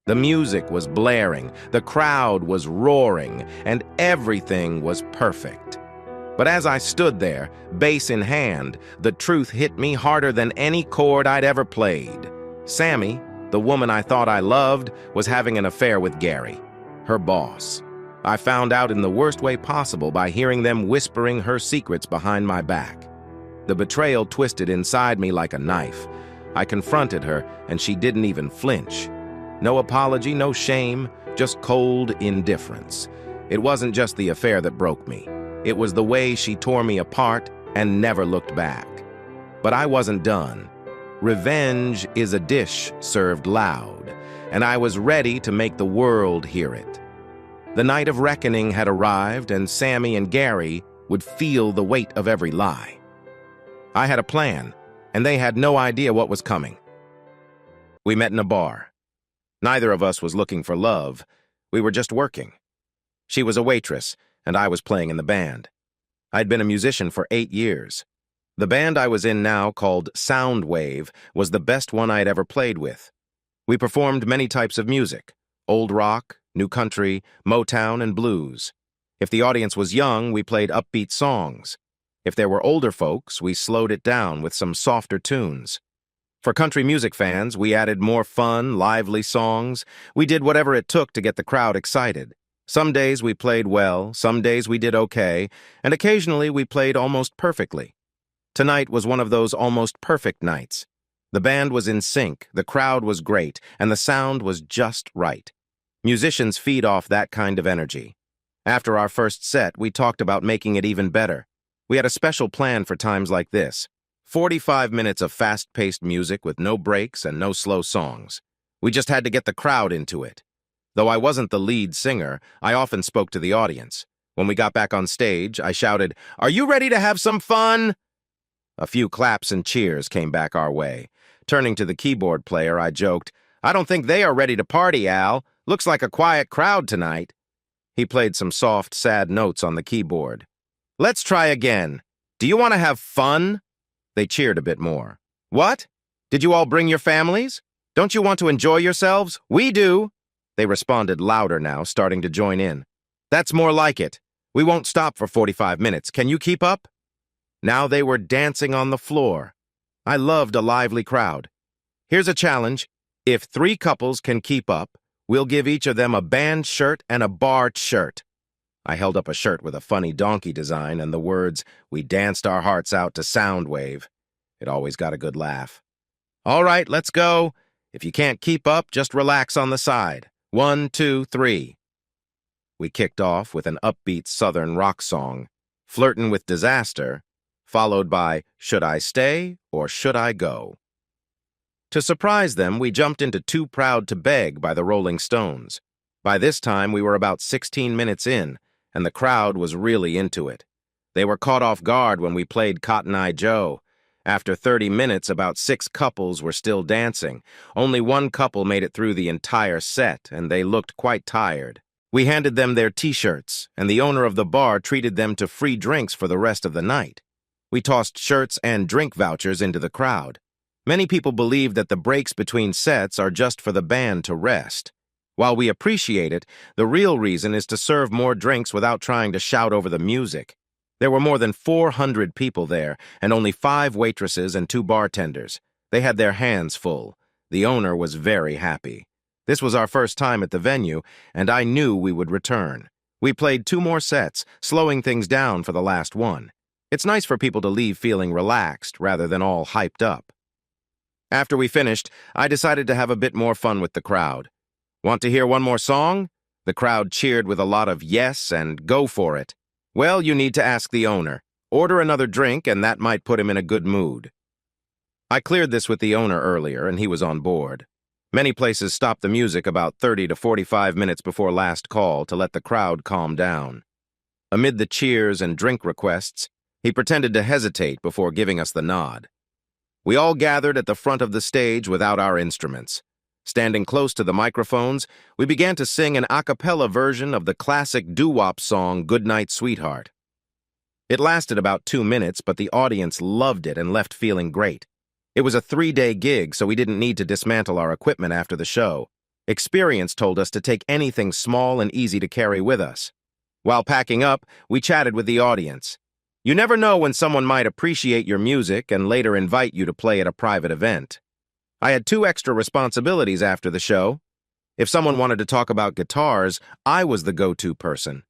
The music was blaring, the crowd was roaring, and everything was perfect. But as I stood there, bass in hand, the truth hit me harder than any chord I'd ever played. Sammy, the woman I thought I loved, was having an affair with Gary, her boss. I found out in the worst way possible by hearing them whispering her secrets behind my back. The betrayal twisted inside me like a knife. I confronted her, and she didn't even flinch. No apology, no shame, just cold indifference. It wasn't just the affair that broke me. It was the way she tore me apart and never looked back. But I wasn't done. Revenge is a dish served loud, and I was ready to make the world hear it. The night of reckoning had arrived, and Sammy and Gary would feel the weight of every lie. I had a plan, and they had no idea what was coming. We met in a bar. Neither of us was looking for love. We were just working. She was a waitress, and I was playing in the band. I'd been a musician for 8 years. The band I was in now, called Soundwave, was the best one I'd ever played with. We performed many types of music: old rock, new country, Motown, and blues. If the audience was young, we played upbeat songs. If there were older folks, we slowed it down with some softer tunes. For country music fans, we added more fun, lively songs. We did whatever it took to get the crowd excited. Some days we played well, some days we did okay, and occasionally we played almost perfectly. Tonight was one of those almost perfect nights. The band was in sync, the crowd was great, and the sound was just right. Musicians feed off that kind of energy. After our first set, we talked about making it even better. We had a special plan for times like this. 45 minutes of fast-paced music with no breaks and no slow songs. We just had to get the crowd into it. Though I wasn't the lead singer, I often spoke to the audience. When we got back on stage, I shouted, "Are you ready to have some fun?" A few claps and cheers came back our way. Turning to the keyboard player, I joked, "I don't think they are ready to party, Al. Looks like a quiet crowd tonight." He played some soft, sad notes on the keyboard. "Let's try again. Do you want to have fun?" They cheered a bit more. "What? Did you all bring your families? Don't you want to enjoy yourselves? We do." They responded louder now, starting to join in. "That's more like it. We won't stop for 45 minutes. Can you keep up?" Now they were dancing on the floor. I loved a lively crowd. "Here's a challenge. If 3 couples can keep up, we'll give each of them a band shirt and a bar shirt." I held up a shirt with a funny donkey design and the words, "We danced our hearts out to Soundwave." It always got a good laugh. "All right, let's go. If you can't keep up, just relax on the side. 1, 2, 3. We kicked off with an upbeat southern rock song, "Flirtin' with Disaster," followed by "Should I Stay or Should I Go?" To surprise them, we jumped into "Too Proud to Beg" by the Rolling Stones. By this time, we were about 16 minutes in, and the crowd was really into it. They were caught off guard when we played Cotton Eye Joe. After 30 minutes, about 6 couples were still dancing. Only 1 couple made it through the entire set, and they looked quite tired. We handed them their T-shirts, and the owner of the bar treated them to free drinks for the rest of the night. We tossed shirts and drink vouchers into the crowd. Many people believe that the breaks between sets are just for the band to rest. While we appreciate it, the real reason is to serve more drinks without trying to shout over the music. There were more than 400 people there, and only 5 waitresses and 2 bartenders. They had their hands full. The owner was very happy. This was our first time at the venue, and I knew we would return. We played 2 more sets, slowing things down for the last one. It's nice for people to leave feeling relaxed rather than all hyped up. After we finished, I decided to have a bit more fun with the crowd. "Want to hear one more song?" The crowd cheered with a lot of yes and "go for it." "Well, you need to ask the owner. Order another drink, and that might put him in a good mood." I cleared this with the owner earlier, and he was on board. Many places stopped the music about 30 to 45 minutes before last call to let the crowd calm down. Amid the cheers and drink requests, he pretended to hesitate before giving us the nod. We all gathered at the front of the stage without our instruments. Standing close to the microphones, we began to sing an a cappella version of the classic doo-wop song "Goodnight, Sweetheart." It lasted about 2 minutes, but the audience loved it and left feeling great. It was a 3-day gig, so we didn't need to dismantle our equipment after the show. Experience told us to take anything small and easy to carry with us. While packing up, we chatted with the audience. You never know when someone might appreciate your music and later invite you to play at a private event. I had 2 extra responsibilities after the show. If someone wanted to talk about guitars, I was the go-to person.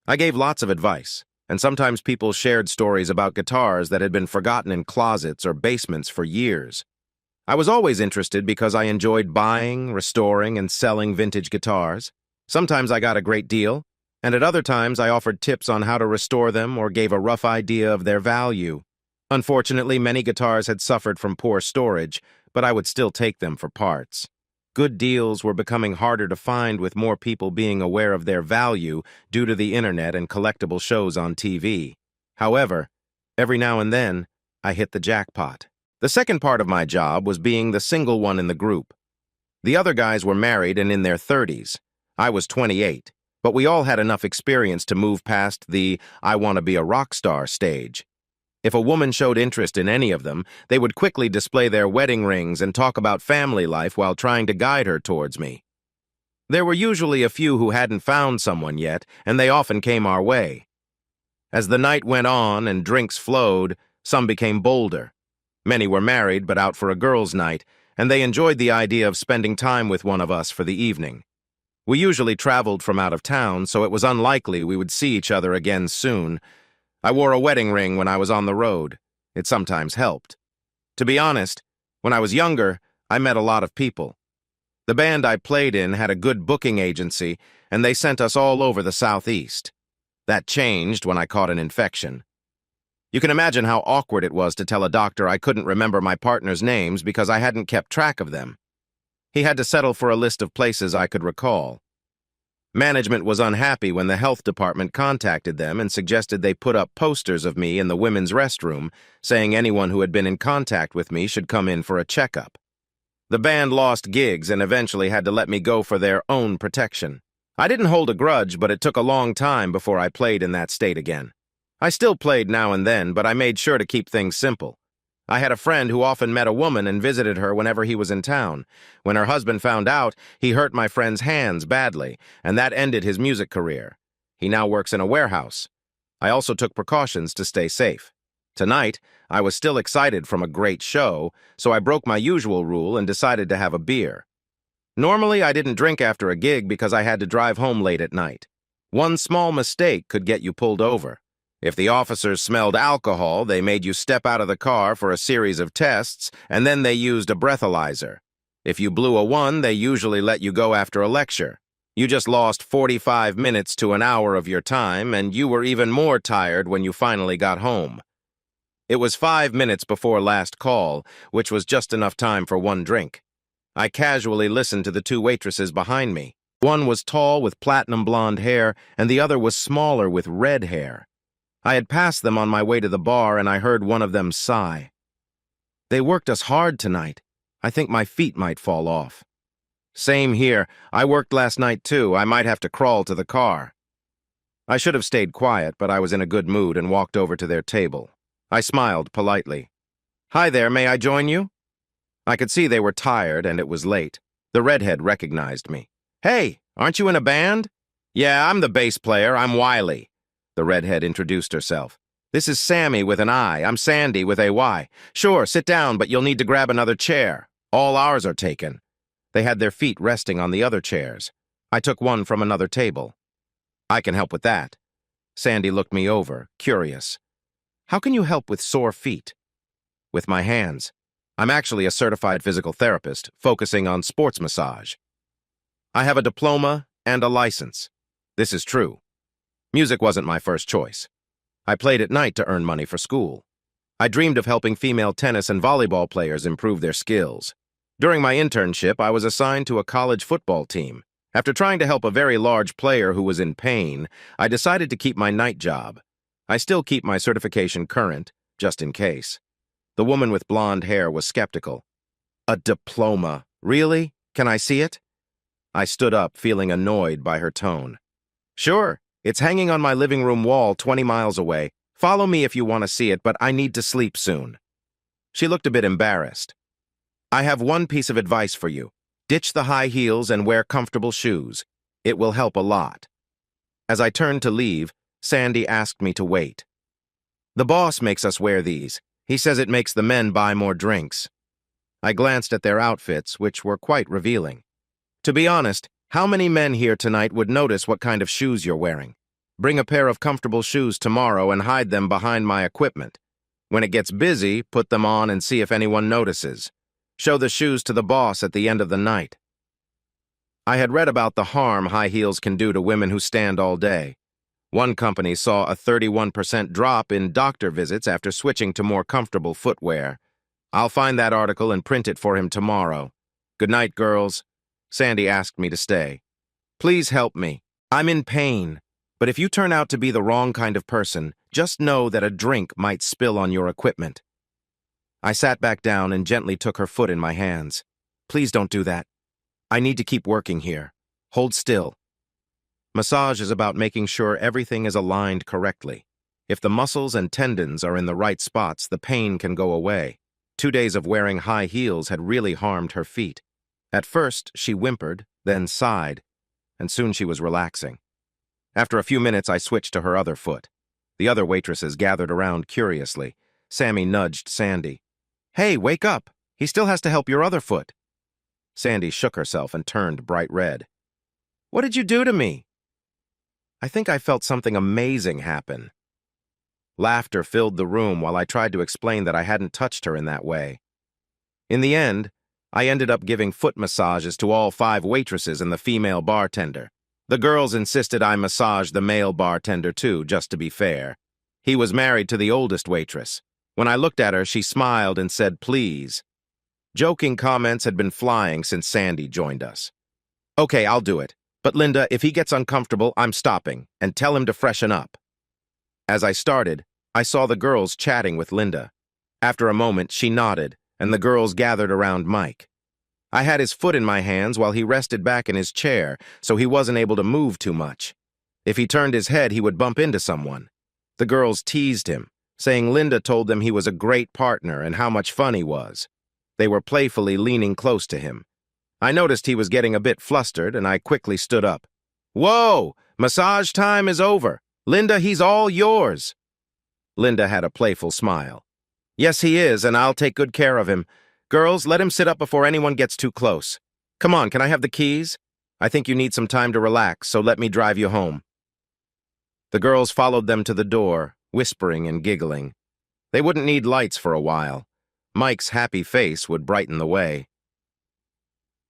I gave lots of advice, and sometimes people shared stories about guitars that had been forgotten in closets or basements for years. I was always interested because I enjoyed buying, restoring, and selling vintage guitars. Sometimes I got a great deal, and at other times I offered tips on how to restore them or gave a rough idea of their value. Unfortunately, many guitars had suffered from poor storage, but I would still take them for parts. Good deals were becoming harder to find with more people being aware of their value due to the internet and collectible shows on TV. However, every now and then, I hit the jackpot. The second part of my job was being the single one in the group. The other guys were married and in their 30s. I was 28, but we all had enough experience to move past the "I want to be a rock star" stage. If a woman showed interest in any of them, they would quickly display their wedding rings and talk about family life while trying to guide her towards me. There were usually a few who hadn't found someone yet, and they often came our way. As the night went on and drinks flowed, some became bolder. Many were married but out for a girls' night, and they enjoyed the idea of spending time with one of us for the evening. We usually traveled from out of town, so it was unlikely we would see each other again soon. I wore a wedding ring when I was on the road. It sometimes helped. To be honest, when I was younger, I met a lot of people. The band I played in had a good booking agency, and they sent us all over the Southeast. That changed when I caught an infection. You can imagine how awkward it was to tell a doctor I couldn't remember my partner's names because I hadn't kept track of them. He had to settle for a list of places I could recall. Management was unhappy when the health department contacted them and suggested they put up posters of me in the women's restroom, saying anyone who had been in contact with me should come in for a checkup. The band lost gigs and eventually had to let me go for their own protection. I didn't hold a grudge, but it took a long time before I played in that state again. I still played now and then, but I made sure to keep things simple. I had a friend who often met a woman and visited her whenever he was in town. When her husband found out, he hurt my friend's hands badly, and that ended his music career. He now works in a warehouse. I also took precautions to stay safe. Tonight, I was still excited from a great show, so I broke my usual rule and decided to have a beer. Normally, I didn't drink after a gig because I had to drive home late at night. One small mistake could get you pulled over. If the officers smelled alcohol, they made you step out of the car for a series of tests, and then they used a breathalyzer. If you blew a 1, they usually let you go after a lecture. You just lost 45 minutes to an hour of your time, and you were even more tired when you finally got home. It was 5 minutes before last call, which was just enough time for one drink. I casually listened to the 2 waitresses behind me. One was tall with platinum blonde hair, and the other was smaller with red hair. I had passed them on my way to the bar, and I heard one of them sigh. "They worked us hard tonight. I think my feet might fall off." "Same here. I worked last night, too. I might have to crawl to the car." I should have stayed quiet, but I was in a good mood and walked over to their table. I smiled politely. "Hi there, may I join you?" I could see they were tired, and it was late. The redhead recognized me. "Hey, aren't you in a band?" "Yeah, I'm the bass player. I'm Wiley." The redhead introduced herself. "This is Sammy with an I. I'm Sandy with a Y. Sure, sit down, but you'll need to grab another chair. All ours are taken." They had their feet resting on the other chairs. I took one from another table. "I can help with that." Sandy looked me over, curious. "How can you help with sore feet?" "With my hands. I'm actually a certified physical therapist, focusing on sports massage. I have a diploma and a license." This is true. Music wasn't my first choice. I played at night to earn money for school. I dreamed of helping female tennis and volleyball players improve their skills. During my internship, I was assigned to a college football team. After trying to help a very large player who was in pain, I decided to keep my night job. I still keep my certification current, just in case. The woman with blonde hair was skeptical. "A diploma? Really? Can I see it?" I stood up, feeling annoyed by her tone. "Sure. It's hanging on my living room wall 20 miles away. Follow me if you want to see it, but I need to sleep soon." She looked a bit embarrassed. "I have one piece of advice for you. Ditch the high heels and wear comfortable shoes. It will help a lot. As I turned to leave, Sandy asked me to wait. The boss makes us wear these. He says it makes the men buy more drinks. I glanced at their outfits, which were quite revealing. To be honest, how many men here tonight would notice what kind of shoes you're wearing? Bring a pair of comfortable shoes tomorrow and hide them behind my equipment. When it gets busy, put them on and see if anyone notices. Show the shoes to the boss at the end of the night. I had read about the harm high heels can do to women who stand all day. One company saw a 31% drop in doctor visits after switching to more comfortable footwear. I'll find that article and print it for him tomorrow. Good night, girls. Sandy asked me to stay. Please help me. I'm in pain. But if you turn out to be the wrong kind of person, just know that a drink might spill on your equipment. I sat back down and gently took her foot in my hands. Please don't do that. I need to keep working here. Hold still. Massage is about making sure everything is aligned correctly. If the muscles and tendons are in the right spots, the pain can go away. 2 days of wearing high heels had really harmed her feet. At first, she whimpered, then sighed, and soon she was relaxing. After a few minutes, I switched to her other foot. The other waitresses gathered around curiously. Sammy nudged Sandy. Hey, wake up! He still has to help your other foot. Sandy shook herself and turned bright red. What did you do to me? I think I felt something amazing happen. Laughter filled the room while I tried to explain that I hadn't touched her in that way. In the end, I ended up giving foot massages to all 5 waitresses and the female bartender. The girls insisted I massage the male bartender too, just to be fair. He was married to the oldest waitress. When I looked at her, she smiled and said, please. Joking comments had been flying since Sandy joined us. Okay, I'll do it. But Linda, if he gets uncomfortable, I'm stopping, and tell him to freshen up. As I started, I saw the girls chatting with Linda. After a moment, she nodded, and the girls gathered around Mike. I had his foot in my hands while he rested back in his chair, so he wasn't able to move too much. If he turned his head, he would bump into someone. The girls teased him, saying Linda told them he was a great partner and how much fun he was. They were playfully leaning close to him. I noticed he was getting a bit flustered, and I quickly stood up. Whoa! Massage time is over. Linda, he's all yours. Linda had a playful smile. Yes, he is, and I'll take good care of him. Girls, let him sit up before anyone gets too close. Come on, can I have the keys? I think you need some time to relax, so let me drive you home. The girls followed them to the door, whispering and giggling. They wouldn't need lights for a while. Mike's happy face would brighten the way.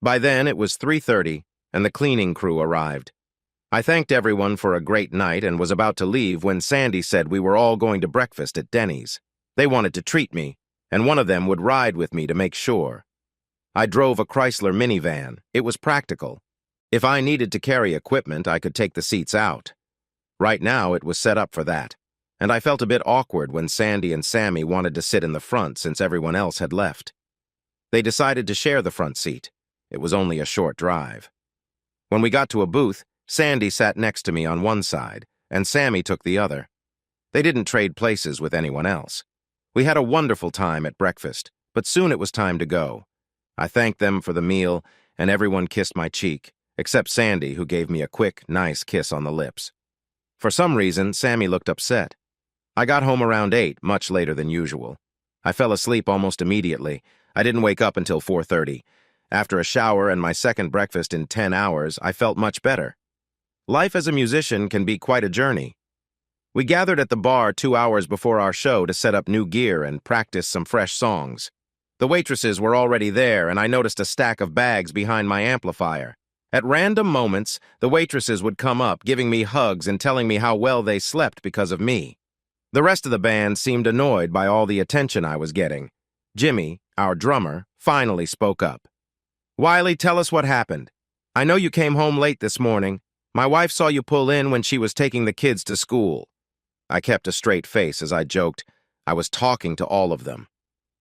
By then, it was 3:30, and the cleaning crew arrived. I thanked everyone for a great night and was about to leave when Sandy said we were all going to breakfast at Denny's. They wanted to treat me, and one of them would ride with me to make sure. I drove a Chrysler minivan. It was practical. If I needed to carry equipment, I could take the seats out. Right now, it was set up for that, and I felt a bit awkward when Sandy and Sammy wanted to sit in the front since everyone else had left. They decided to share the front seat. It was only a short drive. When we got to a booth, Sandy sat next to me on one side, and Sammy took the other. They didn't trade places with anyone else. We had a wonderful time at breakfast, but soon it was time to go. I thanked them for the meal, and everyone kissed my cheek, except Sandy, who gave me a quick, nice kiss on the lips. For some reason, Sammy looked upset. I got home around 8, much later than usual. I fell asleep almost immediately. I didn't wake up until 4:30. After a shower and my second breakfast in 10 hours, I felt much better. Life as a musician can be quite a journey. We gathered at the bar 2 hours before our show to set up new gear and practice some fresh songs. The waitresses were already there, and I noticed a stack of bags behind my amplifier. At random moments, the waitresses would come up, giving me hugs and telling me how well they slept because of me. The rest of the band seemed annoyed by all the attention I was getting. Jimmy, our drummer, finally spoke up. Wiley, tell us what happened. I know you came home late this morning. My wife saw you pull in when she was taking the kids to school. I kept a straight face as I joked. I was talking to all of them.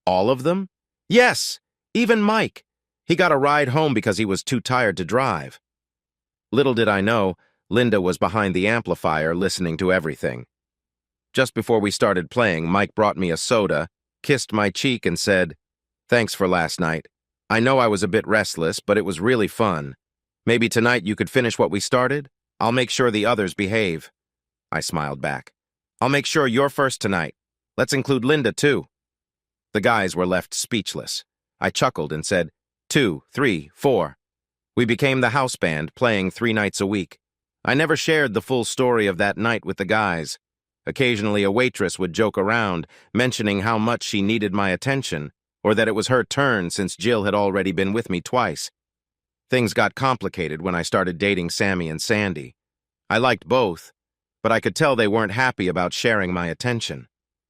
All of them? Yes, even Mike. He got a ride home because he was too tired to drive. Little did I know, Linda was behind the amplifier listening to everything. Just before we started playing, Mike brought me a soda, kissed my cheek, and said, "Thanks for last night. I know I was a bit restless, but it was really fun. Maybe tonight you could finish what we started? I'll make sure the others behave. I smiled back. I'll make sure you're first tonight. Let's include Linda, too. The guys were left speechless. I chuckled and said, 2, 3, 4. We became the house band, playing 3 nights a week. I never shared the full story of that night with the guys. Occasionally a waitress would joke around, mentioning how much she needed my attention, or that it was her turn since Jill had already been with me twice. Things got complicated when I started dating Sammy and Sandy. I liked both, but I could tell they weren't happy about sharing my attention.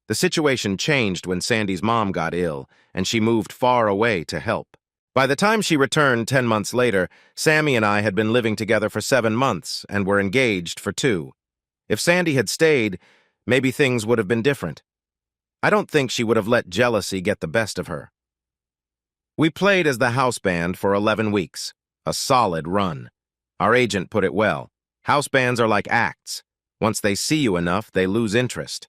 The situation changed when Sandy's mom got ill, and she moved far away to help. By the time she returned 10 months later, Sammy and I had been living together for 7 months and were engaged for 2. If Sandy had stayed, maybe things would have been different. I don't think she would have let jealousy get the best of her. We played as the house band for 11 weeks, a solid run. Our agent put it well. House bands are like acts. Once they see you enough, they lose interest.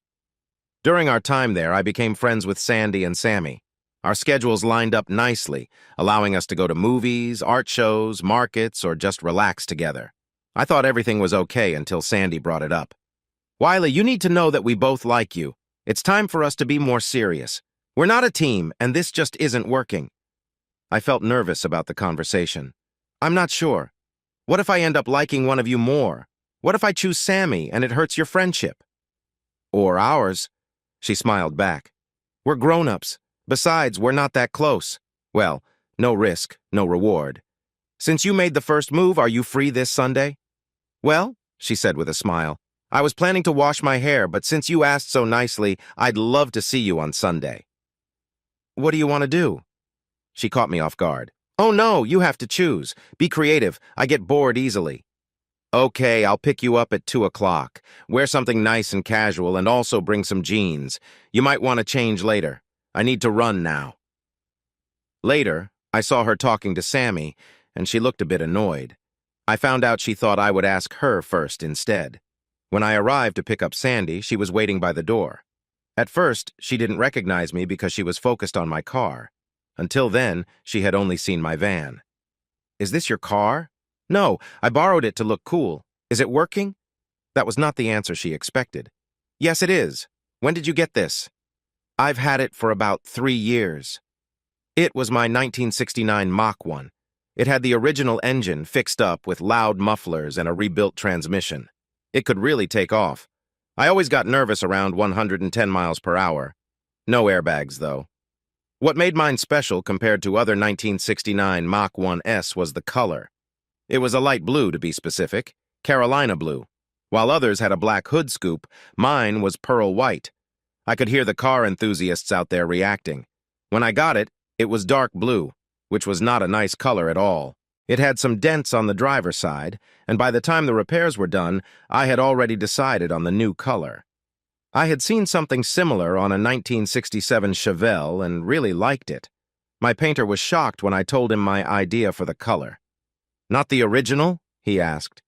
During our time there, I became friends with Sandy and Sammy. Our schedules lined up nicely, allowing us to go to movies, art shows, markets, or just relax together. I thought everything was okay until Sandy brought it up. Wiley, you need to know that we both like you. It's time for us to be more serious. We're not a team, and this just isn't working. I felt nervous about the conversation. I'm not sure. What if I end up liking one of you more? What if I choose Sammy and it hurts your friendship? Or ours. She smiled back. We're grown-ups. Besides, we're not that close. Well, no risk, no reward. Since you made the first move, are you free this Sunday? Well, she said with a smile, I was planning to wash my hair, but since you asked so nicely, I'd love to see you on Sunday. What do you want to do? She caught me off guard. Oh no, you have to choose. Be creative. I get bored easily. Okay, I'll pick you up at 2 o'clock. Wear something nice and casual and also bring some jeans. You might want to change later. I need to run now. Later, I saw her talking to Sammy, and she looked a bit annoyed. I found out she thought I would ask her first instead. When I arrived to pick up Sandy, she was waiting by the door. At first, she didn't recognize me because she was focused on my car. Until then, she had only seen my van. Is this your car? No, I borrowed it to look cool. Is it working? That was not the answer she expected. Yes, it is. When did you get this? I've had it for about 3 years. It was my 1969 Mach 1. It had the original engine fixed up with loud mufflers and a rebuilt transmission. It could really take off. I always got nervous around 110 miles per hour. No airbags, though. What made mine special compared to other 1969 Mach 1S was the color. It was a light blue, to be specific, Carolina blue. While others had a black hood scoop, mine was pearl white. I could hear the car enthusiasts out there reacting. When I got it, it was dark blue, which was not a nice color at all. It had some dents on the driver's side, and by the time the repairs were done, I had already decided on the new color. I had seen something similar on a 1967 Chevelle and really liked it. My painter was shocked when I told him my idea for the color. Not the original? He asked.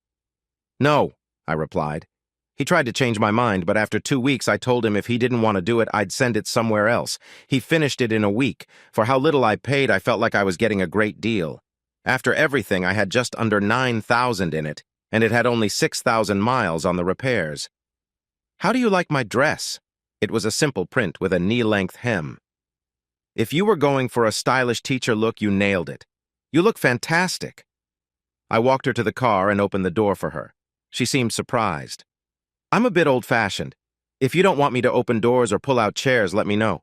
No, I replied. He tried to change my mind, but after 2 weeks I told him if he didn't want to do it, I'd send it somewhere else. He finished it in a week. For how little I paid, I felt like I was getting a great deal. After everything, I had just under 9,000 in it, and it had only 6,000 miles on the repairs. How do you like my dress? It was a simple print with a knee-length hem. If you were going for a stylish teacher look, you nailed it. You look fantastic. I walked her to the car and opened the door for her. She seemed surprised. I'm a bit old-fashioned. If you don't want me to open doors or pull out chairs, let me know.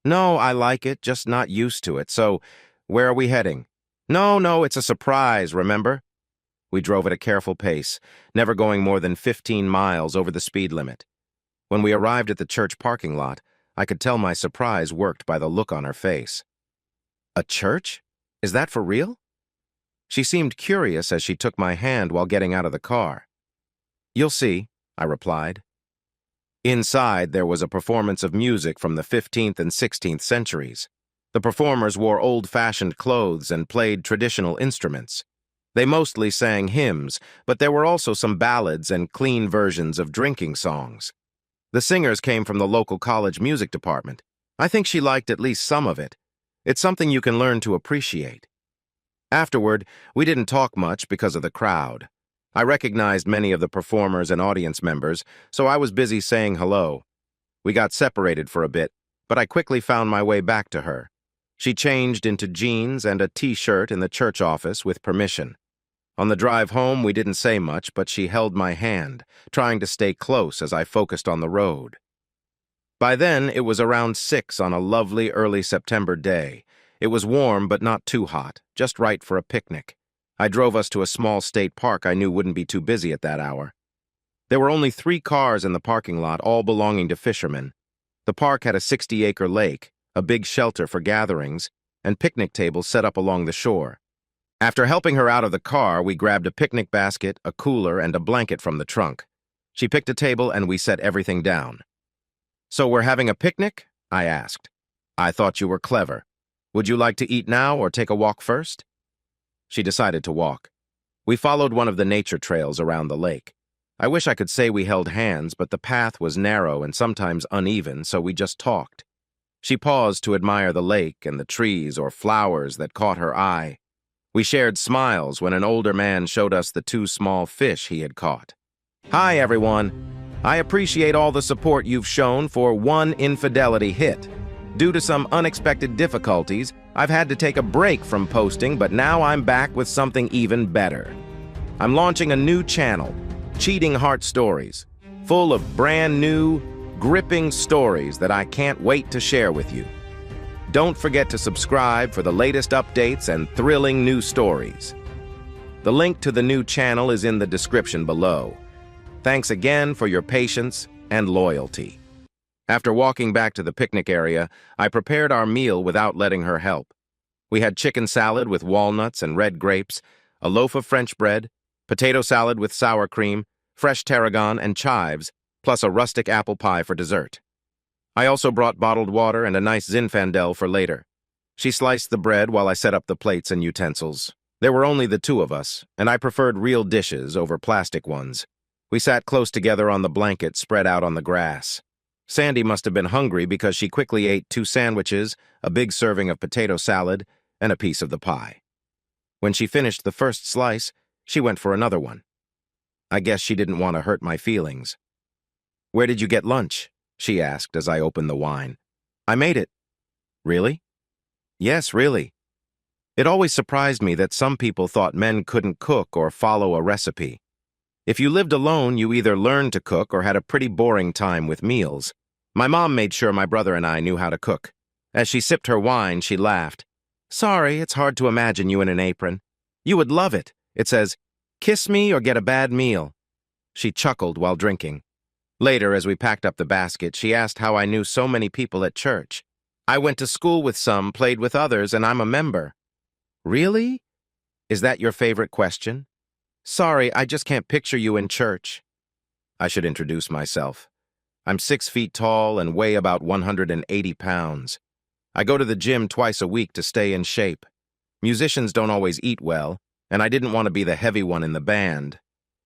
No, I like it, just not used to it. So, where are we heading? No, it's a surprise, remember? We drove at a careful pace, never going more than 15 miles over the speed limit. When we arrived at the church parking lot, I could tell my surprise worked by the look on her face. A church? Is that for real? She seemed curious as she took my hand while getting out of the car. You'll see, I replied. Inside, there was a performance of music from the 15th and 16th centuries. The performers wore old-fashioned clothes and played traditional instruments. They mostly sang hymns, but there were also some ballads and clean versions of drinking songs. The singers came from the local college music department. I think she liked at least some of it. It's something you can learn to appreciate. Afterward, we didn't talk much because of the crowd. I recognized many of the performers and audience members, so I was busy saying hello. We got separated for a bit, but I quickly found my way back to her. She changed into jeans and a t-shirt in the church office with permission. On the drive home, we didn't say much, but she held my hand, trying to stay close as I focused on the road. By then, it was around 6 on a lovely early September day. It was warm but not too hot, just right for a picnic. I drove us to a small state park I knew wouldn't be too busy at that hour. There were only 3 cars in the parking lot, all belonging to fishermen. The park had a 60-acre lake, a big shelter for gatherings, and picnic tables set up along the shore. After helping her out of the car, we grabbed a picnic basket, a cooler, and a blanket from the trunk. She picked a table and we set everything down. "So we're having a picnic?" I asked. "I thought you were clever. Would you like to eat now or take a walk first?" She decided to walk. We followed one of the nature trails around the lake. I wish I could say we held hands, but the path was narrow and sometimes uneven, so we just talked. She paused to admire the lake and the trees or flowers that caught her eye. We shared smiles when an older man showed us the 2 small fish he had caught. "Hi, everyone. I appreciate all the support you've shown for one Infidelity hit. Due to some unexpected difficulties, I've had to take a break from posting, but now I'm back with something even better. I'm launching a new channel, Cheating Heart Stories, full of brand new, gripping stories that I can't wait to share with you. Don't forget to subscribe for the latest updates and thrilling new stories. The link to the new channel is in the description below. Thanks again for your patience and loyalty." After walking back to the picnic area, I prepared our meal without letting her help. We had chicken salad with walnuts and red grapes, a loaf of French bread, potato salad with sour cream, fresh tarragon and chives, plus a rustic apple pie for dessert. I also brought bottled water and a nice Zinfandel for later. She sliced the bread while I set up the plates and utensils. There were only the 2 of us, and I preferred real dishes over plastic ones. We sat close together on the blanket spread out on the grass. Sandy must have been hungry because she quickly ate 2 sandwiches, a big serving of potato salad, and a piece of the pie. When she finished the first slice, she went for another one. I guess she didn't want to hurt my feelings. "Where did you get lunch?" she asked as I opened the wine. "I made it." "Really?" "Yes, really." It always surprised me that some people thought men couldn't cook or follow a recipe. If you lived alone, you either learned to cook or had a pretty boring time with meals. My mom made sure my brother and I knew how to cook. As she sipped her wine, she laughed. "Sorry, it's hard to imagine you in an apron. You would love it. It says, 'Kiss me or get a bad meal.'" She chuckled while drinking. Later, as we packed up the basket, she asked how I knew so many people at church. "I went to school with some, played with others, and I'm a member." "Really? Is that your favorite question?" "Sorry, I just can't picture you in church." I should introduce myself. I'm 6 feet tall and weigh about 180 pounds. I go to the gym twice a week to stay in shape. Musicians don't always eat well, and I didn't want to be the heavy one in the band.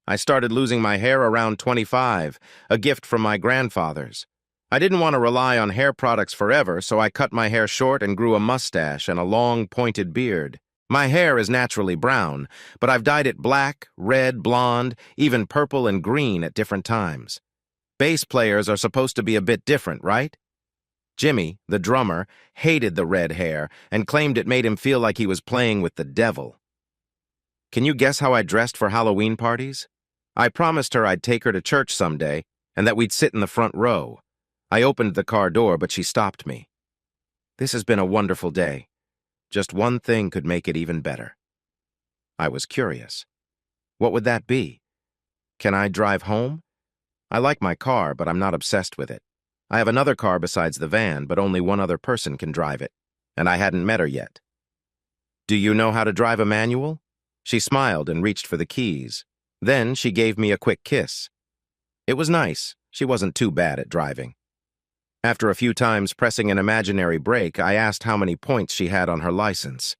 I started losing my hair around 25, a gift from my grandfathers. I didn't want to rely on hair products forever, so I cut my hair short and grew a mustache and a long, pointed beard. My hair is naturally brown, but I've dyed it black, red, blonde, even purple and green at different times. Bass players are supposed to be a bit different, right? Jimmy, the drummer, hated the red hair and claimed it made him feel like he was playing with the devil. Can you guess how I dressed for Halloween parties? I promised her I'd take her to church someday and that we'd sit in the front row. I opened the car door, but she stopped me. "This has been a wonderful day. Just one thing could make it even better." I was curious. What would that be? Can I drive home? I like my car, but I'm not obsessed with it. I have another car besides the van, but only one other person can drive it, and I hadn't met her yet. "Do you know how to drive a manual?" She smiled and reached for the keys. Then she gave me a quick kiss. It was nice. She wasn't too bad at driving. After a few times pressing an imaginary brake, I asked how many points she had on her license.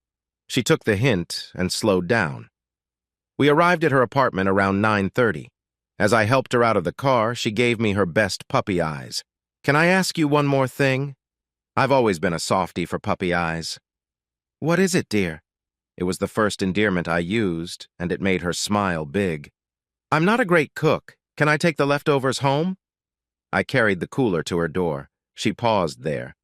She took the hint and slowed down. We arrived at her apartment around 9:30. As I helped her out of the car, she gave me her best puppy eyes. "Can I ask you one more thing?" I've always been a softie for puppy eyes. What is it, dear? It was the first endearment I used, and it made her smile big. I'm not a great cook. Can I take the leftovers home? I carried the cooler to her door. She paused there.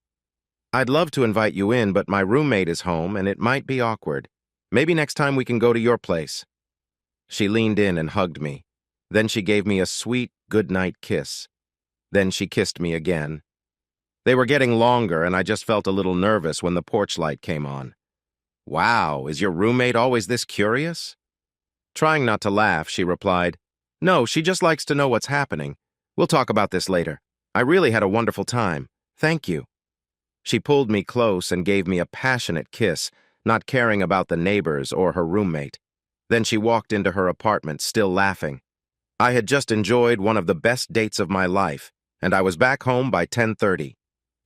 I'd love to invite you in, but my roommate is home, and it might be awkward. Maybe next time we can go to your place. She leaned in and hugged me. Then she gave me a sweet goodnight kiss. Then she kissed me again. They were getting longer, and I just felt a little nervous when the porch light came on. Wow, is your roommate always this curious? Trying not to laugh, she replied, No, she just likes to know what's happening. We'll talk about this later. I really had a wonderful time. Thank you. She pulled me close and gave me a passionate kiss, not caring about the neighbors or her roommate. Then she walked into her apartment, still laughing. I had just enjoyed one of the best dates of my life, and I was back home by 10:30.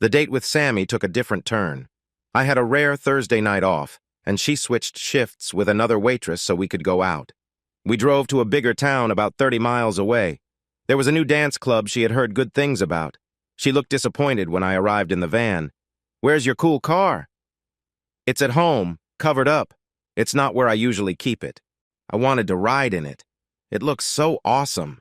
The date with Sammy took a different turn. I had a rare Thursday night off, and she switched shifts with another waitress so we could go out. We drove to a bigger town about 30 miles away. There was a new dance club she had heard good things about. She looked disappointed when I arrived in the van. Where's your cool car? It's at home, covered up. It's not where I usually keep it. I wanted to ride in it. It looks so awesome.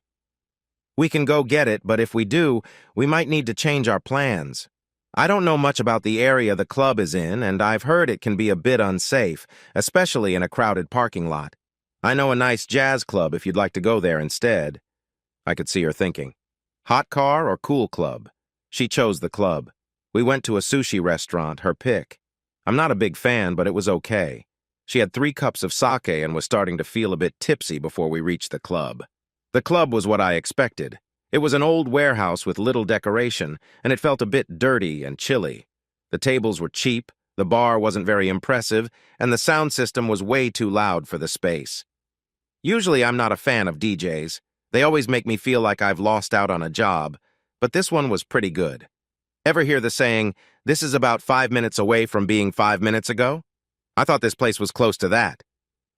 We can go get it, but if we do, we might need to change our plans. I don't know much about the area the club is in, and I've heard it can be a bit unsafe, especially in a crowded parking lot. I know a nice jazz club if you'd like to go there instead. I could see her thinking. Hot car or cool club? She chose the club. We went to a sushi restaurant, her pick. I'm not a big fan, but it was okay. She had 3 cups of sake and was starting to feel a bit tipsy before we reached the club. The club was what I expected. It was an old warehouse with little decoration, and it felt a bit dirty and chilly. The tables were cheap, the bar wasn't very impressive, and the sound system was way too loud for the space. Usually I'm not a fan of DJs. They always make me feel like I've lost out on a job, but this one was pretty good. Ever hear the saying, this is about 5 minutes away from being 5 minutes ago? I thought this place was close to that.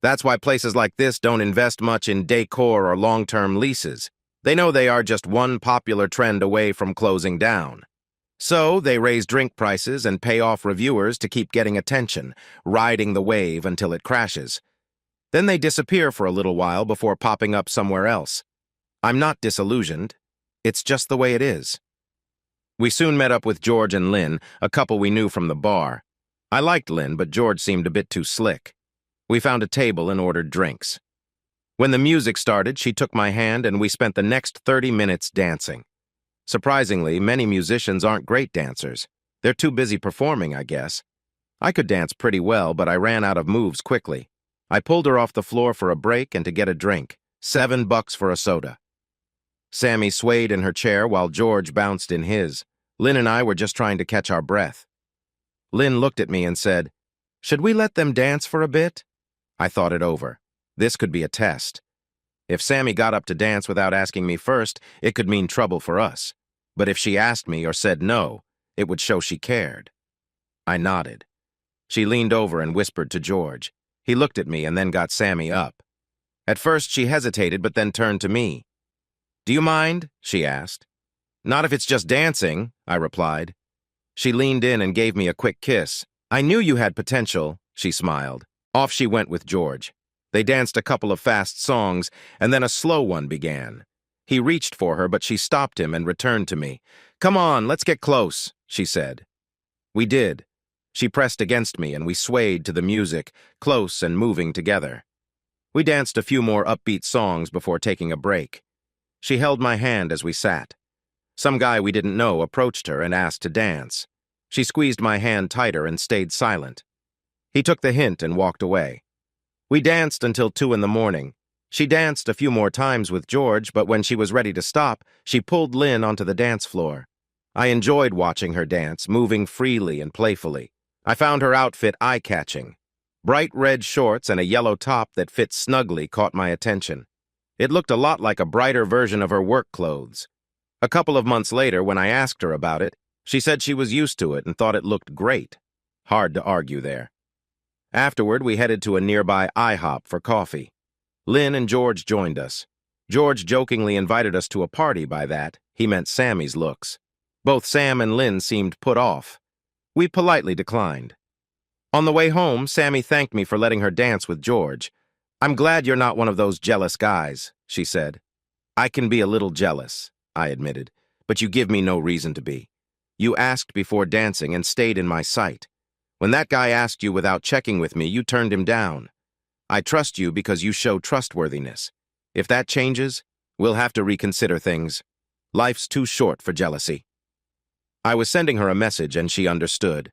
That's why places like this don't invest much in decor or long-term leases. They know they are just one popular trend away from closing down. So they raise drink prices and pay off reviewers to keep getting attention, riding the wave until it crashes. Then they disappear for a little while before popping up somewhere else. I'm not disillusioned. It's just the way it is. We soon met up with George and Lynn, a couple we knew from the bar. I liked Lynn, but George seemed a bit too slick. We found a table and ordered drinks. When the music started, she took my hand and we spent the next 30 minutes dancing. Surprisingly, many musicians aren't great dancers. They're too busy performing, I guess. I could dance pretty well, but I ran out of moves quickly. I pulled her off the floor for a break and to get a drink. $7 for a soda. Sammy swayed in her chair while George bounced in his. Lynn and I were just trying to catch our breath. Lynn looked at me and said, "Should we let them dance for a bit?" I thought it over. This could be a test. If Sammy got up to dance without asking me first, it could mean trouble for us. But if she asked me or said no, it would show she cared. I nodded. She leaned over and whispered to George. He looked at me and then got Sammy up. At first she hesitated but then turned to me. "Do you mind?" she asked. "Not if it's just dancing," I replied. She leaned in and gave me a quick kiss. "I knew you had potential," she smiled. Off she went with George. They danced a couple of fast songs, and then a slow one began. He reached for her, but she stopped him and returned to me. "Come on, let's get close," she said. We did. She pressed against me, and we swayed to the music, close and moving together. We danced a few more upbeat songs before taking a break. She held my hand as we sat. Some guy we didn't know approached her and asked to dance. She squeezed my hand tighter and stayed silent. He took the hint and walked away. We danced until 2 in the morning. She danced a few more times with George, but when she was ready to stop, she pulled Lynn onto the dance floor. I enjoyed watching her dance, moving freely and playfully. I found her outfit eye-catching. Bright red shorts and a yellow top that fit snugly caught my attention. It looked a lot like a brighter version of her work clothes. A couple of months later, when I asked her about it, she said she was used to it and thought it looked great. Hard to argue there. Afterward, we headed to a nearby IHOP for coffee. Lynn and George joined us. George jokingly invited us to a party. By that, he meant Sammy's looks. Both Sam and Lynn seemed put off. We politely declined. On the way home, Sammy thanked me for letting her dance with George. "I'm glad you're not one of those jealous guys," she said. "I can be a little jealous," I admitted, "but you give me no reason to be. You asked before dancing and stayed in my sight. When that guy asked you without checking with me, you turned him down. I trust you because you show trustworthiness. If that changes, we'll have to reconsider things. Life's too short for jealousy." I was sending her a message and she understood.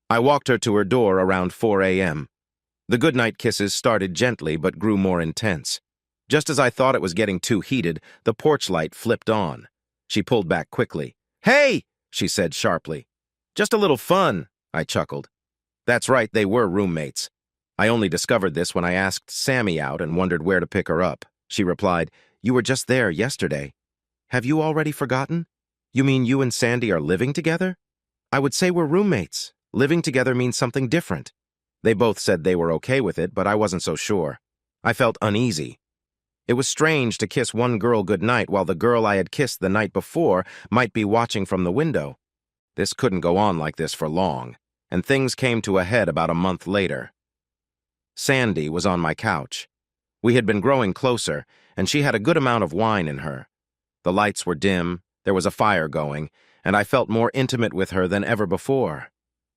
I walked her to her door around 4 a.m. The goodnight kisses started gently but grew more intense. Just as I thought it was getting too heated, the porch light flipped on. She pulled back quickly. "Hey!" she said sharply. "Just a little fun," I chuckled. That's right, they were roommates. I only discovered this when I asked Sammy out and wondered where to pick her up. She replied, "You were just there yesterday." "Have you already forgotten? You mean you and Sandy are living together?" "I would say we're roommates. Living together means something different." They both said they were okay with it, but I wasn't so sure. I felt uneasy. It was strange to kiss one girl goodnight while the girl I had kissed the night before might be watching from the window. This couldn't go on like this for long, and things came to a head about a month later. Sandy was on my couch. We had been growing closer, and she had a good amount of wine in her. The lights were dim, there was a fire going, and I felt more intimate with her than ever before.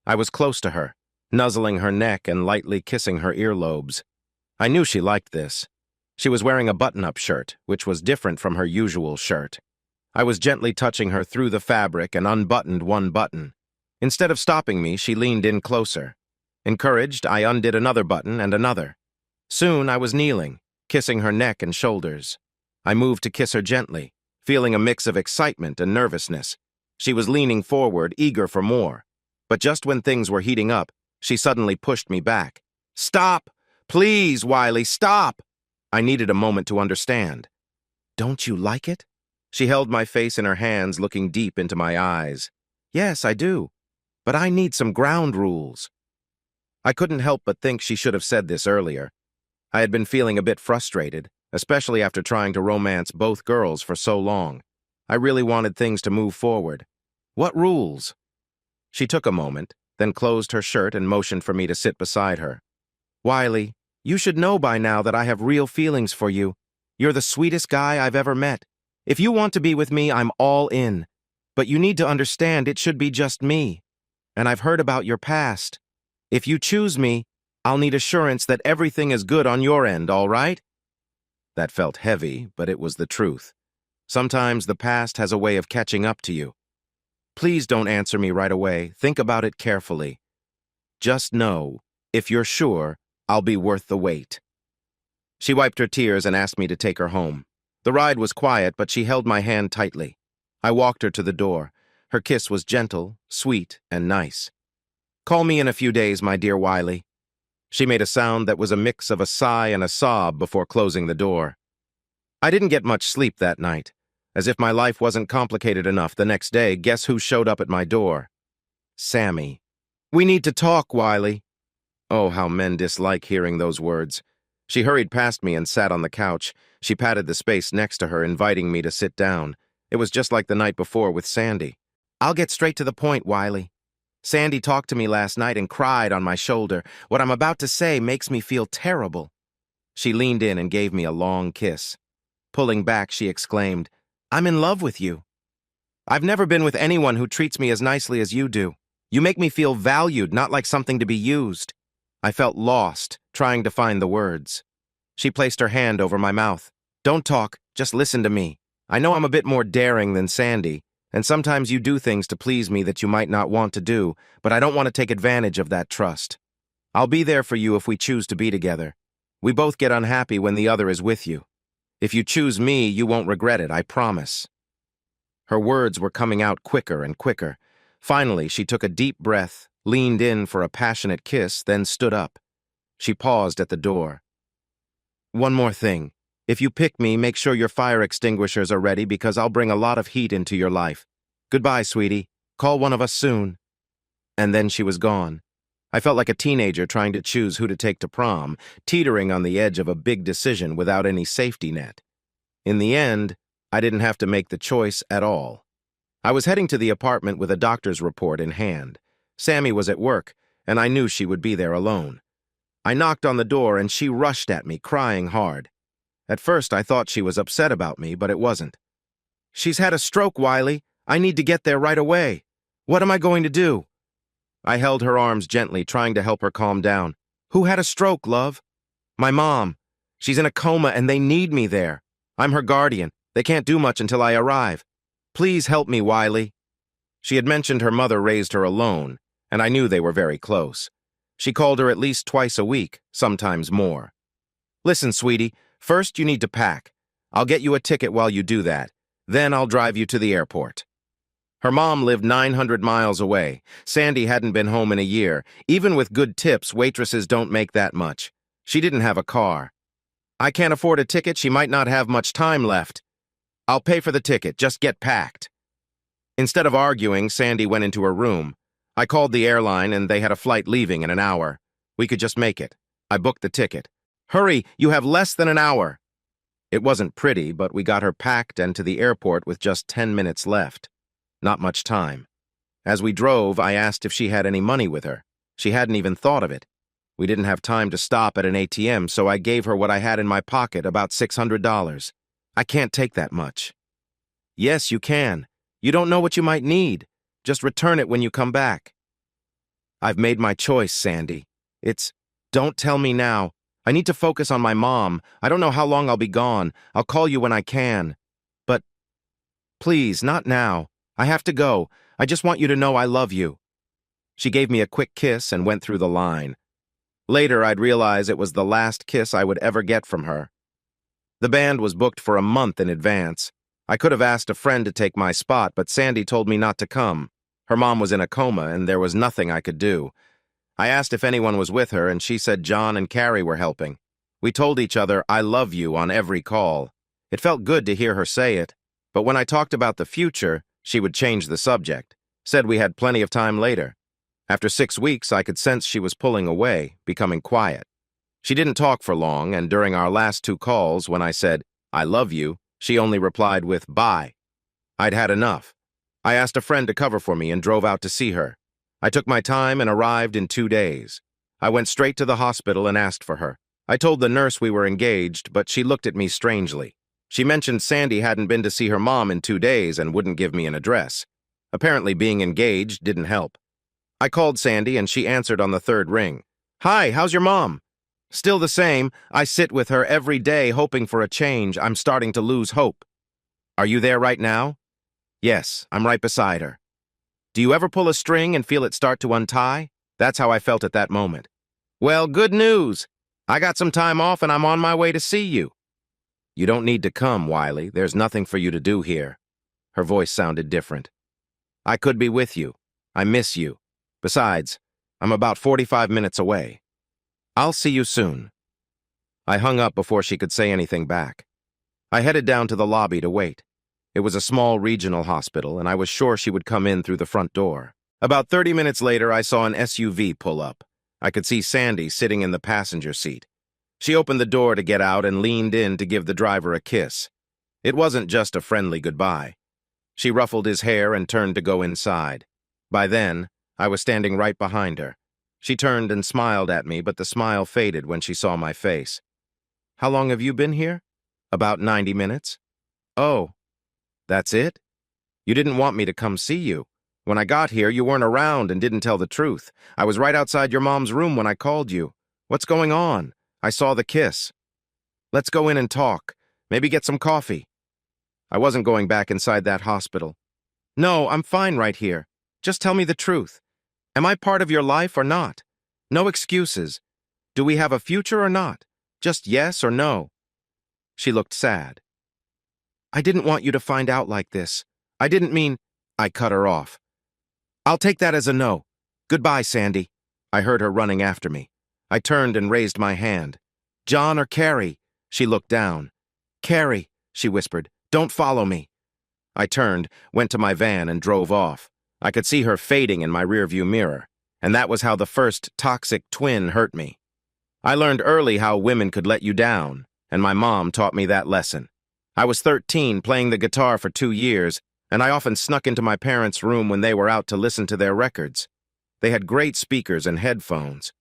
I was close to her, nuzzling her neck and lightly kissing her earlobes. I knew she liked this. She was wearing a button-up shirt, which was different from her usual shirt. I was gently touching her through the fabric and unbuttoned one button. Instead of stopping me, she leaned in closer. Encouraged, I undid another button and another. Soon I was kneeling, kissing her neck and shoulders. I moved to kiss her gently, feeling a mix of excitement and nervousness. She was leaning forward, eager for more. But just when things were heating up, she suddenly pushed me back. "Stop! Please, Wiley, stop!" I needed a moment to understand. "Don't you like it?" She held my face in her hands, looking deep into my eyes. "Yes, I do. But I need some ground rules." I couldn't help but think she should have said this earlier. I had been feeling a bit frustrated, especially after trying to romance both girls for so long. I really wanted things to move forward. "What rules?" She took a moment, then closed her shirt and motioned for me to sit beside her. "Wiley, you should know by now that I have real feelings for you. You're the sweetest guy I've ever met. If you want to be with me, I'm all in. But you need to understand it should be just me. And I've heard about your past. If you choose me, I'll need assurance that everything is good on your end, all right?" That felt heavy, but it was the truth. Sometimes the past has a way of catching up to you. "Please don't answer me right away. Think about it carefully. Just know, if you're sure, I'll be worth the wait." She wiped her tears and asked me to take her home. The ride was quiet, but she held my hand tightly. I walked her to the door. Her kiss was gentle, sweet, and nice. "Call me in a few days, my dear Wiley." She made a sound that was a mix of a sigh and a sob before closing the door. I didn't get much sleep that night. As if my life wasn't complicated enough, the next day, guess who showed up at my door? Sammy. "We need to talk, Wiley." Oh, how men dislike hearing those words. She hurried past me and sat on the couch. She patted the space next to her, inviting me to sit down. It was just like the night before with Sandy. "I'll get straight to the point, Wiley. Sandy talked to me last night and cried on my shoulder. What I'm about to say makes me feel terrible." She leaned in and gave me a long kiss. Pulling back, she exclaimed, "I'm in love with you. I've never been with anyone who treats me as nicely as you do. You make me feel valued, not like something to be used." I felt lost, trying to find the words. She placed her hand over my mouth. "Don't talk, just listen to me. I know I'm a bit more daring than Sandy, and sometimes you do things to please me that you might not want to do, but I don't want to take advantage of that trust. I'll be there for you if we choose to be together. We both get unhappy when the other is with you. If you choose me, you won't regret it, I promise." Her words were coming out quicker and quicker. Finally, she took a deep breath, leaned in for a passionate kiss, then stood up. She paused at the door. "One more thing. If you pick me, make sure your fire extinguishers are ready because I'll bring a lot of heat into your life. Goodbye, sweetie. Call one of us soon." And then she was gone. I felt like a teenager trying to choose who to take to prom, teetering on the edge of a big decision without any safety net. In the end, I didn't have to make the choice at all. I was heading to the apartment with a doctor's report in hand. Sammy was at work, and I knew she would be there alone. I knocked on the door and she rushed at me, crying hard. At first I thought she was upset about me, but it wasn't. "She's had a stroke, Wiley. I need to get there right away. What am I going to do?" I held her arms gently, trying to help her calm down. "Who had a stroke, love?" "My mom. She's in a coma and they need me there. I'm her guardian. They can't do much until I arrive. Please help me, Wiley." She had mentioned her mother raised her alone, and I knew they were very close. She called her at least twice a week, sometimes more. "Listen, sweetie, first you need to pack. I'll get you a ticket while you do that. Then I'll drive you to the airport." Her mom lived 900 miles away. Sandy hadn't been home in a year. Even with good tips, waitresses don't make that much. She didn't have a car. "I can't afford a ticket. She might not have much time left." "I'll pay for the ticket. Just get packed." Instead of arguing, Sandy went into her room. I called the airline and they had a flight leaving in an hour. We could just make it. I booked the ticket. "Hurry, you have less than an hour." It wasn't pretty, but we got her packed and to the airport with just 10 minutes left. Not much time. As we drove, I asked if she had any money with her. She hadn't even thought of it. We didn't have time to stop at an ATM, so I gave her what I had in my pocket, about $600. "I can't take that much." "Yes, you can. You don't know what you might need. Just return it when you come back." "I've made my choice, Sandy. Don't tell me now. I need to focus on my mom. I don't know how long I'll be gone. I'll call you when I can. But please, not now. I have to go. I just want you to know I love you." She gave me a quick kiss and went through the line. Later, I'd realize it was the last kiss I would ever get from her. The band was booked for a month in advance. I could have asked a friend to take my spot, but Sandy told me not to come. Her mom was in a coma, and there was nothing I could do. I asked if anyone was with her, and she said John and Carrie were helping. We told each other, "I love you," on every call. It felt good to hear her say it, but when I talked about the future, she would change the subject, said we had plenty of time later. After 6 weeks, I could sense she was pulling away, becoming quiet. She didn't talk for long, and during our last 2 calls, when I said, "I love you," she only replied with, "Bye." I'd had enough. I asked a friend to cover for me and drove out to see her. I took my time and arrived in 2 days. I went straight to the hospital and asked for her. I told the nurse we were engaged, but she looked at me strangely. She mentioned Sandy hadn't been to see her mom in 2 days and wouldn't give me an address. Apparently being engaged didn't help. I called Sandy and she answered on the 3rd ring. "Hi, how's your mom?" "Still the same. I sit with her every day hoping for a change. I'm starting to lose hope." "Are you there right now?" "Yes, I'm right beside her." "Do you ever pull a string and feel it start to untie?" That's how I felt at that moment. "Well, good news. I got some time off and I'm on my way to see you." "You don't need to come, Wiley. There's nothing for you to do here." Her voice sounded different. "I could be with you. I miss you. Besides, I'm about 45 minutes away. I'll see you soon." I hung up before she could say anything back. I headed down to the lobby to wait. It was a small regional hospital, and I was sure she would come in through the front door. About 30 minutes later, I saw an SUV pull up. I could see Sandy sitting in the passenger seat. She opened the door to get out and leaned in to give the driver a kiss. It wasn't just a friendly goodbye. She ruffled his hair and turned to go inside. By then, I was standing right behind her. She turned and smiled at me, but the smile faded when she saw my face. "How long have you been here?" "About 90 minutes. "Oh, that's it? You didn't want me to come see you. When I got here, you weren't around and didn't tell the truth. I was right outside your mom's room when I called you. What's going on? I saw the kiss." "Let's go in and talk. Maybe get some coffee." I wasn't going back inside that hospital. "No, I'm fine right here. Just tell me the truth. Am I part of your life or not? No excuses. Do we have a future or not? Just yes or no." She looked sad. "I didn't want you to find out like this. I didn't mean—" I cut her off. "I'll take that as a no. Goodbye, Sandy." I heard her running after me. I turned and raised my hand. "John or Carrie?" She looked down. "Carrie," she whispered. "Don't follow me." I turned, went to my van, and drove off. I could see her fading in my rearview mirror, and that was how the first toxic twin hurt me. I learned early how women could let you down, and my mom taught me that lesson. I was 13, playing the guitar for 2 years, and I often snuck into my parents' room when they were out to listen to their records. They had great speakers and headphones.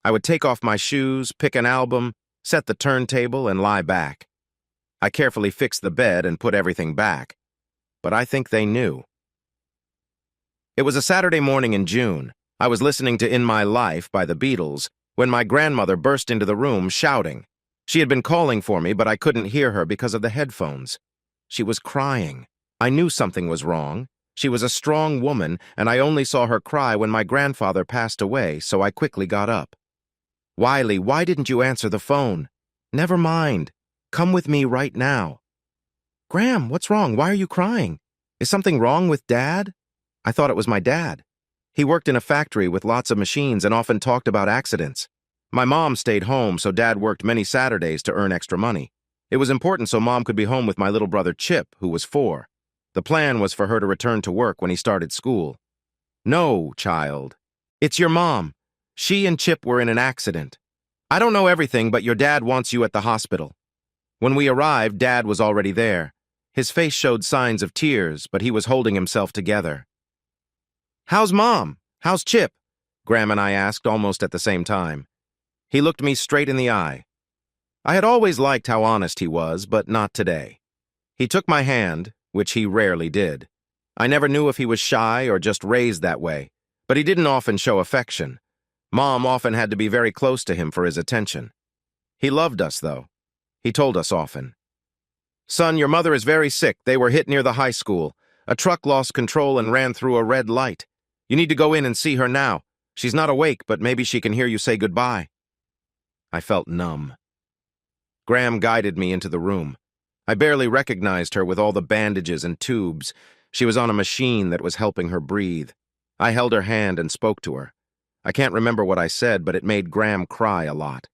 I would take off my shoes, pick an album, set the turntable, and lie back. I carefully fixed the bed and put everything back, but I think they knew. It was a Saturday morning in June. I was listening to In My Life by the Beatles when my grandmother burst into the room shouting. She had been calling for me, but I couldn't hear her because of the headphones. She was crying. I knew something was wrong. She was a strong woman, and I only saw her cry when my grandfather passed away, so I quickly got up. "Wiley, why didn't you answer the phone?" "Never mind. Come with me right now." "Gram, what's wrong? Why are you crying? Is something wrong with Dad?" I thought it was my dad. He worked in a factory with lots of machines and often talked about accidents. My mom stayed home, so Dad worked many Saturdays to earn extra money. It was important so Mom could be home with my little brother Chip, who was 4. The plan was for her to return to work when he started school. "No, child. It's your mom. She and Chip were in an accident. I don't know everything, but your dad wants you at the hospital." When we arrived, Dad was already there. His face showed signs of tears, but he was holding himself together. "How's Mom? How's Chip?" Gram and I asked almost at the same time. He looked me straight in the eye. I had always liked how honest he was, but not today. He took my hand, which he rarely did. I never knew if he was shy or just raised that way, but he didn't often show affection. Mom often had to be very close to him for his attention. He loved us, though. He told us often. "Son, your mother is very sick. They were hit near the high school. A truck lost control and ran through a red light. You need to go in and see her now. She's not awake, but maybe she can hear you say goodbye." I felt numb. Gram guided me into the room. I barely recognized her with all the bandages and tubes. She was on a machine that was helping her breathe. I held her hand and spoke to her. I can't remember what I said, but it made Gram cry a lot.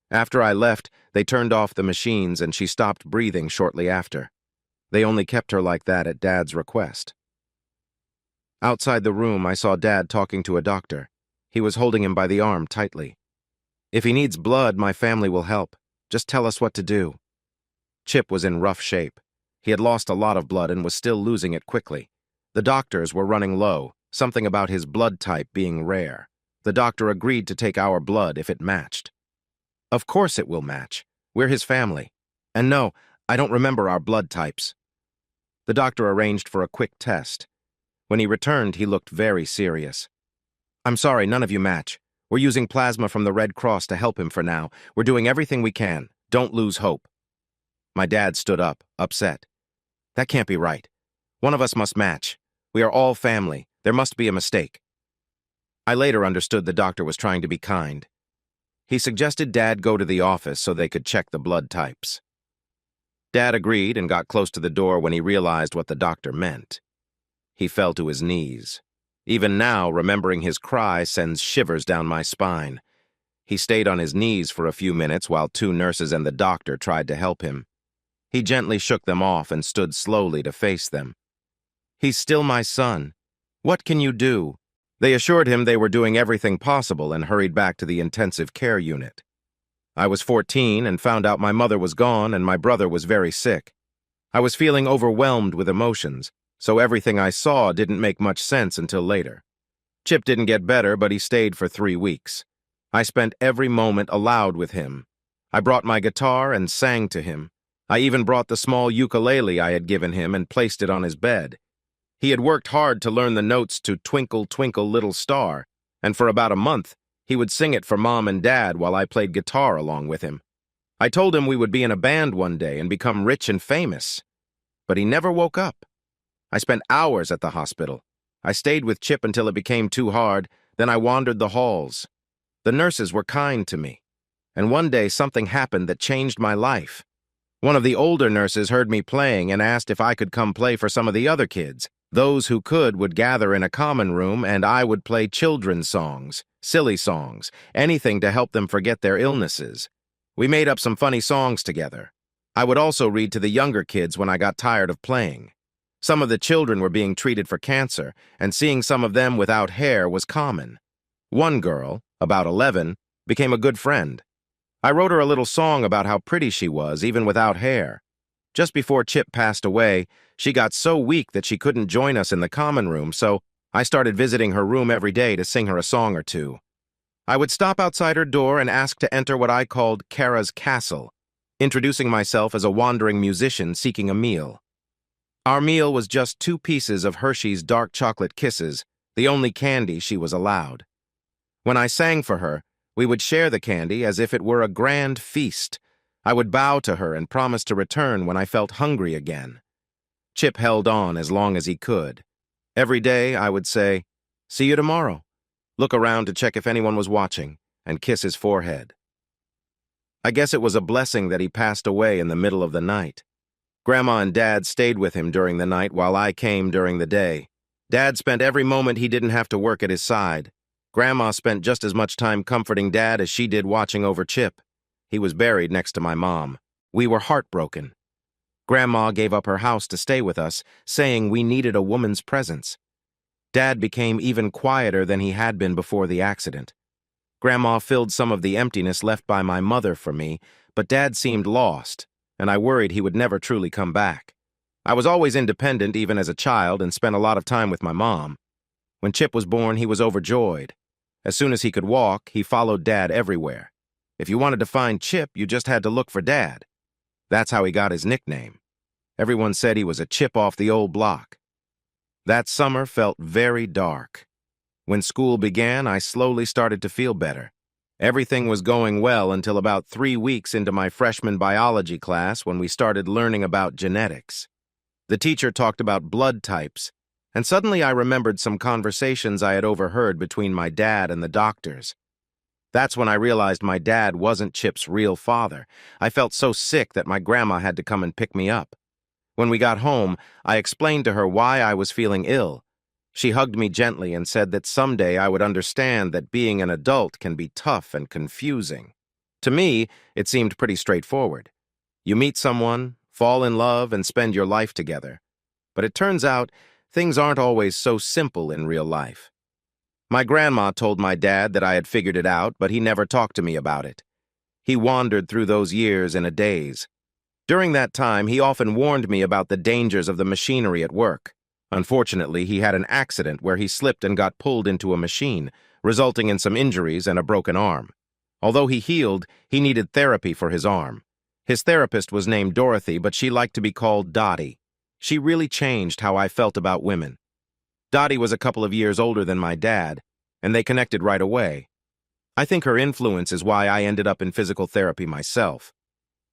After I left, they turned off the machines and she stopped breathing shortly after. They only kept her like that at Dad's request. Outside the room, I saw Dad talking to a doctor. He was holding him by the arm tightly. "If he needs blood, my family will help. Just tell us what to do." Chip was in rough shape. He had lost a lot of blood and was still losing it quickly. The doctors were running low, something about his blood type being rare. The doctor agreed to take our blood if it matched. "Of course it will match. We're his family. And no, I don't remember our blood types." The doctor arranged for a quick test. When he returned, he looked very serious. "I'm sorry, none of you match. We're using plasma from the Red Cross to help him for now. We're doing everything we can. Don't lose hope." My dad stood up, upset. "That can't be right. One of us must match. We are all family. There must be a mistake." I later understood the doctor was trying to be kind. He suggested Dad go to the office so they could check the blood types. Dad agreed and got close to the door when he realized what the doctor meant. He fell to his knees. Even now, remembering his cry sends shivers down my spine. He stayed on his knees for a few minutes while 2 nurses and the doctor tried to help him. He gently shook them off and stood slowly to face them. "He's still my son. What can you do?" They assured him they were doing everything possible and hurried back to the intensive care unit. I was 14 and found out my mother was gone and my brother was very sick. I was feeling overwhelmed with emotions, so everything I saw didn't make much sense until later. Chip didn't get better, but he stayed for 3 weeks. I spent every moment aloud with him. I brought my guitar and sang to him. I even brought the small ukulele I had given him and placed it on his bed. He had worked hard to learn the notes to Twinkle, Twinkle, Little Star, and for about a month, he would sing it for Mom and Dad while I played guitar along with him. I told him we would be in a band one day and become rich and famous. But he never woke up. I spent hours at the hospital. I stayed with Chip until it became too hard, then I wandered the halls. The nurses were kind to me, and one day something happened that changed my life. One of the older nurses heard me playing and asked if I could come play for some of the other kids. Those who could would gather in a common room and I would play children's songs, silly songs, anything to help them forget their illnesses. We made up some funny songs together. I would also read to the younger kids when I got tired of playing. Some of the children were being treated for cancer, and seeing some of them without hair was common. One girl, about 11, became a good friend. I wrote her a little song about how pretty she was, even without hair. Just before Chip passed away, she got so weak that she couldn't join us in the common room, so I started visiting her room every day to sing her a song or two. I would stop outside her door and ask to enter what I called Cara's castle, introducing myself as a wandering musician seeking a meal. Our meal was just 2 pieces of Hershey's dark chocolate kisses, the only candy she was allowed. When I sang for her, we would share the candy as if it were a grand feast. I would bow to her and promise to return when I felt hungry again. Chip held on as long as he could. Every day I would say, "See you tomorrow," look around to check if anyone was watching, and kiss his forehead. I guess it was a blessing that he passed away in the middle of the night. Grandma and Dad stayed with him during the night while I came during the day. Dad spent every moment he didn't have to work at his side. Grandma spent just as much time comforting Dad as she did watching over Chip. He was buried next to my mom. We were heartbroken. Grandma gave up her house to stay with us, saying we needed a woman's presence. Dad became even quieter than he had been before the accident. Grandma filled some of the emptiness left by my mother for me, but Dad seemed lost, and I worried he would never truly come back. I was always independent even as a child and spent a lot of time with my mom. When Chip was born, he was overjoyed. As soon as he could walk, he followed Dad everywhere. If you wanted to find Chip, you just had to look for Dad. That's how he got his nickname. Everyone said he was a chip off the old block. That summer felt very dark. When school began, I slowly started to feel better. Everything was going well until about 3 weeks into my freshman biology class when we started learning about genetics. The teacher talked about blood types, and suddenly I remembered some conversations I had overheard between my dad and the doctors. That's when I realized my dad wasn't Chip's real father. I felt so sick that my grandma had to come and pick me up. When we got home, I explained to her why I was feeling ill. She hugged me gently and said that someday I would understand that being an adult can be tough and confusing. To me, it seemed pretty straightforward. You meet someone, fall in love, and spend your life together. But it turns out, things aren't always so simple in real life. My grandma told my dad that I had figured it out, but he never talked to me about it. He wandered through those years in a daze. During that time, he often warned me about the dangers of the machinery at work. Unfortunately, he had an accident where he slipped and got pulled into a machine, resulting in some injuries and a broken arm. Although he healed, he needed therapy for his arm. His therapist was named Dorothy, but she liked to be called Dody. She really changed how I felt about women. Dody was a couple of years older than my dad, and they connected right away. I think her influence is why I ended up in physical therapy myself.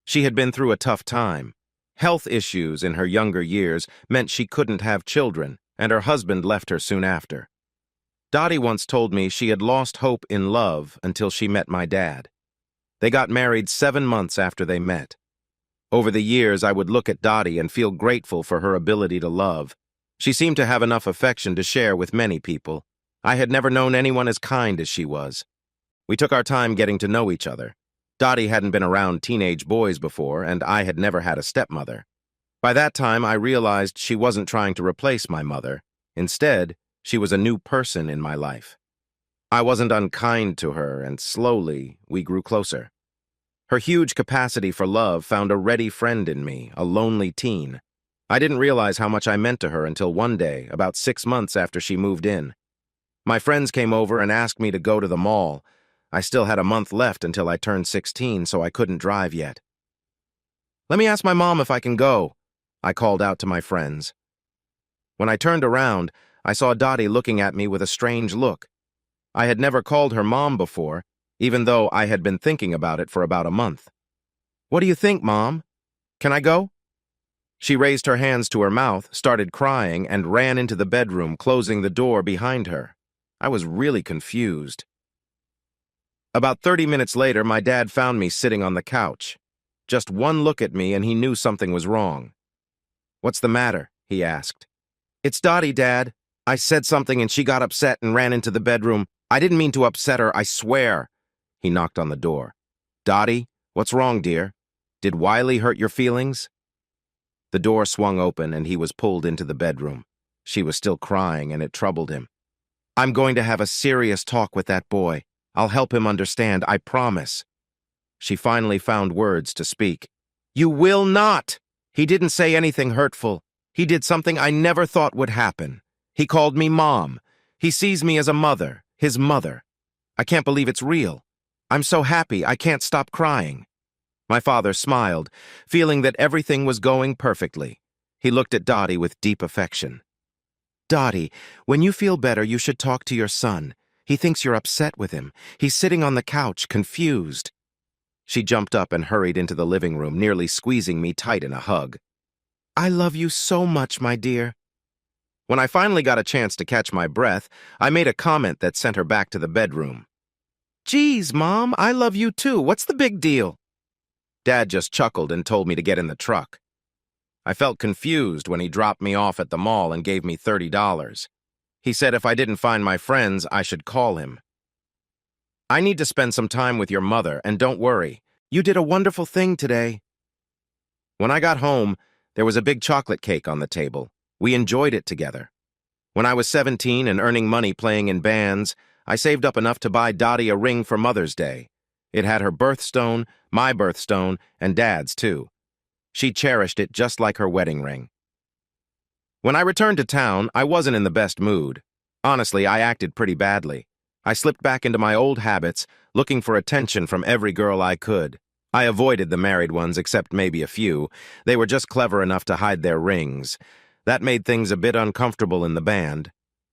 She had been through a tough time. Health issues in her younger years meant she couldn't have children, and her husband left her soon after. Dody once told me she had lost hope in love until she met my dad. They got married 7 months after they met. Over the years, I would look at Dody and feel grateful for her ability to love. She seemed to have enough affection to share with many people. I had never known anyone as kind as she was. We took our time getting to know each other. Dody hadn't been around teenage boys before, and I had never had a stepmother. By that time, I realized she wasn't trying to replace my mother. Instead, she was a new person in my life. I wasn't unkind to her, and slowly, we grew closer. Her huge capacity for love found a ready friend in me, a lonely teen. I didn't realize how much I meant to her until one day, about 6 months after she moved in. My friends came over and asked me to go to the mall. I still had a month left until I turned 16, so I couldn't drive yet. "Let me ask my mom if I can go," I called out to my friends. When I turned around, I saw Dody looking at me with a strange look. I had never called her mom before, even though I had been thinking about it for about a month. "What do you think, Mom? Can I go?" She raised her hands to her mouth, started crying, and ran into the bedroom, closing the door behind her. I was really confused. About 30 minutes later, my dad found me sitting on the couch. Just one look at me and he knew something was wrong. "What's the matter?" he asked. "It's Dody, Dad. I said something and she got upset and ran into the bedroom. I didn't mean to upset her, I swear." He knocked on the door. "Dody, what's wrong, dear? Did Wiley hurt your feelings?" The door swung open and he was pulled into the bedroom. She was still crying and it troubled him. "I'm going to have a serious talk with that boy. I'll help him understand, I promise." She finally found words to speak. "You will not! He didn't say anything hurtful. He did something I never thought would happen. He called me Mom. He sees me as a mother, his mother. I can't believe it's real. I'm so happy I can't stop crying." My father smiled, feeling that everything was going perfectly. He looked at Dody with deep affection. "Dody, when you feel better, you should talk to your son. He thinks you're upset with him. He's sitting on the couch, confused." She jumped up and hurried into the living room, nearly squeezing me tight in a hug. "I love you so much, my dear." When I finally got a chance to catch my breath, I made a comment that sent her back to the bedroom. "Geez, Mom, I love you too. What's the big deal?" Dad just chuckled and told me to get in the truck. I felt confused when he dropped me off at the mall and gave me $30. He said if I didn't find my friends, I should call him. "I need to spend some time with your mother, and don't worry. You did a wonderful thing today." When I got home, there was a big chocolate cake on the table. We enjoyed it together. When I was 17 and earning money playing in bands, I saved up enough to buy Dottie a ring for Mother's Day. It had her birthstone, my birthstone, and Dad's too. She cherished it just like her wedding ring. When I returned to town, I wasn't in the best mood. Honestly, I acted pretty badly. I slipped back into my old habits, looking for attention from every girl I could. I avoided the married ones, except maybe a few. They were just clever enough to hide their rings. That made things a bit uncomfortable in the band.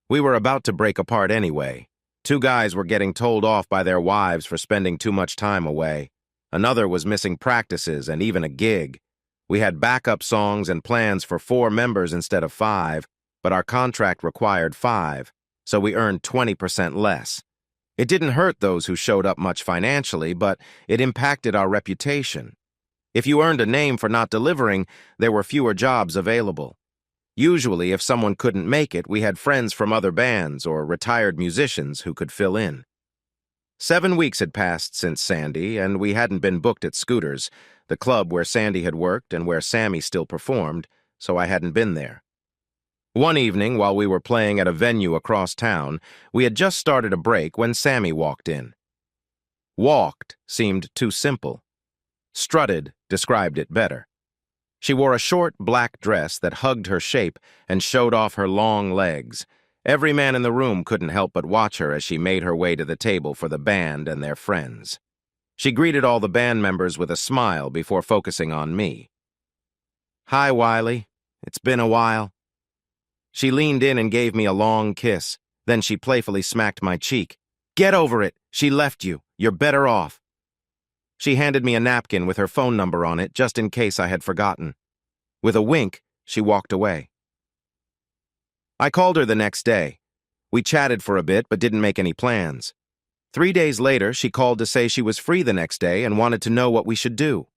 We were about to break apart anyway. Two guys were getting told off by their wives for spending too much time away. Another was missing practices and even a gig. We had backup songs and plans for 4 members instead of 5, but our contract required 5, so we earned 20% less. It didn't hurt those who showed up much financially, but it impacted our reputation. If you earned a name for not delivering, there were fewer jobs available. Usually, if someone couldn't make it, we had friends from other bands or retired musicians who could fill in. 7 weeks had passed since Sandy, and we hadn't been booked at Scooters, the club where Sandy had worked and where Sammy still performed, so I hadn't been there. One evening, while we were playing at a venue across town, we had just started a break when Sammy walked in. Walked seemed too simple. Strutted described it better. She wore a short black dress that hugged her shape and showed off her long legs. Every man in the room couldn't help but watch her as she made her way to the table for the band and their friends. She greeted all the band members with a smile before focusing on me. "Hi, Wiley. It's been a while." She leaned in and gave me a long kiss. Then she playfully smacked my cheek. "Get over it. She left you. You're better off." She handed me a napkin with her phone number on it, just in case I had forgotten. With a wink, she walked away. I called her the next day. We chatted for a bit, but didn't make any plans. 3 days later, she called to say she was free the next day and wanted to know what we should do.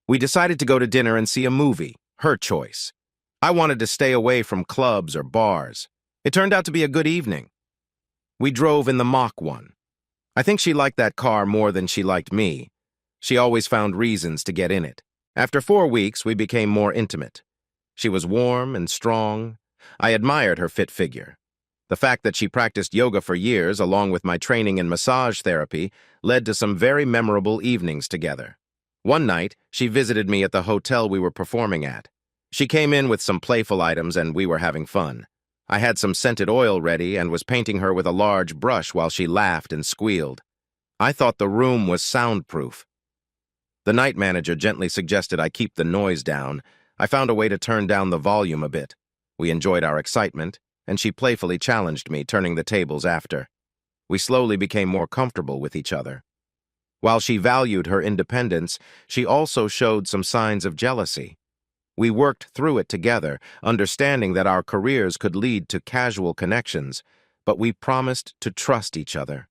We decided to go to dinner and see a movie, her choice. I wanted to stay away from clubs or bars. It turned out to be a good evening. We drove in the Mach 1. I think she liked that car more than she liked me. She always found reasons to get in it. After 4 weeks, we became more intimate. She was warm and strong. I admired her fit figure. The fact that she practiced yoga for years, along with my training in massage therapy, led to some very memorable evenings together. One night, she visited me at the hotel we were performing at. She came in with some playful items and we were having fun. I had some scented oil ready and was painting her with a large brush while she laughed and squealed. I thought the room was soundproof. The night manager gently suggested I keep the noise down. I found a way to turn down the volume a bit. We enjoyed our excitement, and she playfully challenged me, turning the tables after. We slowly became more comfortable with each other. While she valued her independence, she also showed some signs of jealousy. We worked through it together, understanding that our careers could lead to casual connections, but we promised to trust each other.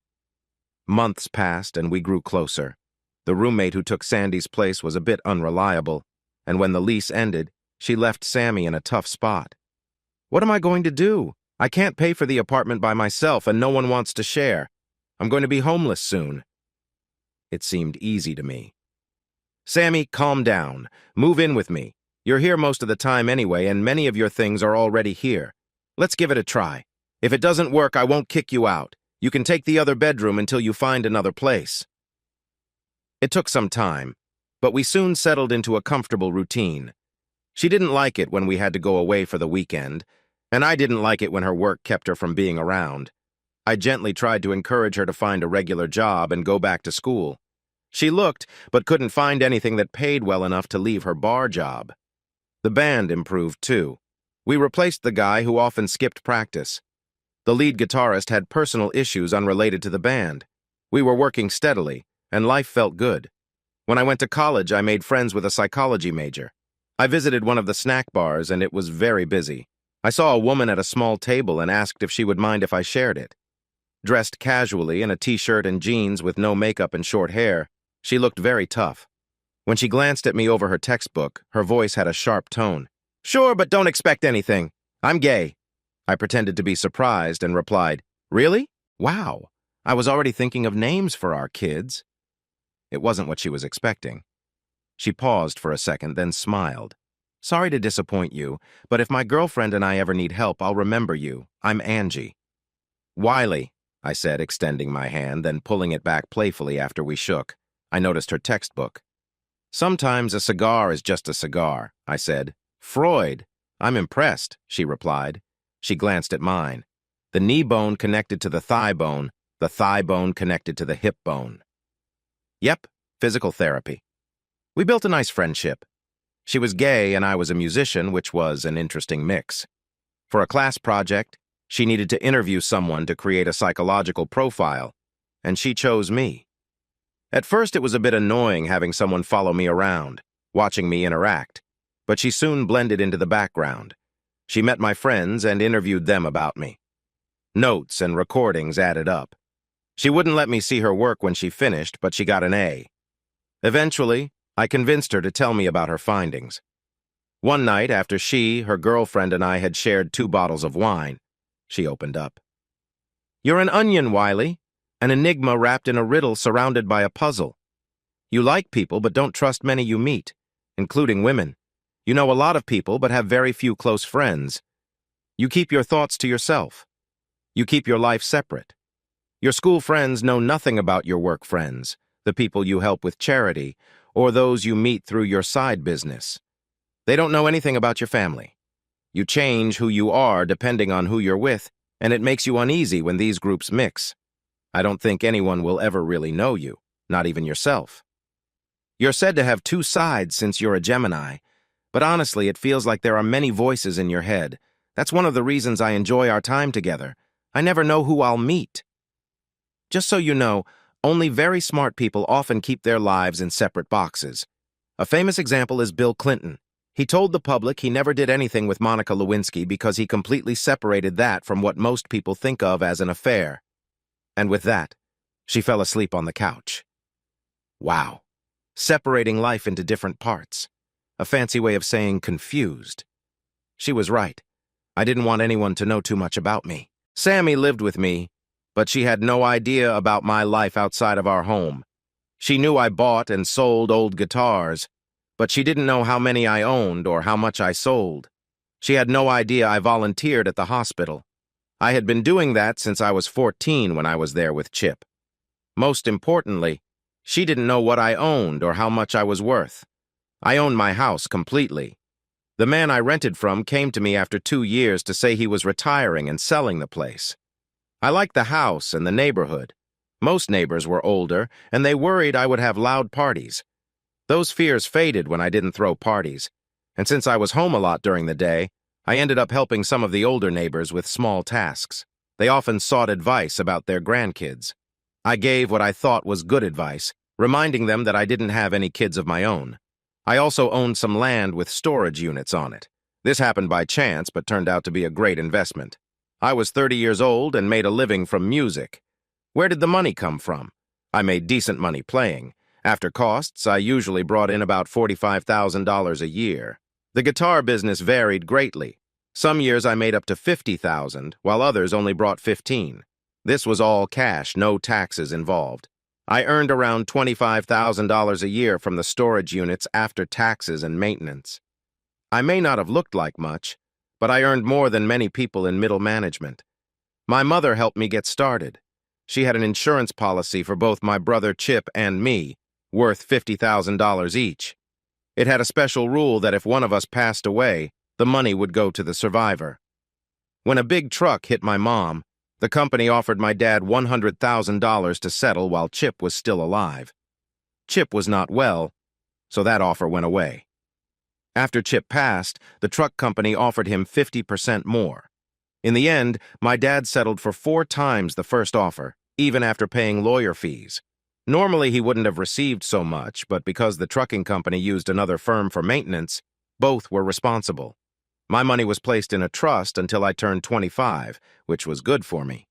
Months passed, and we grew closer. The roommate who took Sandy's place was a bit unreliable, and when the lease ended, she left Sammy in a tough spot. What am I going to do? I can't pay for the apartment by myself, and no one wants to share. I'm going to be homeless soon. It seemed easy to me. Sammy, calm down. Move in with me. You're here most of the time anyway, and many of your things are already here. Let's give it a try. If it doesn't work, I won't kick you out. You can take the other bedroom until you find another place. It took some time, but we soon settled into a comfortable routine. She didn't like it when we had to go away for the weekend. And I didn't like it when her work kept her from being around. I gently tried to encourage her to find a regular job and go back to school. She looked, but couldn't find anything that paid well enough to leave her bar job. The band improved, too. We replaced the guy who often skipped practice. The lead guitarist had personal issues unrelated to the band. We were working steadily, and life felt good. When I went to college, I made friends with a psychology major. I visited one of the snack bars, and it was very busy. I saw a woman at a small table and asked if she would mind if I shared it. Dressed casually in a t-shirt and jeans with no makeup and short hair, she looked very tough. When she glanced at me over her textbook, her voice had a sharp tone. "Sure, but don't expect anything. I'm gay." I pretended to be surprised and replied, "Really? Wow. I was already thinking of names for our kids." It wasn't what she was expecting. She paused for a second, then smiled. "Sorry to disappoint you, but if my girlfriend and I ever need help, I'll remember you. I'm Angie." "Wiley," I said, extending my hand, then pulling it back playfully after we shook. I noticed her textbook. "Sometimes a cigar is just a cigar," I said. "Freud. I'm impressed," she replied. She glanced at mine. The knee bone connected to the thigh bone connected to the hip bone. Yep, physical therapy. We built a nice friendship. She was gay and I was a musician, which was an interesting mix. For a class project, she needed to interview someone to create a psychological profile, and she chose me. At first, it was a bit annoying having someone follow me around, watching me interact, but she soon blended into the background. She met my friends and interviewed them about me. Notes and recordings added up. She wouldn't let me see her work when she finished, but she got an A. Eventually, I convinced her to tell me about her findings. One night, after she, her girlfriend, and I had shared 2 bottles of wine, she opened up. "You're an onion, Wiley. An enigma wrapped in a riddle surrounded by a puzzle. You like people but don't trust many you meet, including women. You know a lot of people but have very few close friends. You keep your thoughts to yourself. You keep your life separate. Your school friends know nothing about your work friends, the people you help with charity, or those you meet through your side business. They don't know anything about your family. You change who you are depending on who you're with, and it makes you uneasy when these groups mix. I don't think anyone will ever really know you, not even yourself. You're said to have 2 sides since you're a Gemini, but honestly, it feels like there are many voices in your head. That's one of the reasons I enjoy our time together. I never know who I'll meet. Just so you know, only very smart people often keep their lives in separate boxes. A famous example is Bill Clinton. He told the public he never did anything with Monica Lewinsky because he completely separated that from what most people think of as an affair. And with that, she fell asleep on the couch. Wow. Separating life into different parts. A fancy way of saying confused. She was right. I didn't want anyone to know too much about me. Sammy lived with me, but she had no idea about my life outside of our home. She knew I bought and sold old guitars, but she didn't know how many I owned or how much I sold. She had no idea I volunteered at the hospital. I had been doing that since I was 14 when I was there with Chip. Most importantly, she didn't know what I owned or how much I was worth. I owned my house completely. The man I rented from came to me after 2 years to say he was retiring and selling the place. I liked the house and the neighborhood. Most neighbors were older, and they worried I would have loud parties. Those fears faded when I didn't throw parties, and since I was home a lot during the day, I ended up helping some of the older neighbors with small tasks. They often sought advice about their grandkids. I gave what I thought was good advice, reminding them that I didn't have any kids of my own. I also owned some land with storage units on it. This happened by chance, but turned out to be a great investment. I was 30 years old and made a living from music. Where did the money come from? I made decent money playing. After costs, I usually brought in about $45,000 a year. The guitar business varied greatly. Some years I made up to $50,000, while others only brought 15. This was all cash, no taxes involved. I earned around $25,000 a year from the storage units after taxes and maintenance. I may not have looked like much, but I earned more than many people in middle management. My mother helped me get started. She had an insurance policy for both my brother Chip and me, worth $50,000 each. It had a special rule that if one of us passed away, the money would go to the survivor. When a big truck hit my mom, the company offered my dad $100,000 to settle while Chip was still alive. Chip was not well, so that offer went away. After Chip passed, the truck company offered him 50% more. In the end, my dad settled for 4 times the first offer, even after paying lawyer fees. Normally, he wouldn't have received so much, but because the trucking company used another firm for maintenance, both were responsible. My money was placed in a trust until I turned 25, which was good for me.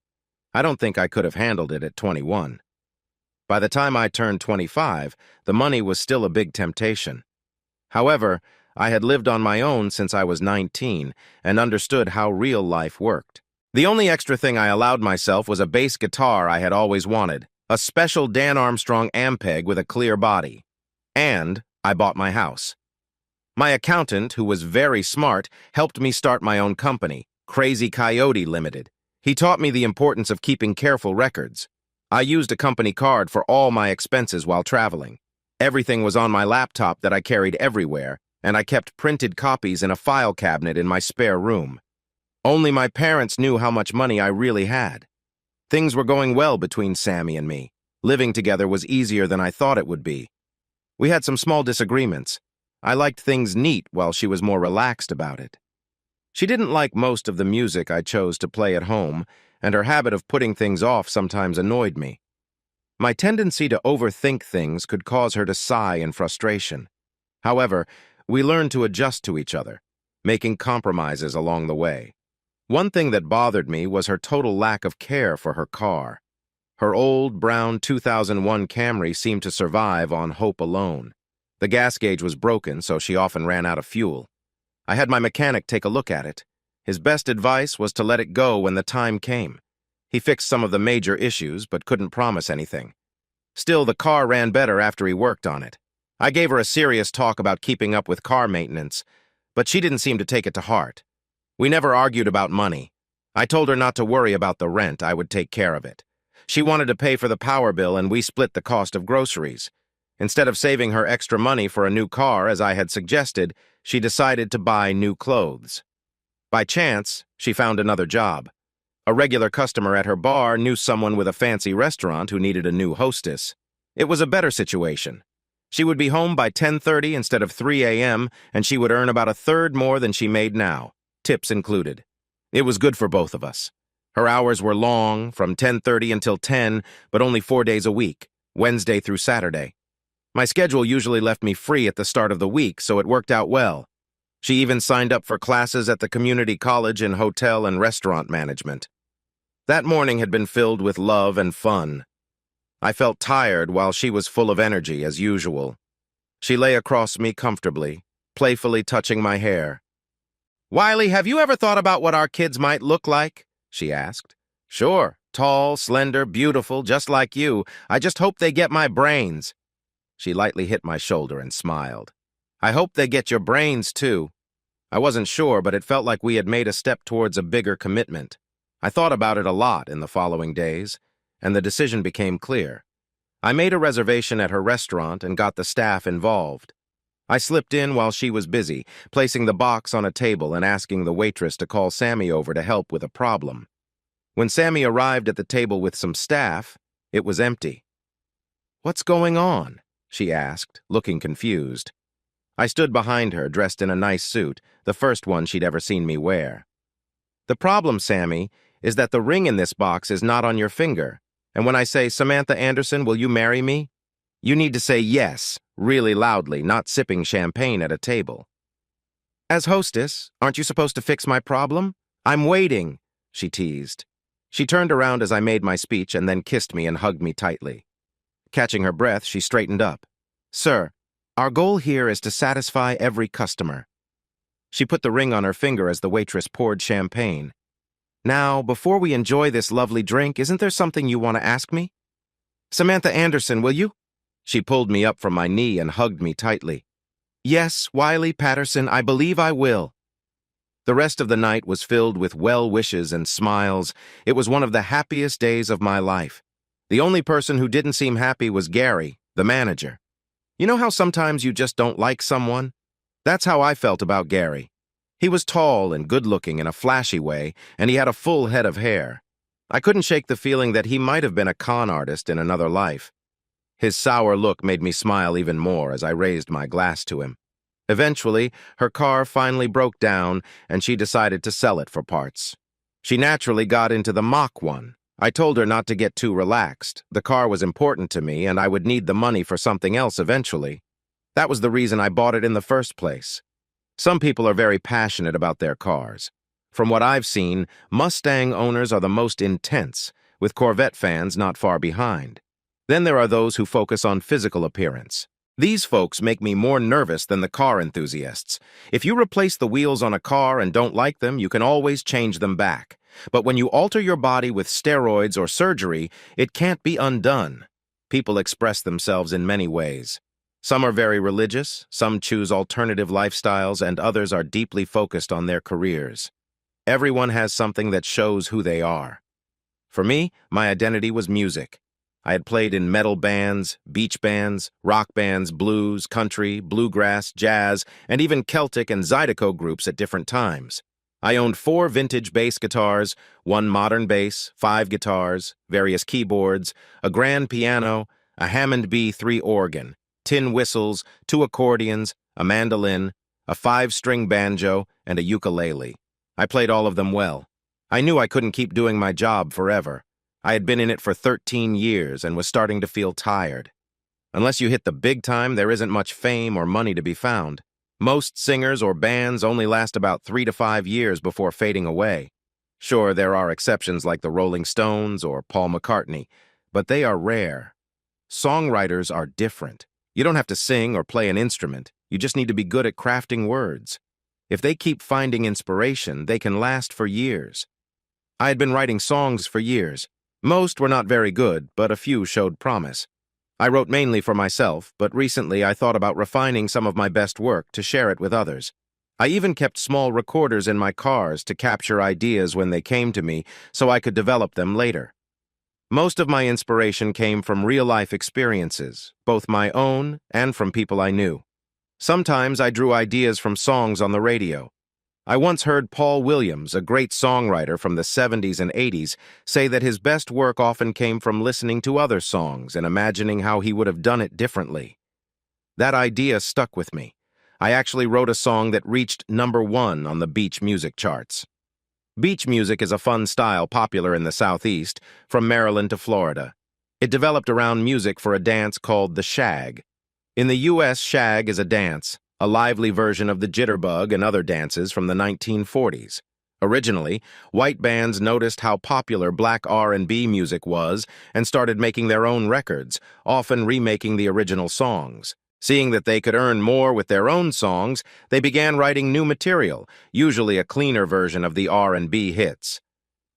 I don't think I could have handled it at 21. By the time I turned 25, the money was still a big temptation. However, I had lived on my own since I was 19 and understood how real life worked. The only extra thing I allowed myself was a bass guitar I had always wanted, a special Dan Armstrong Ampeg with a clear body. And I bought my house. My accountant, who was very smart, helped me start my own company, Crazy Coyote Limited. He taught me the importance of keeping careful records. I used a company card for all my expenses while traveling. Everything was on my laptop that I carried everywhere, and I kept printed copies in a file cabinet in my spare room. Only my parents knew how much money I really had. Things were going well between Sammy and me. Living together was easier than I thought it would be. We had some small disagreements. I liked things neat while she was more relaxed about it. She didn't like most of the music I chose to play at home, and her habit of putting things off sometimes annoyed me. My tendency to overthink things could cause her to sigh in frustration. However, we learned to adjust to each other, making compromises along the way. One thing that bothered me was her total lack of care for her car. Her old, brown 2001 Camry seemed to survive on hope alone. The gas gauge was broken, so she often ran out of fuel. I had my mechanic take a look at it. His best advice was to let it go when the time came. He fixed some of the major issues, but couldn't promise anything. Still, the car ran better after he worked on it. I gave her a serious talk about keeping up with car maintenance, but she didn't seem to take it to heart. We never argued about money. I told her not to worry about the rent, I would take care of it. She wanted to pay for the power bill, and we split the cost of groceries. Instead of saving her extra money for a new car, as I had suggested, she decided to buy new clothes. By chance, she found another job. A regular customer at her bar knew someone with a fancy restaurant who needed a new hostess. It was a better situation. She would be home by 10:30 instead of 3 a.m., and she would earn about a third more than she made now, tips included. It was good for both of us. Her hours were long, from 10:30 until 10, but only 4 days a week, Wednesday through Saturday. My schedule usually left me free at the start of the week, so it worked out well. She even signed up for classes at the community college in hotel and restaurant management. That morning had been filled with love and fun. I felt tired while she was full of energy, as usual. She lay across me comfortably, playfully touching my hair. "Wiley, have you ever thought about what our kids might look like?" she asked. "Sure, tall, slender, beautiful, just like you. I just hope they get my brains." She lightly hit my shoulder and smiled. "I hope they get your brains, too." I wasn't sure, but it felt like we had made a step towards a bigger commitment. I thought about it a lot in the following days, and the decision became clear. I made a reservation at her restaurant and got the staff involved. I slipped in while she was busy, placing the box on a table and asking the waitress to call Sammy over to help with a problem. When Sammy arrived at the table with some staff, it was empty. "What's going on?" she asked, looking confused. I stood behind her, dressed in a nice suit, the first one she'd ever seen me wear. "The problem, Sammy, is that the ring in this box is not on your finger, and when I say, 'Samantha Anderson, will you marry me?' you need to say yes, really loudly, not sipping champagne at a table." "As hostess, aren't you supposed to fix my problem? I'm waiting," she teased. She turned around as I made my speech and then kissed me and hugged me tightly. Catching her breath, she straightened up. "Sir, our goal here is to satisfy every customer." She put the ring on her finger as the waitress poured champagne. "Now, before we enjoy this lovely drink, isn't there something you want to ask me? Samantha Anderson, will you?" She pulled me up from my knee and hugged me tightly. "Yes, Wiley Patterson, I believe I will." The rest of the night was filled with well wishes and smiles. It was one of the happiest days of my life. The only person who didn't seem happy was Gary, the manager. You know how sometimes you just don't like someone? That's how I felt about Gary. He was tall and good-looking in a flashy way, and he had a full head of hair. I couldn't shake the feeling that he might have been a con artist in another life. His sour look made me smile even more as I raised my glass to him. Eventually, her car finally broke down, and she decided to sell it for parts. She naturally got into the Mach 1. I told her not to get too relaxed. The car was important to me, and I would need the money for something else eventually. That was the reason I bought it in the first place. Some people are very passionate about their cars. From what I've seen, Mustang owners are the most intense, with Corvette fans not far behind. Then there are those who focus on physical appearance. These folks make me more nervous than the car enthusiasts. If you replace the wheels on a car and don't like them, you can always change them back. But when you alter your body with steroids or surgery, it can't be undone. People express themselves in many ways. Some are very religious, some choose alternative lifestyles, and others are deeply focused on their careers. Everyone has something that shows who they are. For me, my identity was music. I had played in metal bands, beach bands, rock bands, blues, country, bluegrass, jazz, and even Celtic and Zydeco groups at different times. I owned 4 vintage bass guitars, 1 modern bass, 5 guitars, various keyboards, a grand piano, a Hammond B3 organ, tin whistles, 2 accordions, a mandolin, a 5-string banjo, and a ukulele. I played all of them well. I knew I couldn't keep doing my job forever. I had been in it for 13 years and was starting to feel tired. Unless you hit the big time, there isn't much fame or money to be found. Most singers or bands only last about 3 to 5 years before fading away. Sure, there are exceptions like the Rolling Stones or Paul McCartney, but they are rare. Songwriters are different. You don't have to sing or play an instrument. You just need to be good at crafting words. If they keep finding inspiration, they can last for years. I had been writing songs for years. Most were not very good, but a few showed promise. I wrote mainly for myself, but recently I thought about refining some of my best work to share it with others. I even kept small recorders in my cars to capture ideas when they came to me so I could develop them later. Most of my inspiration came from real-life experiences, both my own and from people I knew. Sometimes I drew ideas from songs on the radio. I once heard Paul Williams, a great songwriter from the 70s and 80s, say that his best work often came from listening to other songs and imagining how he would have done it differently. That idea stuck with me. I actually wrote a song that reached #1 on the beach music charts. Beach music is a fun style popular in the Southeast, from Maryland to Florida. It developed around music for a dance called the shag. In the U.S., shag is a dance, a lively version of the jitterbug and other dances from the 1940s. Originally, white bands noticed how popular black R&B music was and started making their own records, often remaking the original songs. Seeing that they could earn more with their own songs, they began writing new material, usually a cleaner version of the R&B hits.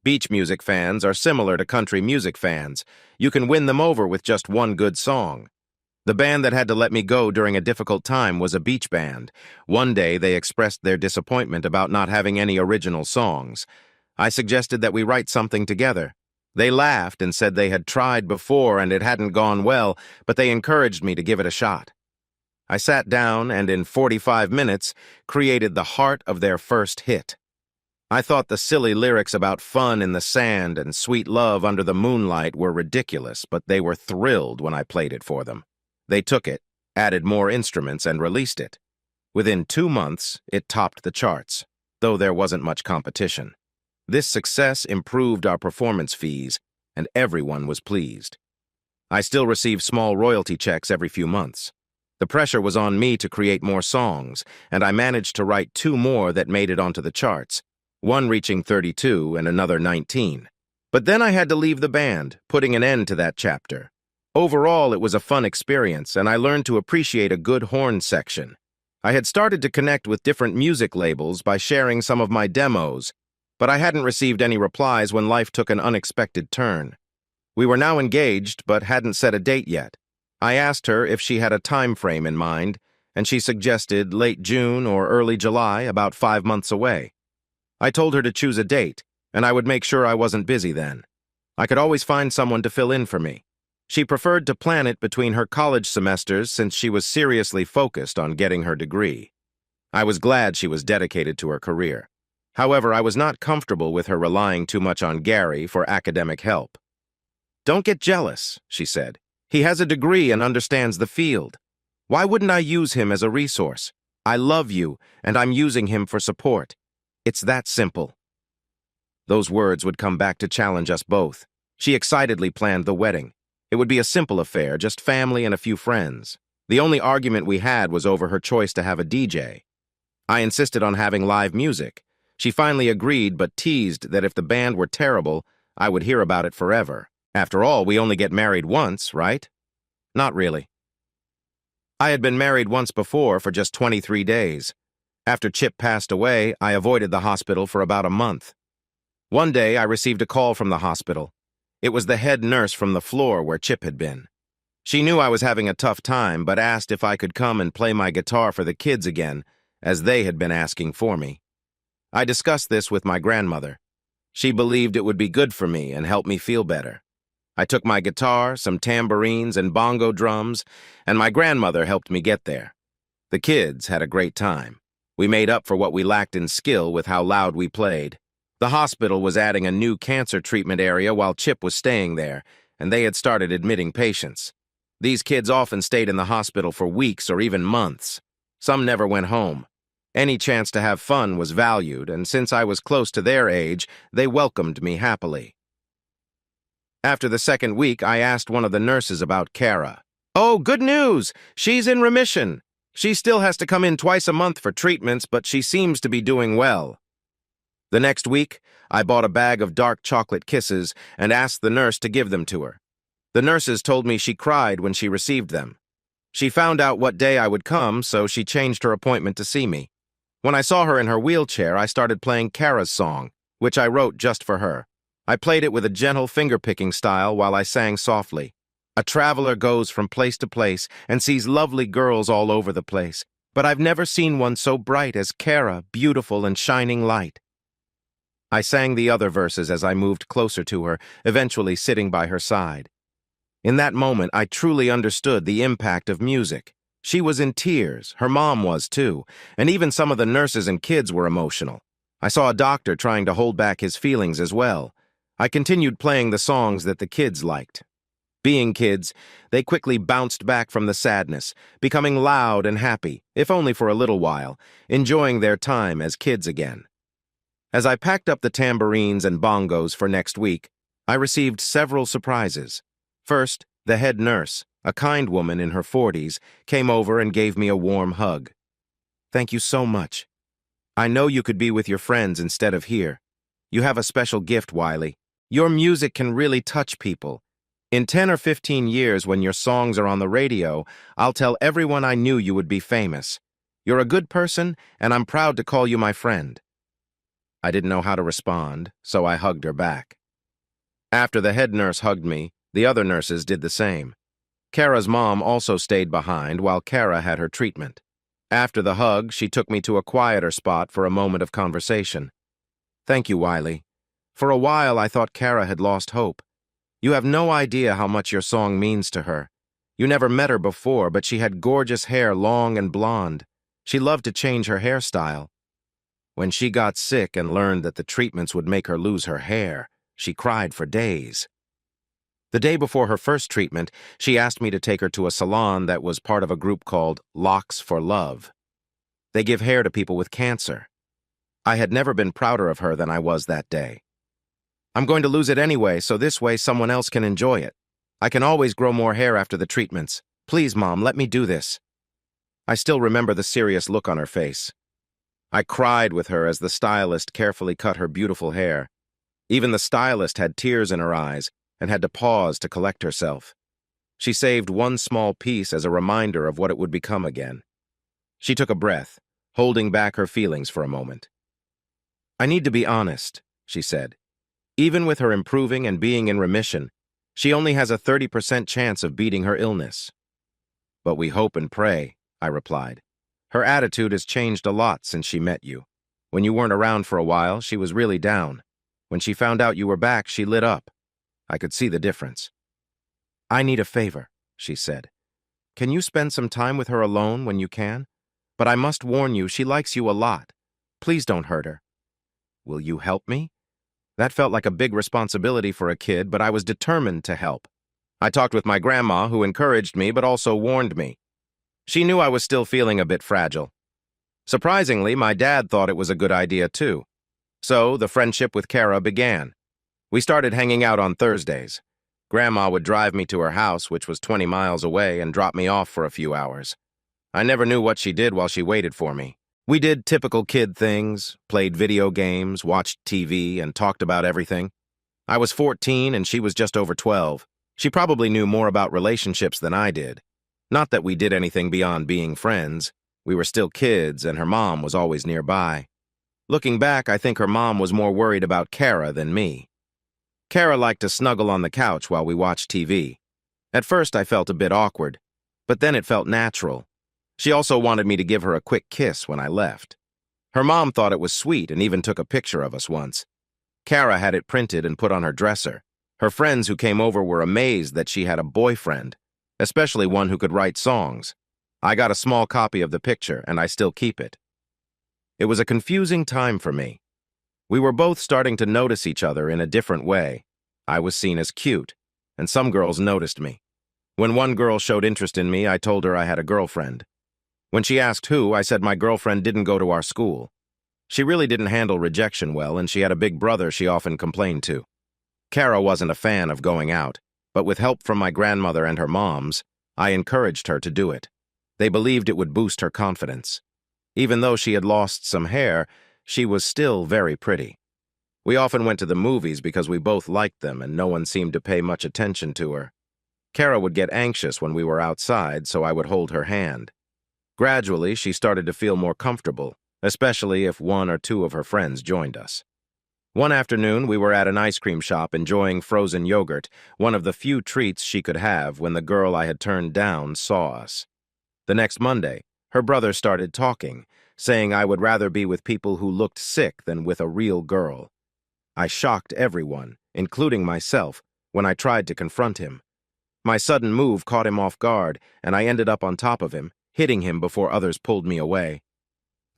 Beach music fans are similar to country music fans. You can win them over with just one good song. The band that had to let me go during a difficult time was a beach band. One day, they expressed their disappointment about not having any original songs. I suggested that we write something together. They laughed and said they had tried before and it hadn't gone well, but they encouraged me to give it a shot. I sat down and in 45 minutes created the heart of their first hit. I thought the silly lyrics about fun in the sand and sweet love under the moonlight were ridiculous, but they were thrilled when I played it for them. They took it, added more instruments, and released it. Within 2 months, it topped the charts, though there wasn't much competition. This success improved our performance fees, and everyone was pleased. I still receive small royalty checks every few months. The pressure was on me to create more songs, and I managed to write 2 more that made it onto the charts, one reaching 32 and another 19. But then I had to leave the band, putting an end to that chapter. Overall, it was a fun experience, and I learned to appreciate a good horn section. I had started to connect with different music labels by sharing some of my demos, but I hadn't received any replies when life took an unexpected turn. We were now engaged, but hadn't set a date yet. I asked her if she had a time frame in mind, and she suggested late June or early July, about 5 months away. I told her to choose a date, and I would make sure I wasn't busy then. I could always find someone to fill in for me. She preferred to plan it between her college semesters since she was seriously focused on getting her degree. I was glad she was dedicated to her career. However, I was not comfortable with her relying too much on Gary for academic help. "Don't get jealous," she said. "He has a degree and understands the field. Why wouldn't I use him as a resource? I love you, and I'm using him for support. It's that simple." Those words would come back to challenge us both. She excitedly planned the wedding. It would be a simple affair, just family and a few friends. The only argument we had was over her choice to have a DJ. I insisted on having live music. She finally agreed, but teased that if the band were terrible, I would hear about it forever. After all, we only get married once, right? Not really. I had been married once before for just 23 days. After Chip passed away, I avoided the hospital for about a month. One day, I received a call from the hospital. It was the head nurse from the floor where Chip had been. She knew I was having a tough time, but asked if I could come and play my guitar for the kids again, as they had been asking for me. I discussed this with my grandmother. She believed it would be good for me and help me feel better. I took my guitar, some tambourines and bongo drums, and my grandmother helped me get there. The kids had a great time. We made up for what we lacked in skill with how loud we played. The hospital was adding a new cancer treatment area while Chip was staying there, and they had started admitting patients. These kids often stayed in the hospital for weeks or even months. Some never went home. Any chance to have fun was valued, and since I was close to their age, they welcomed me happily. After the second week, I asked one of the nurses about Cara. "Oh, good news! She's in remission. She still has to come in twice a month for treatments, but she seems to be doing well." The next week, I bought a bag of dark chocolate kisses and asked the nurse to give them to her. The nurses told me she cried when she received them. She found out what day I would come, so she changed her appointment to see me. When I saw her in her wheelchair, I started playing Cara's song, which I wrote just for her. I played it with a gentle finger-picking style while I sang softly. "A traveler goes from place to place and sees lovely girls all over the place, but I've never seen one so bright as Cara, beautiful and shining light." I sang the other verses as I moved closer to her, eventually sitting by her side. In that moment, I truly understood the impact of music. She was in tears, her mom was too, and even some of the nurses and kids were emotional. I saw a doctor trying to hold back his feelings as well. I continued playing the songs that the kids liked. Being kids, they quickly bounced back from the sadness, becoming loud and happy, if only for a little while, enjoying their time as kids again. As I packed up the tambourines and bongos for next week, I received several surprises. First, the head nurse, a kind woman in her 40s, came over and gave me a warm hug. "Thank you so much. I know you could be with your friends instead of here. You have a special gift, Wiley. Your music can really touch people. In 10 or 15 years, when your songs are on the radio, I'll tell everyone I knew you would be famous. You're a good person, and I'm proud to call you my friend." I didn't know how to respond, so I hugged her back. After the head nurse hugged me, the other nurses did the same. Cara's mom also stayed behind while Cara had her treatment. After the hug, she took me to a quieter spot for a moment of conversation. "Thank you, Wiley. For a while, I thought Cara had lost hope. You have no idea how much your song means to her. You never met her before, but she had gorgeous hair, long and blonde. She loved to change her hairstyle. When she got sick and learned that the treatments would make her lose her hair, she cried for days. The day before her first treatment, she asked me to take her to a salon that was part of a group called Locks for Love. They give hair to people with cancer. I had never been prouder of her than I was that day. "I'm going to lose it anyway, so this way someone else can enjoy it. I can always grow more hair after the treatments. Please, Mom, let me do this." I still remember the serious look on her face. I cried with her as the stylist carefully cut her beautiful hair. Even the stylist had tears in her eyes and had to pause to collect herself. She saved one small piece as a reminder of what it would become again. She took a breath, holding back her feelings for a moment. "I need to be honest," she said. "Even with her improving and being in remission, she only has a 30% chance of beating her illness." "But we hope and pray," I replied. "Her attitude has changed a lot since she met you. When you weren't around for a while, she was really down. When she found out you were back, she lit up. I could see the difference." "I need a favor," she said. "Can you spend some time with her alone when you can? But I must warn you, she likes you a lot. Please don't hurt her. Will you help me? That felt like a big responsibility for a kid, but I was determined to help. I talked with my grandma, who encouraged me but also warned me. She knew I was still feeling a bit fragile. Surprisingly, my dad thought it was a good idea too. So the friendship with Cara began. We started hanging out on Thursdays. Grandma would drive me to her house, which was 20 miles away, and drop me off for a few hours. I never knew what she did while she waited for me. We did typical kid things, played video games, watched TV, and talked about everything. I was 14 and she was just over 12. She probably knew more about relationships than I did. Not that we did anything beyond being friends. We were still kids and her mom was always nearby. Looking back, I think her mom was more worried about Cara than me. Cara liked to snuggle on the couch while we watched TV. At first, I felt a bit awkward, but then it felt natural. She also wanted me to give her a quick kiss when I left. Her mom thought it was sweet and even took a picture of us once. Cara had it printed and put on her dresser. Her friends who came over were amazed that she had a boyfriend, especially one who could write songs. I got a small copy of the picture, and I still keep it. It was a confusing time for me. We were both starting to notice each other in a different way. I was seen as cute, and some girls noticed me. When one girl showed interest in me, I told her I had a girlfriend. When she asked who, I said my girlfriend didn't go to our school. She really didn't handle rejection well, and she had a big brother she often complained to. Cara wasn't a fan of going out, but with help from my grandmother and her moms, I encouraged her to do it. They believed it would boost her confidence. Even though she had lost some hair, she was still very pretty. We often went to the movies because we both liked them and no one seemed to pay much attention to her. Cara would get anxious when we were outside, so I would hold her hand. Gradually, she started to feel more comfortable, especially if one or two of her friends joined us. One afternoon, we were at an ice cream shop enjoying frozen yogurt, one of the few treats she could have when the girl I had turned down saw us. The next Monday, her brother started talking, saying I would rather be with people who looked sick than with a real girl. I shocked everyone, including myself, when I tried to confront him. My sudden move caught him off guard, and I ended up on top of him, hitting him before others pulled me away.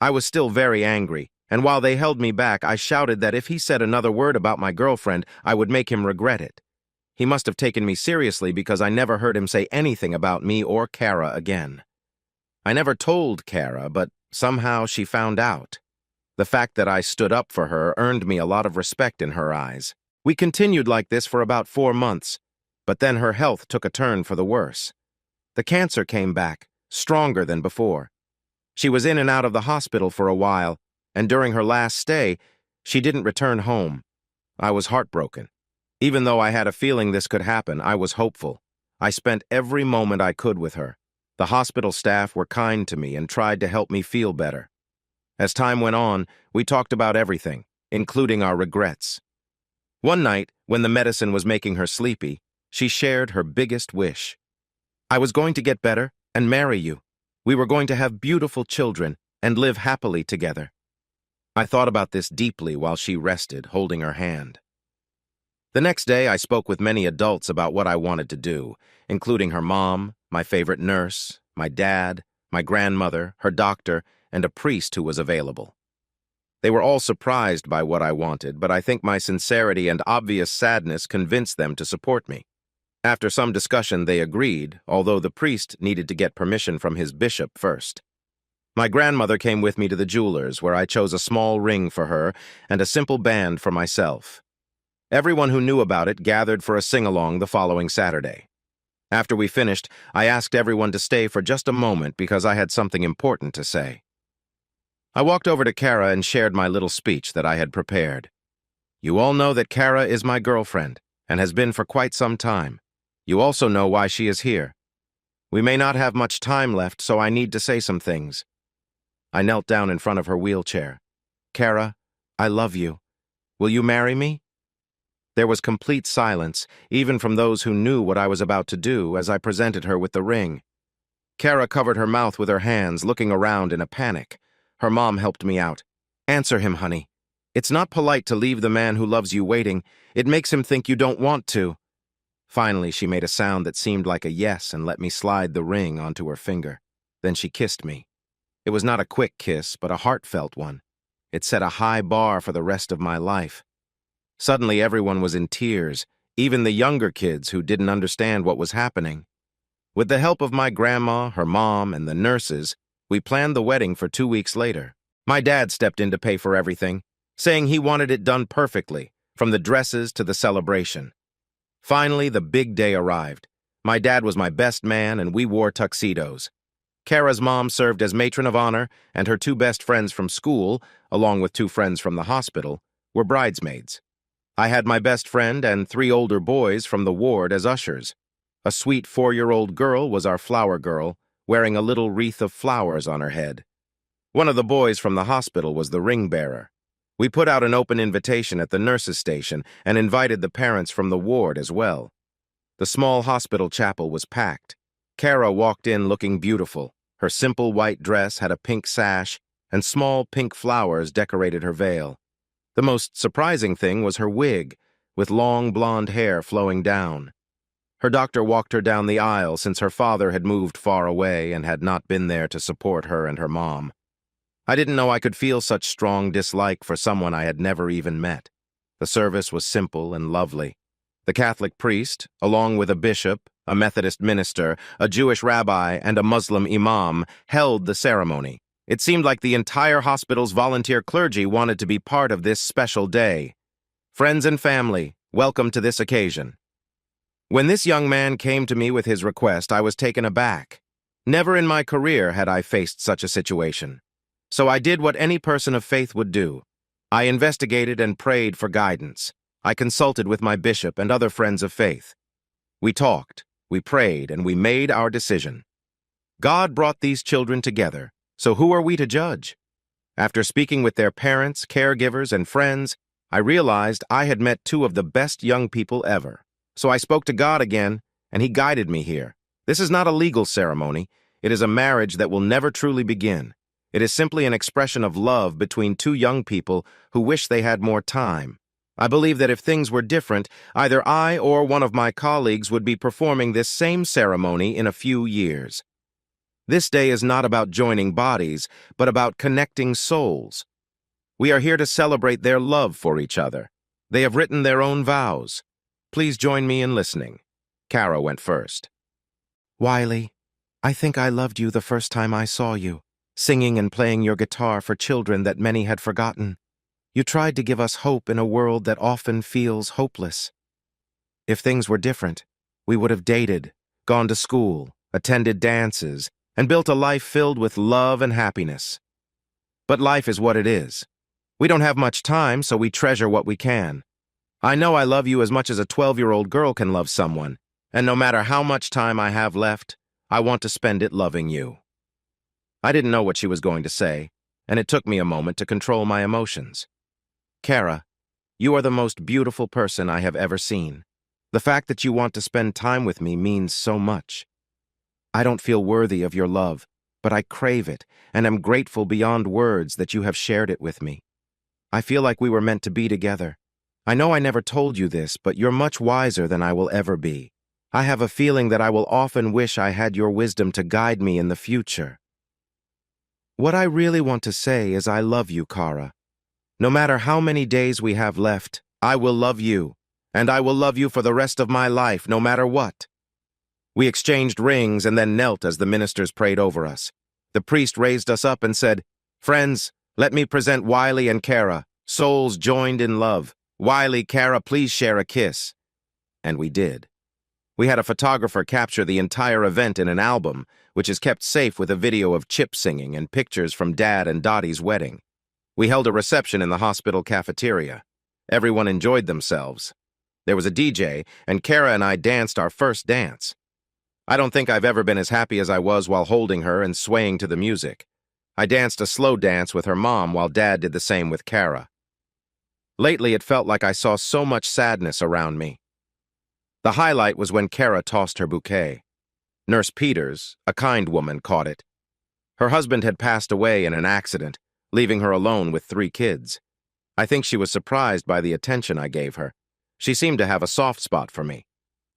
I was still very angry, and while they held me back, I shouted that if he said another word about my girlfriend, I would make him regret it. He must have taken me seriously because I never heard him say anything about me or Cara again. I never told Cara, but somehow she found out. The fact that I stood up for her earned me a lot of respect in her eyes. We continued like this for about 4 months, but then her health took a turn for the worse. The cancer came back, stronger than before. She was in and out of the hospital for a while, and during her last stay, she didn't return home. I was heartbroken. Even though I had a feeling this could happen, I was hopeful. I spent every moment I could with her. The hospital staff were kind to me and tried to help me feel better. As time went on, we talked about everything, including our regrets. One night, when the medicine was making her sleepy, she shared her biggest wish. I was going to get better and marry you. We were going to have beautiful children and live happily together. I thought about this deeply while she rested, holding her hand. The next day, I spoke with many adults about what I wanted to do, including her mom, my favorite nurse, my dad, my grandmother, her doctor, and a priest who was available. They were all surprised by what I wanted, but I think my sincerity and obvious sadness convinced them to support me. After some discussion, they agreed, although the priest needed to get permission from his bishop first. My grandmother came with me to the jeweler's, where I chose a small ring for her and a simple band for myself. Everyone who knew about it gathered for a sing-along the following Saturday. After we finished, I asked everyone to stay for just a moment because I had something important to say. I walked over to Cara and shared my little speech that I had prepared. You all know that Cara is my girlfriend and has been for quite some time. You also know why she is here. We may not have much time left, so I need to say some things. I knelt down in front of her wheelchair. Cara, I love you. Will you marry me? There was complete silence, even from those who knew what I was about to do, as I presented her with the ring. Cara covered her mouth with her hands, looking around in a panic. Her mom helped me out. Answer him, honey. It's not polite to leave the man who loves you waiting. It makes him think you don't want to. Finally, she made a sound that seemed like a yes and let me slide the ring onto her finger. Then she kissed me. It was not a quick kiss, but a heartfelt one. It set a high bar for the rest of my life. Suddenly everyone was in tears, even the younger kids who didn't understand what was happening. With the help of my grandma, her mom, and the nurses, we planned the wedding for 2 weeks later. My dad stepped in to pay for everything, saying he wanted it done perfectly, from the dresses to the celebration. Finally, the big day arrived. My dad was my best man, and we wore tuxedos. Cara's mom served as matron of honor, and her 2 best friends from school, along with 2 friends from the hospital, were bridesmaids. I had my best friend and 3 older boys from the ward as ushers. A sweet 4-year-old girl was our flower girl, wearing a little wreath of flowers on her head. One of the boys from the hospital was the ring bearer. We put out an open invitation at the nurses' station and invited the parents from the ward as well. The small hospital chapel was packed. Cara walked in looking beautiful. Her simple white dress had a pink sash, and small pink flowers decorated her veil. The most surprising thing was her wig, with long blonde hair flowing down. Her doctor walked her down the aisle since her father had moved far away and had not been there to support her and her mom. I didn't know I could feel such strong dislike for someone I had never even met. The service was simple and lovely. The Catholic priest, along with a bishop, a Methodist minister, a Jewish rabbi, and a Muslim imam, held the ceremony. It seemed like the entire hospital's volunteer clergy wanted to be part of this special day. Friends and family, welcome to this occasion. When this young man came to me with his request, I was taken aback. Never in my career had I faced such a situation. So I did what any person of faith would do. I investigated and prayed for guidance. I consulted with my bishop and other friends of faith. We talked, we prayed, and we made our decision. God brought these children together, so who are we to judge? After speaking with their parents, caregivers, and friends, I realized I had met 2 of the best young people ever. So I spoke to God again, and He guided me here. This is not a legal ceremony. It is a marriage that will never truly begin. It is simply an expression of love between 2 young people who wish they had more time. I believe that if things were different, either I or one of my colleagues would be performing this same ceremony in a few years. This day is not about joining bodies, but about connecting souls. We are here to celebrate their love for each other. They have written their own vows. Please join me in listening. Cara went first. Wiley, I think I loved you the first time I saw you, singing and playing your guitar for children that many had forgotten. You tried to give us hope in a world that often feels hopeless. If things were different, we would have dated, gone to school, attended dances, and built a life filled with love and happiness. But life is what it is. We don't have much time, so we treasure what we can. I know I love you as much as a 12-year-old girl can love someone, and no matter how much time I have left, I want to spend it loving you. I didn't know what she was going to say, and it took me a moment to control my emotions. Cara, you are the most beautiful person I have ever seen. The fact that you want to spend time with me means so much. I don't feel worthy of your love, but I crave it and am grateful beyond words that you have shared it with me. I feel like we were meant to be together. I know I never told you this, but you're much wiser than I will ever be. I have a feeling that I will often wish I had your wisdom to guide me in the future. What I really want to say is I love you, Cara. No matter how many days we have left, I will love you, and I will love you for the rest of my life, no matter what. We exchanged rings and then knelt as the ministers prayed over us. The priest raised us up and said, "Friends, let me present Wiley and Cara, souls joined in love. Wiley, Cara, please share a kiss." And we did. We had a photographer capture the entire event in an album, which is kept safe with a video of Chip singing and pictures from Dad and Dody's wedding. We held a reception in the hospital cafeteria. Everyone enjoyed themselves. There was a DJ, and Cara and I danced our first dance. I don't think I've ever been as happy as I was while holding her and swaying to the music. I danced a slow dance with her mom while Dad did the same with Cara. Lately, it felt like I saw so much sadness around me. The highlight was when Cara tossed her bouquet. Nurse Peters, a kind woman, caught it. Her husband had passed away in an accident, leaving her alone with 3 kids. I think she was surprised by the attention I gave her. She seemed to have a soft spot for me.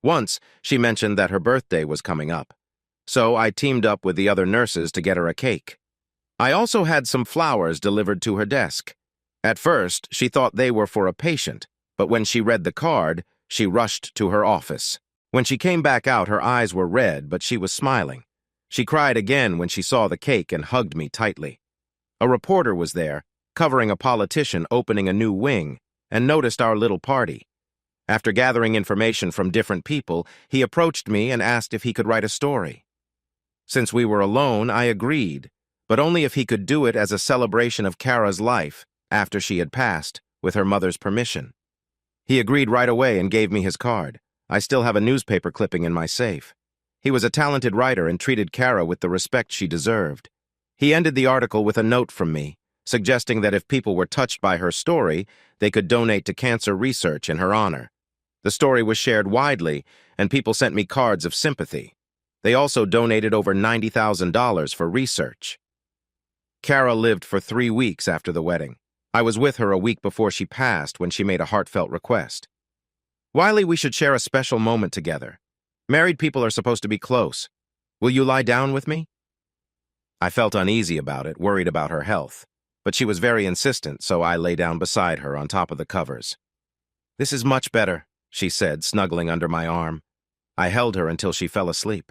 Once, she mentioned that her birthday was coming up. So I teamed up with the other nurses to get her a cake. I also had some flowers delivered to her desk. At first, she thought they were for a patient, but when she read the card, she rushed to her office. When she came back out, her eyes were red, but she was smiling. She cried again when she saw the cake and hugged me tightly. A reporter was there, covering a politician opening a new wing, and noticed our little party. After gathering information from different people, he approached me and asked if he could write a story. Since we were alone, I agreed, but only if he could do it as a celebration of Cara's life after she had passed, with her mother's permission. He agreed right away and gave me his card. I still have a newspaper clipping in my safe. He was a talented writer and treated Cara with the respect she deserved. He ended the article with a note from me, suggesting that if people were touched by her story, they could donate to cancer research in her honor. The story was shared widely, and people sent me cards of sympathy. They also donated over $90,000 for research. Cara lived for 3 weeks after the wedding. I was with her a week before she passed when she made a heartfelt request. Wiley, we should share a special moment together. Married people are supposed to be close. Will you lie down with me? I felt uneasy about it, worried about her health. But she was very insistent, so I lay down beside her on top of the covers. This is much better, she said, snuggling under my arm. I held her until she fell asleep.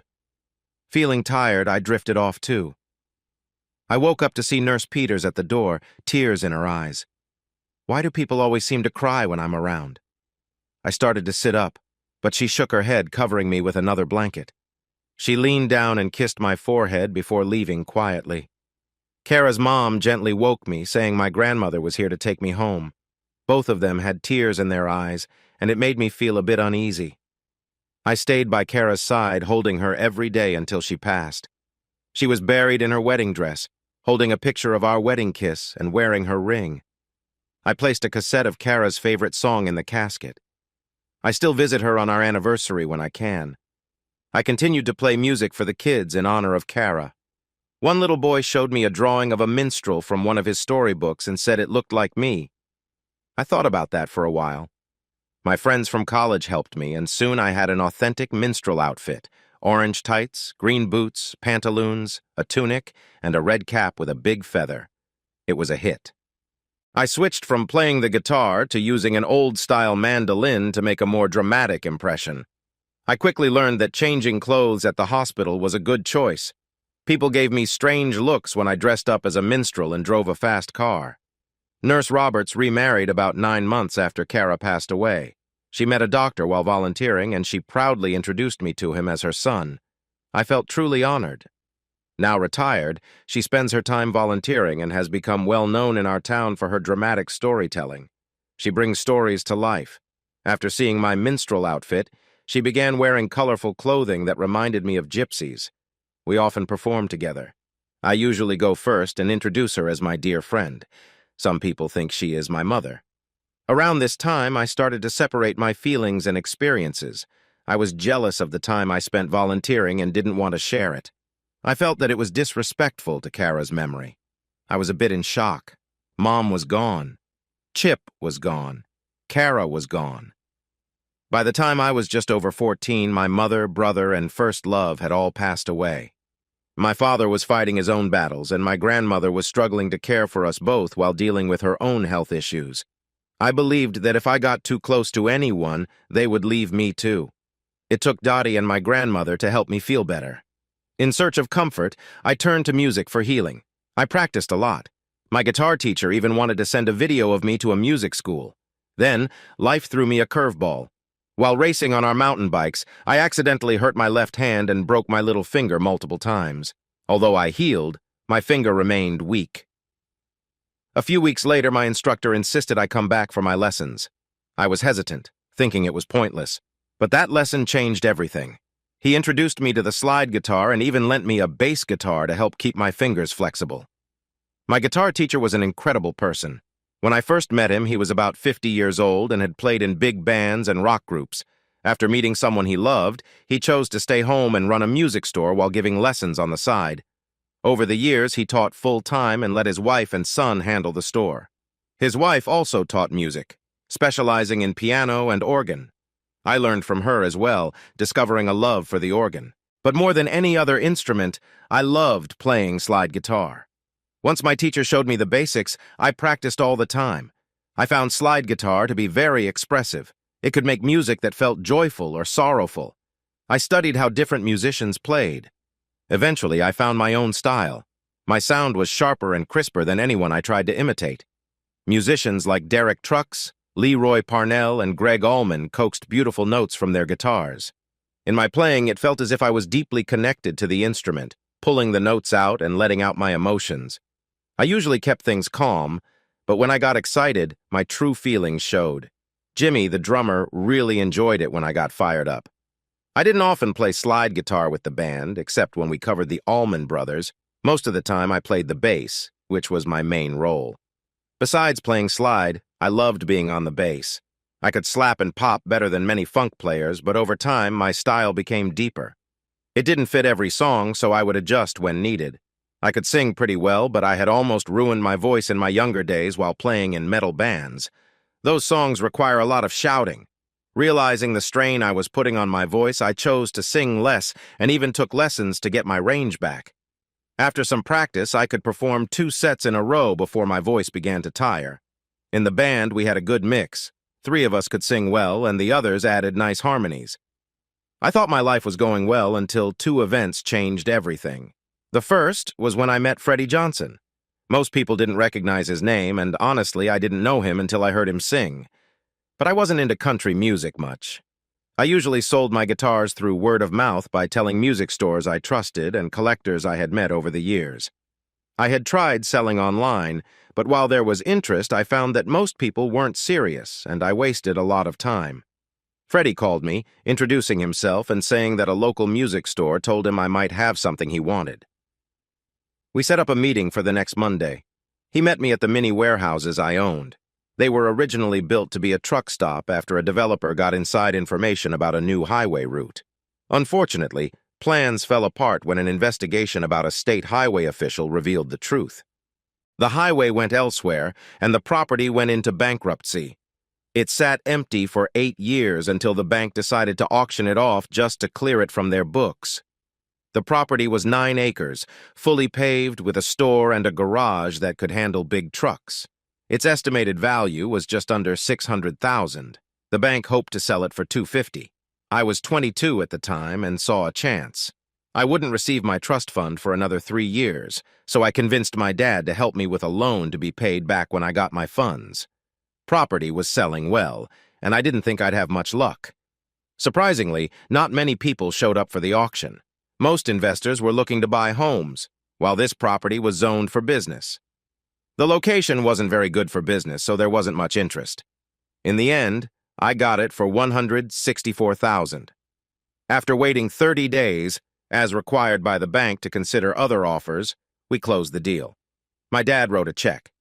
Feeling tired, I drifted off too. I woke up to see Nurse Peters at the door, tears in her eyes. Why do people always seem to cry when I'm around? I started to sit up, but she shook her head, covering me with another blanket. She leaned down and kissed my forehead before leaving quietly. Cara's mom gently woke me, saying my grandmother was here to take me home. Both of them had tears in their eyes, and it made me feel a bit uneasy. I stayed by Cara's side, holding her every day until she passed. She was buried in her wedding dress, holding a picture of our wedding kiss and wearing her ring. I placed a cassette of Cara's favorite song in the casket. I still visit her on our anniversary when I can. I continued to play music for the kids in honor of Cara. One little boy showed me a drawing of a minstrel from one of his storybooks and said it looked like me. I thought about that for a while. My friends from college helped me, and soon I had an authentic minstrel outfit: orange tights, green boots, pantaloons, a tunic, and a red cap with a big feather. It was a hit. I switched from playing the guitar to using an old-style mandolin to make a more dramatic impression. I quickly learned that changing clothes at the hospital was a good choice. People gave me strange looks when I dressed up as a minstrel and drove a fast car. Nurse Roberts remarried about 9 months after Cara passed away. She met a doctor while volunteering, and she proudly introduced me to him as her son. I felt truly honored. Now retired, she spends her time volunteering and has become well known in our town for her dramatic storytelling. She brings stories to life. After seeing my minstrel outfit, she began wearing colorful clothing that reminded me of gypsies. We often perform together. I usually go first and introduce her as my dear friend. Some people think she is my mother. Around this time, I started to separate my feelings and experiences. I was jealous of the time I spent volunteering and didn't want to share it. I felt that it was disrespectful to Cara's memory. I was a bit in shock. Mom was gone. Chip was gone. Cara was gone. By the time I was just over 14, my mother, brother, and first love had all passed away. My father was fighting his own battles, and my grandmother was struggling to care for us both while dealing with her own health issues. I believed that if I got too close to anyone, they would leave me too. It took Dody and my grandmother to help me feel better. In search of comfort, I turned to music for healing. I practiced a lot. My guitar teacher even wanted to send a video of me to a music school. Then, life threw me a curveball. While racing on our mountain bikes, I accidentally hurt my left hand and broke my little finger multiple times. Although I healed, my finger remained weak. A few weeks later, my instructor insisted I come back for my lessons. I was hesitant, thinking it was pointless. But that lesson changed everything. He introduced me to the slide guitar and even lent me a bass guitar to help keep my fingers flexible. My guitar teacher was an incredible person. When I first met him, he was about 50 years old and had played in big bands and rock groups. After meeting someone he loved, he chose to stay home and run a music store while giving lessons on the side. Over the years, he taught full-time and let his wife and son handle the store. His wife also taught music, specializing in piano and organ. I learned from her as well, discovering a love for the organ. But more than any other instrument, I loved playing slide guitar. Once my teacher showed me the basics, I practiced all the time. I found slide guitar to be very expressive. It could make music that felt joyful or sorrowful. I studied how different musicians played. Eventually, I found my own style. My sound was sharper and crisper than anyone I tried to imitate. Musicians like Derek Trucks, Leroy Parnell, and Greg Allman coaxed beautiful notes from their guitars. In my playing, it felt as if I was deeply connected to the instrument, pulling the notes out and letting out my emotions. I usually kept things calm, but when I got excited, my true feelings showed. Jimmy, the drummer, really enjoyed it when I got fired up. I didn't often play slide guitar with the band, except when we covered the Allman Brothers. Most of the time, I played the bass, which was my main role. Besides playing slide, I loved being on the bass. I could slap and pop better than many funk players, but over time, my style became deeper. It didn't fit every song, so I would adjust when needed. I could sing pretty well, but I had almost ruined my voice in my younger days while playing in metal bands. Those songs require a lot of shouting. Realizing the strain I was putting on my voice, I chose to sing less and even took lessons to get my range back. After some practice, I could perform 2 sets in a row before my voice began to tire. In the band, we had a good mix. 3 of us could sing well, and the others added nice harmonies. I thought my life was going well until 2 events changed everything. The first was when I met Freddy Johnson. Most people didn't recognize his name, and honestly, I didn't know him until I heard him sing. But I wasn't into country music much. I usually sold my guitars through word of mouth by telling music stores I trusted and collectors I had met over the years. I had tried selling online, but while there was interest, I found that most people weren't serious, and I wasted a lot of time. Freddy called me, introducing himself and saying that a local music store told him I might have something he wanted. We set up a meeting for the next Monday. He met me at the mini warehouses I owned. They were originally built to be a truck stop after a developer got inside information about a new highway route. Unfortunately, plans fell apart when an investigation about a state highway official revealed the truth. The highway went elsewhere, and the property went into bankruptcy. It sat empty for 8 years until the bank decided to auction it off just to clear it from their books. The property was 9 acres, fully paved with a store and a garage that could handle big trucks. Its estimated value was just under $600,000. The bank hoped to sell it for $250,000. I was 22 at the time and saw a chance. I wouldn't receive my trust fund for another 3 years, so I convinced my dad to help me with a loan to be paid back when I got my funds. Property was selling well, and I didn't think I'd have much luck. Surprisingly, not many people showed up for the auction. Most investors were looking to buy homes, while this property was zoned for business. The location wasn't very good for business, so there wasn't much interest. In the end, I got it for $164,000. After waiting 30 days, as required by the bank to consider other offers, we closed the deal. My dad wrote a check.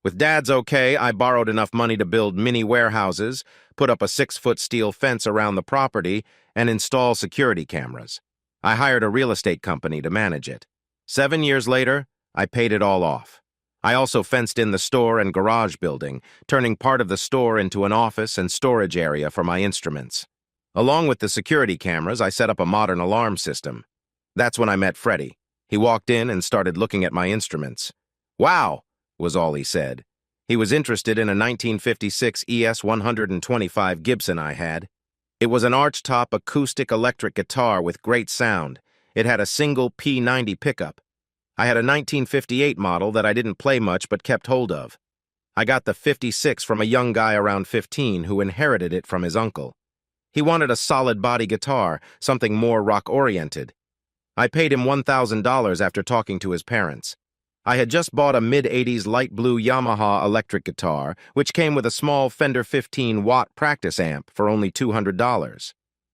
With Dad's okay, I borrowed enough money to build mini warehouses, put up a 6-foot steel fence around the property, and install security cameras. I hired a real estate company to manage it. 7 years later, I paid it all off. I also fenced in the store and garage building, turning part of the store into an office and storage area for my instruments. Along with the security cameras, I set up a modern alarm system. That's when I met Freddy. He walked in and started looking at my instruments. "Wow," was all he said. He was interested in a 1956 ES-125 Gibson I had. It was an archtop acoustic electric guitar with great sound. It had a single P90 pickup. I had a 1958 model that I didn't play much but kept hold of. I got the 56 from a young guy around 15 who inherited it from his uncle. He wanted a solid body guitar, something more rock-oriented. I paid him $1,000 after talking to his parents. I had just bought a mid-80s light blue Yamaha electric guitar, which came with a small Fender 15-watt practice amp for only $200.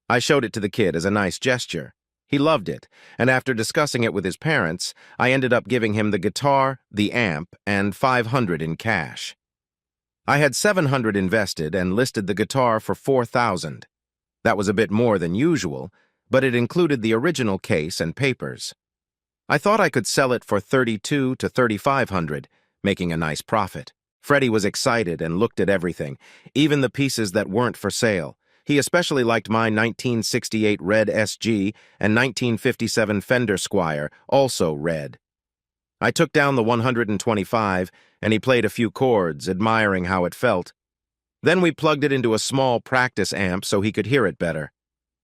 I showed it to the kid as a nice gesture. He loved it, and after discussing it with his parents, I ended up giving him the guitar, the amp, and $500 in cash. I had $700 invested and listed the guitar for $4,000. That was a bit more than usual, but it included the original case and papers. I thought I could sell it for $3,200 to $3,500, making a nice profit. Freddy was excited and looked at everything, even the pieces that weren't for sale. He especially liked my 1968 red SG and 1957 Fender Squire, also red. I took down the 125, and he played a few chords, admiring how it felt. Then we plugged it into a small practice amp so he could hear it better.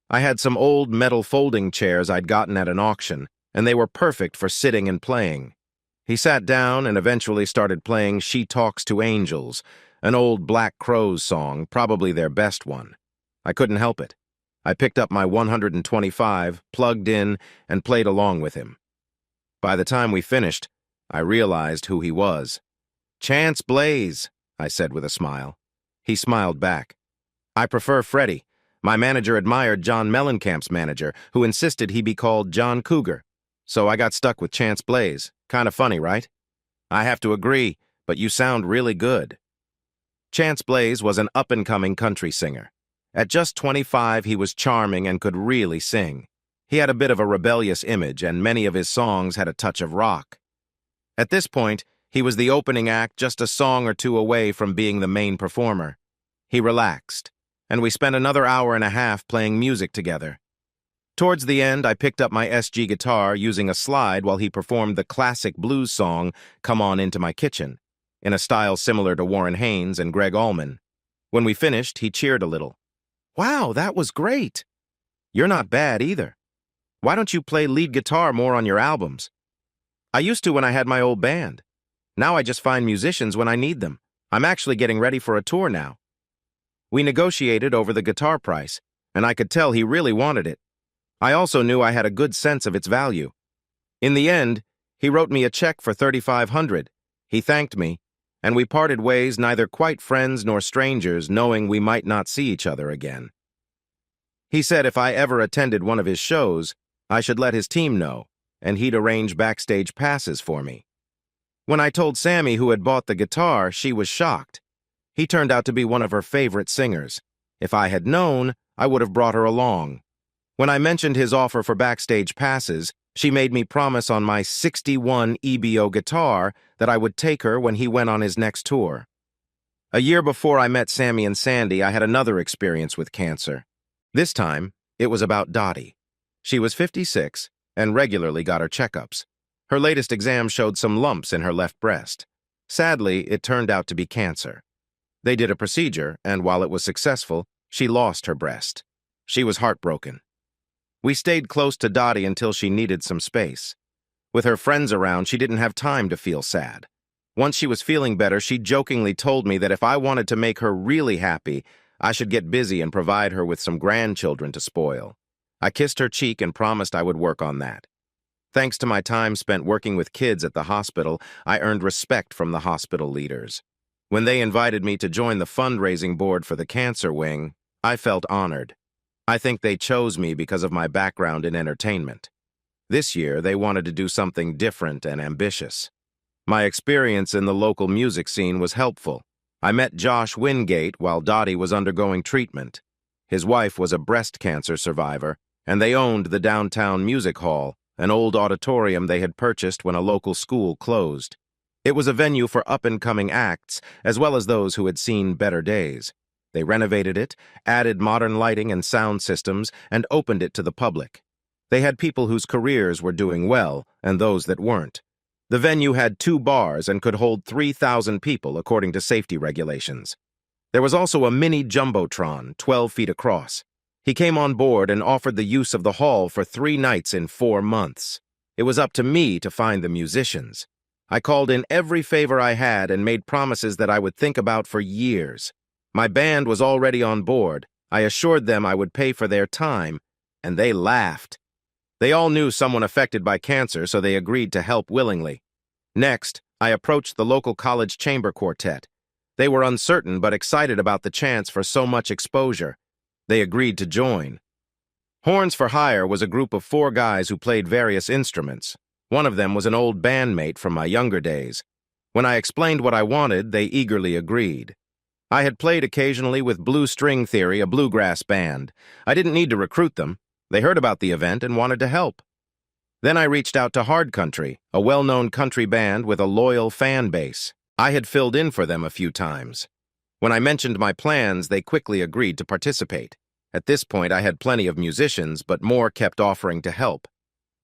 I had some old metal folding chairs I'd gotten at an auction, and they were perfect for sitting and playing. He sat down and eventually started playing She Talks to Angels, an old Black Crowes song, probably their best one. I couldn't help it. I picked up my 125, plugged in, and played along with him. By the time we finished, I realized who he was. "Chance Blaze," I said with a smile. He smiled back. "I prefer Freddy. My manager admired John Mellencamp's manager, who insisted he be called John Cougar. So I got stuck with Chance Blaze. Kinda funny, right?" "I have to agree, but you sound really good." Chance Blaze was an up-and-coming country singer. At just 25, he was charming and could really sing. He had a bit of a rebellious image, and many of his songs had a touch of rock. At this point, he was the opening act, just a song or two away from being the main performer. He relaxed, and we spent another hour and a half playing music together. Towards the end, I picked up my SG guitar using a slide while he performed the classic blues song, "Come On Into My Kitchen," in a style similar to Warren Haynes and Greg Allman. When we finished, he cheered a little. "Wow, that was great. You're not bad either. Why don't you play lead guitar more on your albums?" "I used to when I had my old band. Now I just find musicians when I need them. I'm actually getting ready for a tour now." We negotiated over the guitar price, and I could tell he really wanted it. I also knew I had a good sense of its value. In the end, he wrote me a check for $3,500. He thanked me, and we parted ways, neither quite friends nor strangers, knowing we might not see each other again. He said if I ever attended one of his shows, I should let his team know, and he'd arrange backstage passes for me. When I told Sammy who had bought the guitar, she was shocked. He turned out to be one of her favorite singers. If I had known, I would have brought her along. When I mentioned his offer for backstage passes, she made me promise on my 61 EBO guitar that I would take her when he went on his next tour. A year before I met Sammy and Sandy, I had another experience with cancer. This time, it was about Dody. She was 56 and regularly got her checkups. Her latest exam showed some lumps in her left breast. Sadly, it turned out to be cancer. They did a procedure, and while it was successful, she lost her breast. She was heartbroken. We stayed close to Dody until she needed some space. With her friends around, she didn't have time to feel sad. Once she was feeling better, she jokingly told me that if I wanted to make her really happy, I should get busy and provide her with some grandchildren to spoil. I kissed her cheek and promised I would work on that. Thanks to my time spent working with kids at the hospital, I earned respect from the hospital leaders. When they invited me to join the fundraising board for the cancer wing, I felt honored. I think they chose me because of my background in entertainment. This year, they wanted to do something different and ambitious. My experience in the local music scene was helpful. I met Josh Wingate while Dody was undergoing treatment. His wife was a breast cancer survivor, and they owned the downtown music hall, an old auditorium they had purchased when a local school closed. It was a venue for up-and-coming acts, as well as those who had seen better days. They renovated it, added modern lighting and sound systems, and opened it to the public. They had people whose careers were doing well, and those that weren't. The venue had 2 bars and could hold 3,000 people, according to safety regulations. There was also a mini jumbotron, 12 feet across. He came on board and offered the use of the hall for 3 nights in 4 months. It was up to me to find the musicians. I called in every favor I had and made promises that I would think about for years. My band was already on board. I assured them I would pay for their time, and they laughed. They all knew someone affected by cancer, so they agreed to help willingly. Next, I approached the local college chamber quartet. They were uncertain but excited about the chance for so much exposure. They agreed to join. Horns for Hire was a group of 4 guys who played various instruments. One of them was an old bandmate from my younger days. When I explained what I wanted, they eagerly agreed. I had played occasionally with Blue String Theory, a bluegrass band. I didn't need to recruit them. They heard about the event and wanted to help. Then I reached out to Hard Country, a well-known country band with a loyal fan base. I had filled in for them a few times. When I mentioned my plans, they quickly agreed to participate. At this point, I had plenty of musicians, but more kept offering to help.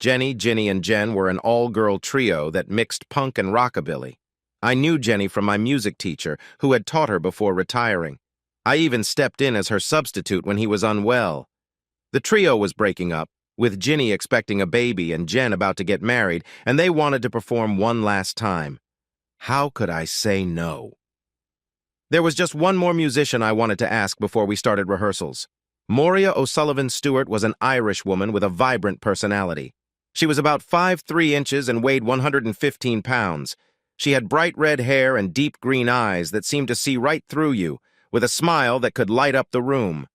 Jenny, Ginny, and Jen were an all-girl trio that mixed punk and rockabilly. I knew Jenny from my music teacher, who had taught her before retiring. I even stepped in as her substitute when he was unwell. The trio was breaking up, with Ginny expecting a baby and Jen about to get married, and they wanted to perform one last time. How could I say no? There was just one more musician I wanted to ask before we started rehearsals. Moira O'Sullivan Stewart was an Irish woman with a vibrant personality. She was about 5'3" and weighed 115 pounds. She had bright red hair and deep green eyes that seemed to see right through you, with a smile that could light up the room.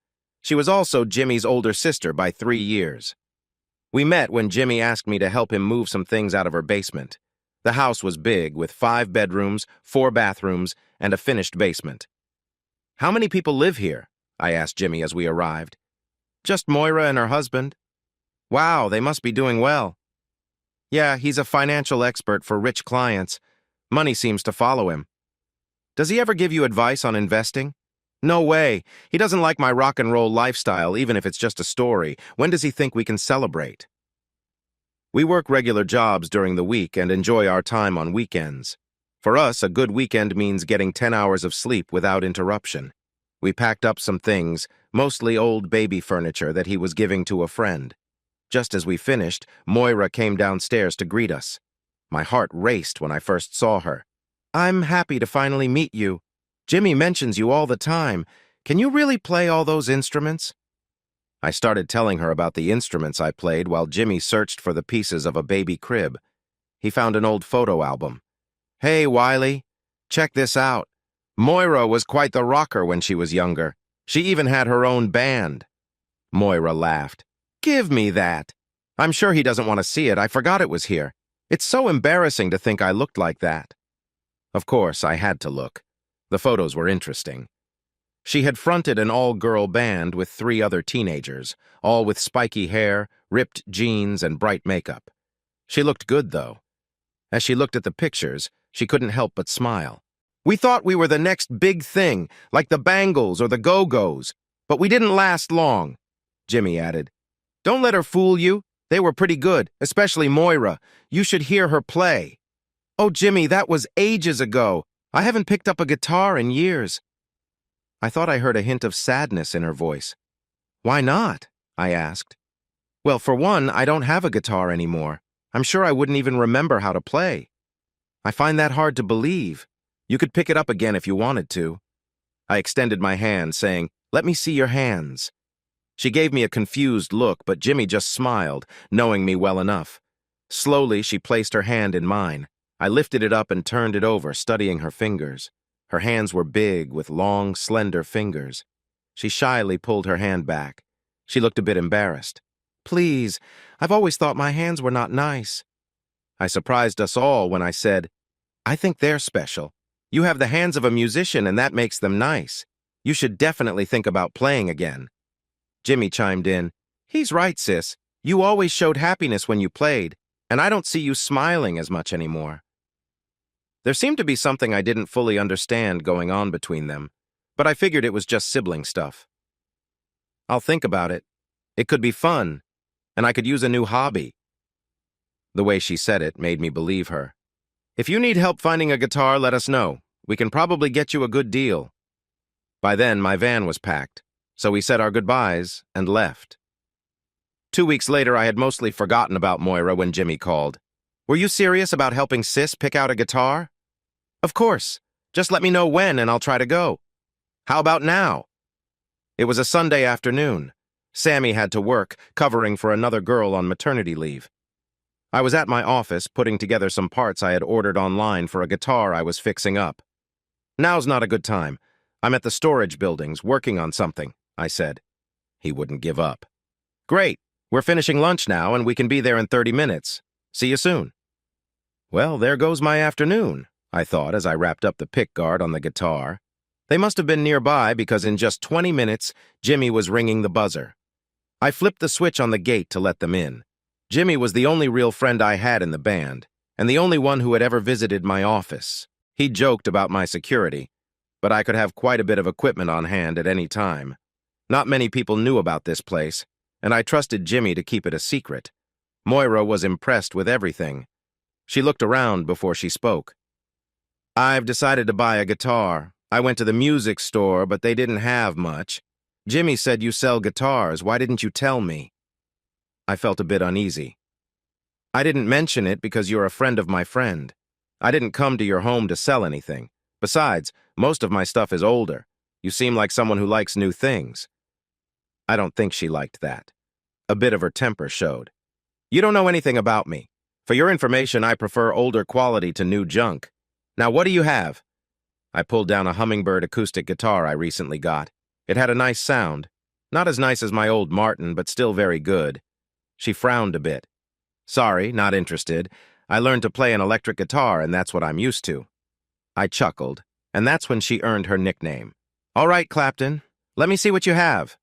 She was also Jimmy's older sister by 3 years. We met when Jimmy asked me to help him move some things out of her basement. The house was big, with 5 bedrooms, 4 bathrooms, and a finished basement. "How many people live here?" I asked Jimmy as we arrived. "Just Moira and her husband." "Wow, they must be doing well." "Yeah, he's a financial expert for rich clients. Money seems to follow him." "Does he ever give you advice on investing?" "No way. He doesn't like my rock and roll lifestyle, even if it's just a story. When does he think we can celebrate?" We work regular jobs during the week and enjoy our time on weekends. For us, a good weekend means getting 10 hours of sleep without interruption. We packed up some things, mostly old baby furniture that he was giving to a friend. Just as we finished, Moira came downstairs to greet us. My heart raced when I first saw her. "I'm happy to finally meet you. Jimmy mentions you all the time. Can you really play all those instruments?" I started telling her about the instruments I played while Jimmy searched for the pieces of a baby crib. He found an old photo album. "Hey, Wiley, check this out. Moira was quite the rocker when she was younger. She even had her own band." Moira laughed. "Give me that. I'm sure he doesn't want to see it. I forgot it was here. It's so embarrassing to think I looked like that." Of course, I had to look. The photos were interesting. She had fronted an all-girl band with 3 other teenagers, all with spiky hair, ripped jeans, and bright makeup. She looked good, though. As she looked at the pictures, she couldn't help but smile. "We thought we were the next big thing, like the Bangles or the Go-Go's, but we didn't last long," Jimmy added. "Don't let her fool you. They were pretty good, especially Moira. You should hear her play." "Oh, Jimmy, that was ages ago. I haven't picked up a guitar in years." I thought I heard a hint of sadness in her voice. "Why not?" I asked. "Well, for one, I don't have a guitar anymore. I'm sure I wouldn't even remember how to play." "I find that hard to believe. You could pick it up again if you wanted to." I extended my hand, saying, "Let me see your hands." She gave me a confused look, but Jimmy just smiled, knowing me well enough. Slowly, she placed her hand in mine. I lifted it up and turned it over, studying her fingers. Her hands were big, with long, slender fingers. She shyly pulled her hand back. She looked a bit embarrassed. "Please, I've always thought my hands were not nice." I surprised us all when I said, "I think they're special. You have the hands of a musician, and that makes them nice. You should definitely think about playing again." Jimmy chimed in, "He's right, sis. You always showed happiness when you played, and I don't see you smiling as much anymore." There seemed to be something I didn't fully understand going on between them, but I figured it was just sibling stuff. "I'll think about it. It could be fun, and I could use a new hobby." The way she said it made me believe her. "If you need help finding a guitar, let us know. We can probably get you a good deal." By then, my van was packed, so we said our goodbyes and left. 2 weeks later, I had mostly forgotten about Moira when Jimmy called. "Were you serious about helping Sis pick out a guitar?" "Of course. Just let me know when and I'll try to go." "How about now?" It was a Sunday afternoon. Sammy had to work, covering for another girl on maternity leave. I was at my office putting together some parts I had ordered online for a guitar I was fixing up. "Now's not a good time. I'm at the storage buildings working on something," I said. He wouldn't give up. "Great. We're finishing lunch now and we can be there in 30 minutes. See you soon." Well, there goes my afternoon, I thought as I wrapped up the pickguard on the guitar. They must have been nearby because in just 20 minutes, Jimmy was ringing the buzzer. I flipped the switch on the gate to let them in. Jimmy was the only real friend I had in the band, and the only one who had ever visited my office. He joked about my security, but I could have quite a bit of equipment on hand at any time. Not many people knew about this place, and I trusted Jimmy to keep it a secret. Moira was impressed with everything. She looked around before she spoke. "I've decided to buy a guitar. I went to the music store, but they didn't have much. Jimmy said you sell guitars. Why didn't you tell me?" I felt a bit uneasy. "I didn't mention it because you're a friend of my friend. I didn't come to your home to sell anything. Besides, most of my stuff is older. You seem like someone who likes new things." I don't think she liked that. A bit of her temper showed. "You don't know anything about me. For your information, I prefer older quality to new junk. Now, what do you have?" I pulled down a Hummingbird acoustic guitar I recently got. It had a nice sound. Not as nice as my old Martin, but still very good. She frowned a bit. "Sorry, not interested. I learned to play an electric guitar, and that's what I'm used to." I chuckled, and that's when she earned her nickname. "All right, Clapton, let me see what you have."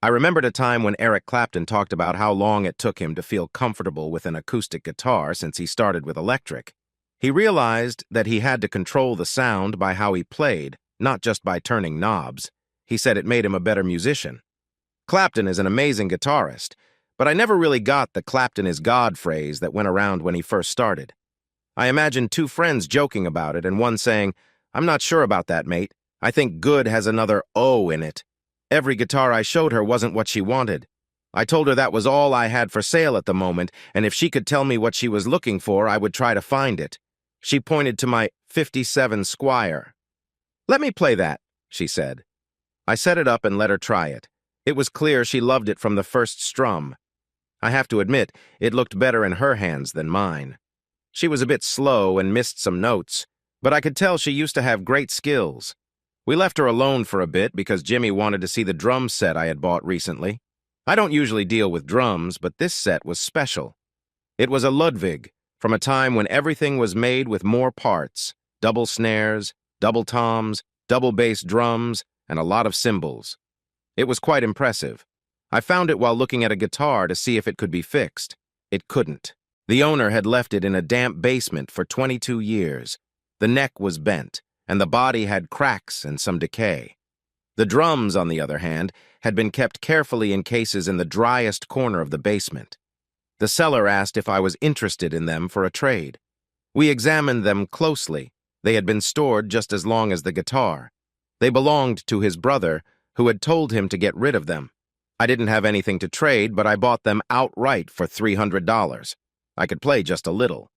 I remembered a time when Eric Clapton talked about how long it took him to feel comfortable with an acoustic guitar since he started with electric. He realized that he had to control the sound by how he played, not just by turning knobs. He said it made him a better musician. Clapton is an amazing guitarist, but I never really got the "Clapton is God" phrase that went around when he first started. I imagined two friends joking about it and one saying, "I'm not sure about that, mate. I think good has another O in it." Every guitar I showed her wasn't what she wanted. I told her that was all I had for sale at the moment, and if she could tell me what she was looking for, I would try to find it. She pointed to my '57 Squire. "Let me play that," she said. I set it up and let her try it. It was clear she loved it from the first strum. I have to admit, it looked better in her hands than mine. She was a bit slow and missed some notes, but I could tell she used to have great skills. We left her alone for a bit because Jimmy wanted to see the drum set I had bought recently. I don't usually deal with drums, but this set was special. It was a Ludwig, from a time when everything was made with more parts: double snares, double toms, double bass drums, and a lot of cymbals. It was quite impressive. I found it while looking at a guitar to see if it could be fixed. It couldn't. The owner had left it in a damp basement for 22 years. The neck was bent, and the body had cracks and some decay. The drums, on the other hand, had been kept carefully in cases in the driest corner of the basement. The seller asked if I was interested in them for a trade. We examined them closely. They had been stored just as long as the guitar. They belonged to his brother, who had told him to get rid of them. I didn't have anything to trade, but I bought them outright for $300. I could play just a little.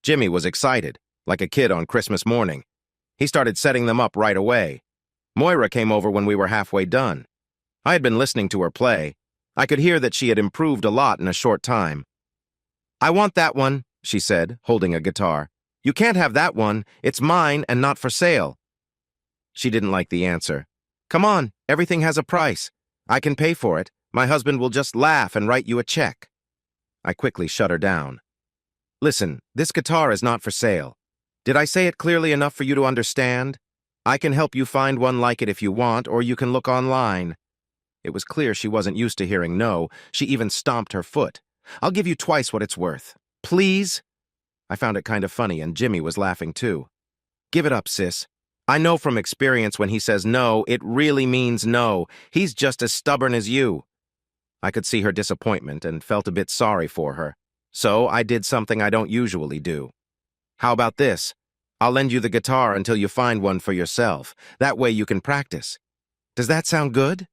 Jimmy was excited, like a kid on Christmas morning. He started setting them up right away. Moira came over when we were halfway done. I had been listening to her play. I could hear that she had improved a lot in a short time. "I want that one," she said, holding a guitar. "You can't have that one. It's mine and not for sale." She didn't like the answer. "Come on, everything has a price. I can pay for it. My husband will just laugh and write you a check." I quickly shut her down. "Listen, this guitar is not for sale. Did I say it clearly enough for you to understand? I can help you find one like it if you want, or you can look online." It was clear she wasn't used to hearing no. She even stomped her foot. "I'll give you twice what it's worth. Please?" I found it kind of funny, and Jimmy was laughing too. "Give it up, sis. I know from experience when he says no, it really means no. He's just as stubborn as you." I could see her disappointment and felt a bit sorry for her. So I did something I don't usually do. "How about this? I'll lend you the guitar until you find one for yourself. That way you can practice. Does that sound good?"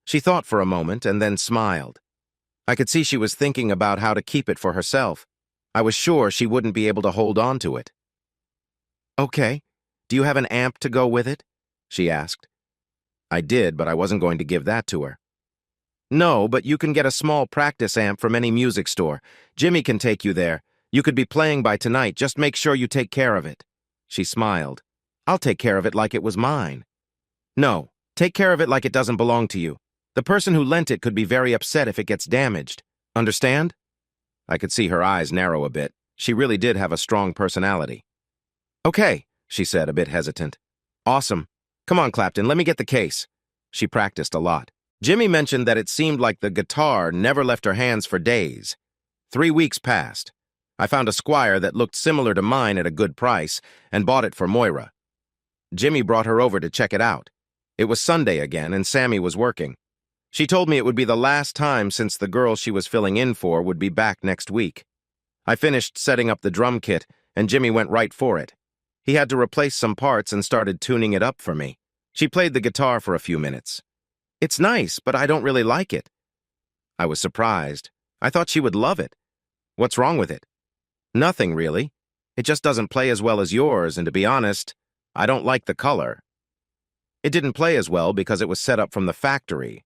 She thought for a moment and then smiled. I could see she was thinking about how to keep it for herself. I was sure she wouldn't be able to hold on to it. "Okay. Do you have an amp to go with it?" she asked. I did, but I wasn't going to give that to her. "No, but you can get a small practice amp from any music store. Jimmy can take you there. You could be playing by tonight. Just make sure you take care of it." She smiled. "I'll take care of it like it was mine." "No, take care of it like it doesn't belong to you. The person who lent it could be very upset if it gets damaged. Understand?" I could see her eyes narrow a bit. She really did have a strong personality. "Okay," she said, a bit hesitant. "Awesome. Come on, Clapton, let me get the case." She practiced a lot. Jimmy mentioned that it seemed like the guitar never left her hands for days. 3 weeks passed. I found a Squire that looked similar to mine at a good price and bought it for Moira. Jimmy brought her over to check it out. It was Sunday again, and Sammy was working. She told me it would be the last time since the girl she was filling in for would be back next week. I finished setting up the drum kit, and Jimmy went right for it. He had to replace some parts and started tuning it up for me. She played the guitar for a few minutes. "It's nice, but I don't really like it." I was surprised. I thought she would love it. "What's wrong with it?" "Nothing, really. It just doesn't play as well as yours, and to be honest, I don't like the color." It didn't play as well because it was set up from the factory.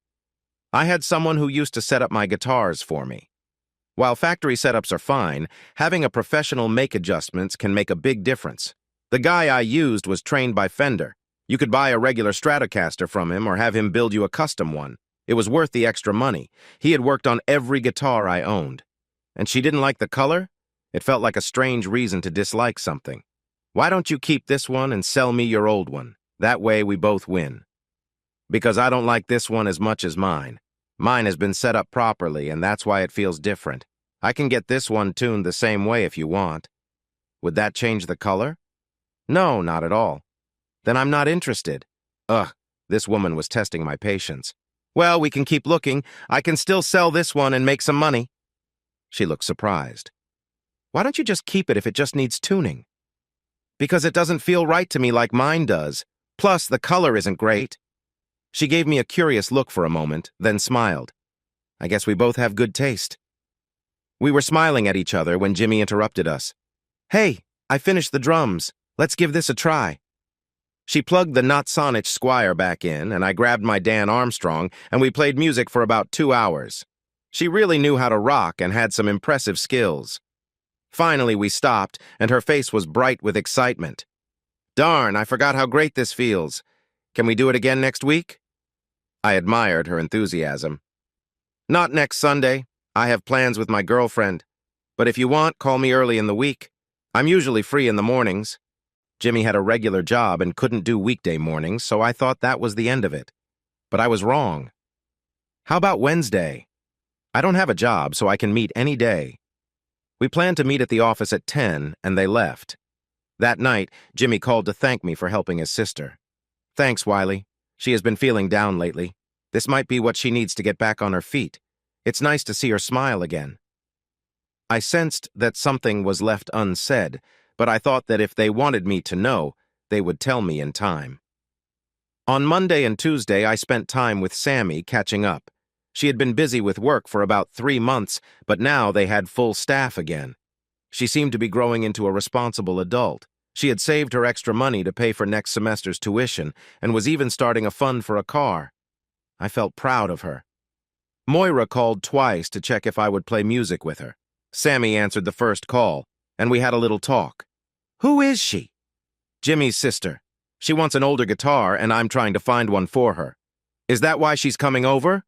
I had someone who used to set up my guitars for me. While factory setups are fine, having a professional make adjustments can make a big difference. The guy I used was trained by Fender. You could buy a regular Stratocaster from him or have him build you a custom one. It was worth the extra money. He had worked on every guitar I owned. And she didn't like the color? It felt like a strange reason to dislike something. "Why don't you keep this one and sell me your old one? That way we both win." "Because I don't like this one as much as mine. Mine has been set up properly, and that's why it feels different. I can get this one tuned the same way if you want." "Would that change the color?" "No, not at all." "Then I'm not interested." Ugh, this woman was testing my patience. "Well, we can keep looking. I can still sell this one and make some money." She looked surprised. "Why don't you just keep it if it just needs tuning?" "Because it doesn't feel right to me like mine does. Plus, the color isn't great." She gave me a curious look for a moment, then smiled. "I guess we both have good taste." We were smiling at each other when Jimmy interrupted us. "Hey, I finished the drums. Let's give this a try." She plugged the Not Sonich Squire back in, and I grabbed my Dan Armstrong, and we played music for about 2 hours. She really knew how to rock and had some impressive skills. Finally, we stopped, and her face was bright with excitement. "Darn, I forgot how great this feels. Can we do it again next week?" I admired her enthusiasm. "Not next Sunday. I have plans with my girlfriend. But if you want, call me early in the week. I'm usually free in the mornings." Jimmy had a regular job and couldn't do weekday mornings, so I thought that was the end of it. But I was wrong. "How about Wednesday?" "I don't have a job, so I can meet any day." We planned to meet at the office at 10, and they left. That night, Jimmy called to thank me for helping his sister. "Thanks, Wiley. She has been feeling down lately. This might be what she needs to get back on her feet. It's nice to see her smile again." I sensed that something was left unsaid, but I thought that if they wanted me to know, they would tell me in time. On Monday and Tuesday, I spent time with Sammy catching up. She had been busy with work for about 3 months, but now they had full staff again. She seemed to be growing into a responsible adult. She had saved her extra money to pay for next semester's tuition and was even starting a fund for a car. I felt proud of her. Moira called twice to check if I would play music with her. Sammy answered the first call, and we had a little talk. "Who is she?" "Jimmy's sister. She wants an older guitar, and I'm trying to find one for her." "Is that why she's coming over?"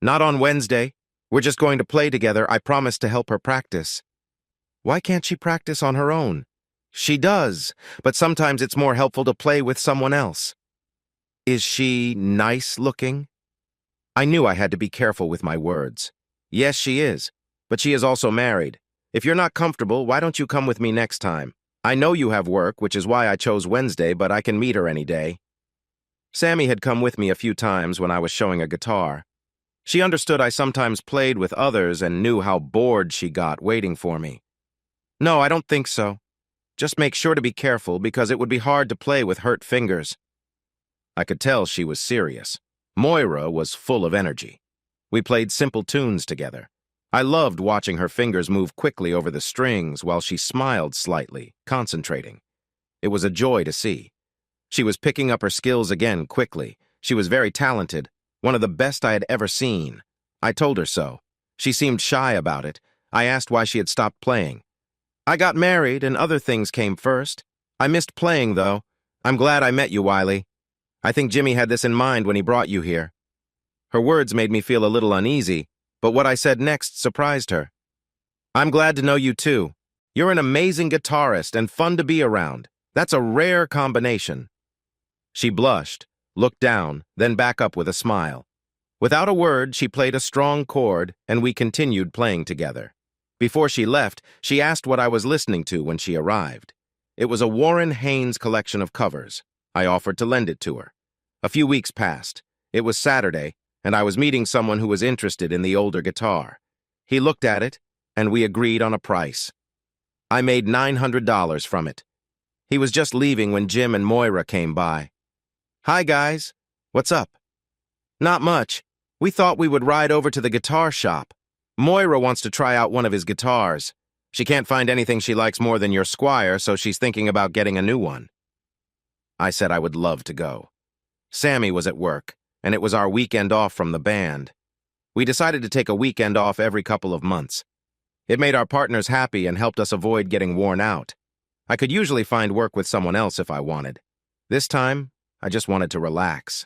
"Not on Wednesday. We're just going to play together. I promised to help her practice." "Why can't she practice on her own?" "She does, but sometimes it's more helpful to play with someone else." "Is she nice looking?" I knew I had to be careful with my words. "Yes, she is, but she is also married. If you're not comfortable, why don't you come with me next time? I know you have work, which is why I chose Wednesday, but I can meet her any day." Sammy had come with me a few times when I was showing a guitar. She understood I sometimes played with others and knew how bored she got waiting for me. "No, I don't think so. Just make sure to be careful because it would be hard to play with hurt fingers." I could tell she was serious. Moira was full of energy. We played simple tunes together. I loved watching her fingers move quickly over the strings while she smiled slightly, concentrating. It was a joy to see. She was picking up her skills again quickly. She was very talented, one of the best I had ever seen. I told her so. She seemed shy about it. I asked why she had stopped playing. "I got married and other things came first. I missed playing, though. I'm glad I met you, Wiley. I think Jimmy had this in mind when he brought you here." Her words made me feel a little uneasy, but what I said next surprised her. "I'm glad to know you too. You're an amazing guitarist and fun to be around. That's a rare combination." She blushed, looked down, then back up with a smile. Without a word, she played a strong chord, and we continued playing together. Before she left, she asked what I was listening to when she arrived. It was a Warren Haynes collection of covers. I offered to lend it to her. A few weeks passed. It was Saturday, and I was meeting someone who was interested in the older guitar. He looked at it, and we agreed on a price. I made $900 from it. He was just leaving when Jim and Moira came by. "Hi, guys. What's up?" "Not much. We thought we would ride over to the guitar shop. Moira wants to try out one of his guitars. She can't find anything she likes more than your Squire, so she's thinking about getting a new one." I said I would love to go. Sammy was at work, and it was our weekend off from the band. We decided to take a weekend off every couple of months. It made our partners happy and helped us avoid getting worn out. I could usually find work with someone else if I wanted. This time, I just wanted to relax.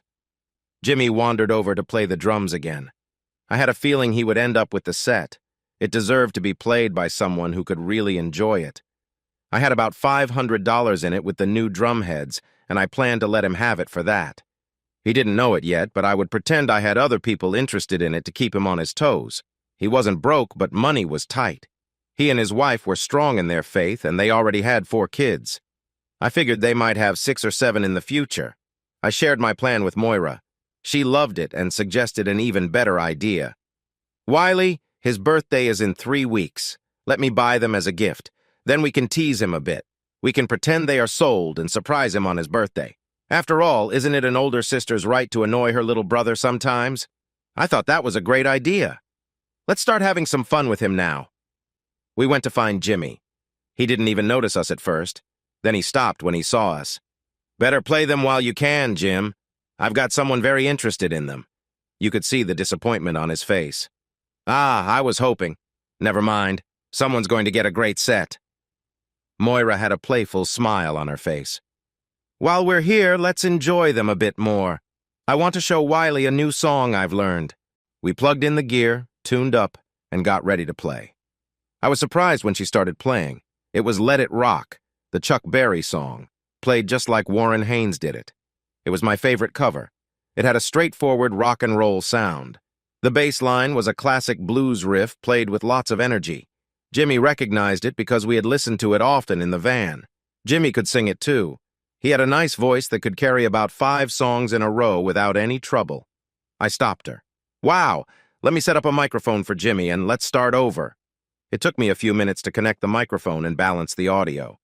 Jimmy wandered over to play the drums again. I had a feeling he would end up with the set. It deserved to be played by someone who could really enjoy it. I had about $500 in it with the new drum heads, and I planned to let him have it for that. He didn't know it yet, but I would pretend I had other people interested in it to keep him on his toes. He wasn't broke, but money was tight. He and his wife were strong in their faith, and they already had 4 kids. I figured they might have 6 or 7 in the future. I shared my plan with Moira. She loved it and suggested an even better idea. "Wiley, his birthday is in 3 weeks. Let me buy them as a gift. Then we can tease him a bit. We can pretend they are sold and surprise him on his birthday. After all, isn't it an older sister's right to annoy her little brother sometimes?" I thought that was a great idea. "Let's start having some fun with him now." We went to find Jimmy. He didn't even notice us at first. Then he stopped when he saw us. "Better play them while you can, Jim. I've got someone very interested in them." You could see the disappointment on his face. I was hoping. Never mind. Someone's going to get a great set." Moira had a playful smile on her face. "While we're here, let's enjoy them a bit more. I want to show Wiley a new song I've learned." We plugged in the gear, tuned up, and got ready to play. I was surprised when she started playing. It was "Let It Rock," the Chuck Berry song, played just like Warren Haynes did it. It was my favorite cover. It had a straightforward rock and roll sound. The bass line was a classic blues riff played with lots of energy. Jimmy recognized it because we had listened to it often in the van. Jimmy could sing it too. He had a nice voice that could carry about 5 songs in a row without any trouble. I stopped her. "Wow, let me set up a microphone for Jimmy and let's start over." It took me a few minutes to connect the microphone and balance the audio.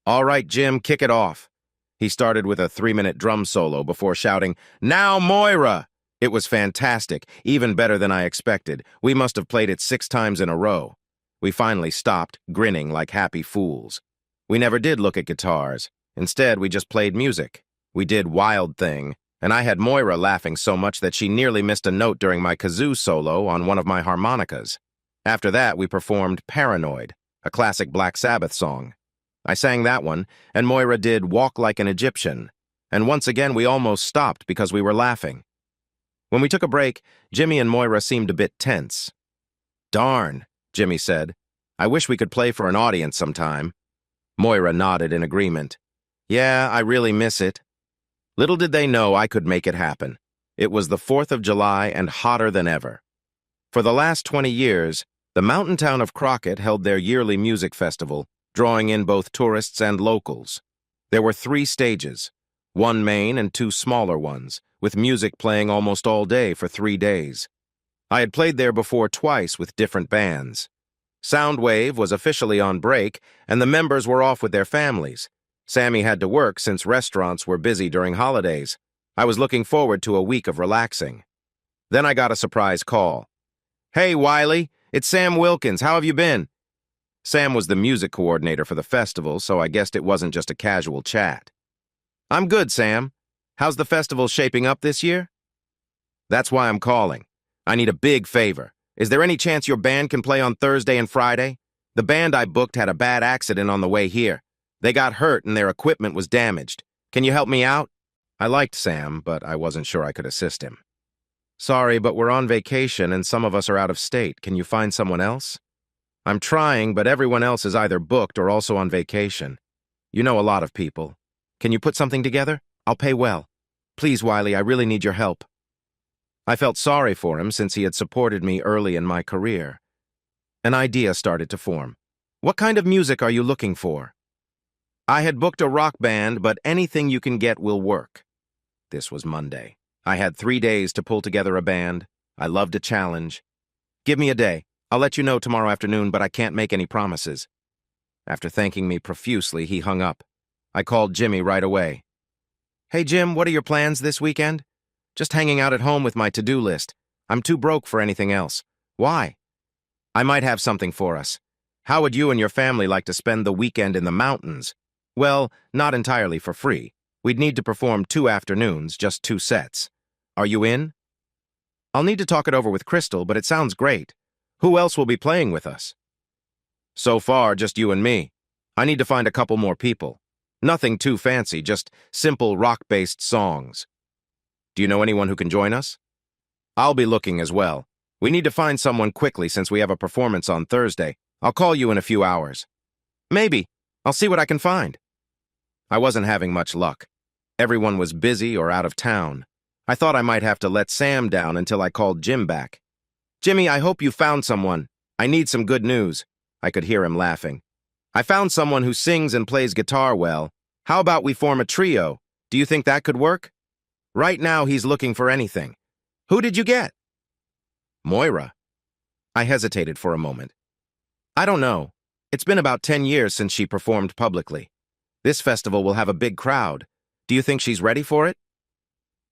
"All right, Jim, kick it off." He started with a 3-minute drum solo before shouting, "Now, Moira!" It was fantastic, even better than I expected. We must have played it 6 times in a row. We finally stopped, grinning like happy fools. We never did look at guitars. Instead, we just played music. We did Wild Thing, and I had Moira laughing so much that she nearly missed a note during my kazoo solo on one of my harmonicas. After that, we performed Paranoid, a classic Black Sabbath song. I sang that one, and Moira did Walk Like an Egyptian, and once again we almost stopped because we were laughing. When we took a break, Jimmy and Moira seemed a bit tense. "Darn," Jimmy said. "I wish we could play for an audience sometime." Moira nodded in agreement. "Yeah, I really miss it." Little did they know I could make it happen. It was the 4th of July and hotter than ever. For the last 20 years, the mountain town of Crockett held their yearly music festival, drawing in both tourists and locals. There were 3 stages, 1 main and 2 smaller ones, with music playing almost all day for 3 days. I had played there before twice with different bands. Soundwave was officially on break, and the members were off with their families. Sammy had to work since restaurants were busy during holidays. I was looking forward to a week of relaxing. Then I got a surprise call. "Hey, Wiley, it's Sam Wilkins. How have you been?" Sam was the music coordinator for the festival, so I guessed it wasn't just a casual chat. "I'm good, Sam. How's the festival shaping up this year?" "That's why I'm calling. I need a big favor. Is there any chance your band can play on Thursday and Friday? The band I booked had a bad accident on the way here. They got hurt and their equipment was damaged. Can you help me out?" I liked Sam, but I wasn't sure I could assist him. "Sorry, but we're on vacation and some of us are out of state. Can you find someone else?" "I'm trying, but everyone else is either booked or also on vacation. You know a lot of people. Can you put something together? I'll pay well. Please, Wiley, I really need your help." I felt sorry for him since he had supported me early in my career. An idea started to form. "What kind of music are you looking for?" "I had booked a rock band, but anything you can get will work." This was Monday. I had 3 days to pull together a band. I loved a challenge. Give me a day. I'll let you know tomorrow afternoon, but I can't make any promises. After thanking me profusely, he hung up. I called Jimmy right away. Hey, Jim, what are your plans this weekend? Just hanging out at home with my to-do list. I'm too broke for anything else. Why? I might have something for us. How would you and your family like to spend the weekend in the mountains? Well, not entirely for free. We'd need to perform 2 afternoons, just 2 sets. Are you in? I'll need to talk it over with Crystal, but it sounds great. Who else will be playing with us? So far, just you and me. I need to find a couple more people. Nothing too fancy, just simple rock-based songs. Do you know anyone who can join us? I'll be looking as well. We need to find someone quickly since we have a performance on Thursday. I'll call you in a few hours. Maybe. I'll see what I can find. I wasn't having much luck. Everyone was busy or out of town. I thought I might have to let Sam down until I called Jim back. Jimmy, I hope you found someone. I need some good news. I could hear him laughing. I found someone who sings and plays guitar well. How about we form a trio? Do you think that could work? Right now, he's looking for anything. Who did you get? Moira. I hesitated for a moment. I don't know. It's been about 10 years since she performed publicly. This festival will have a big crowd. Do you think she's ready for it?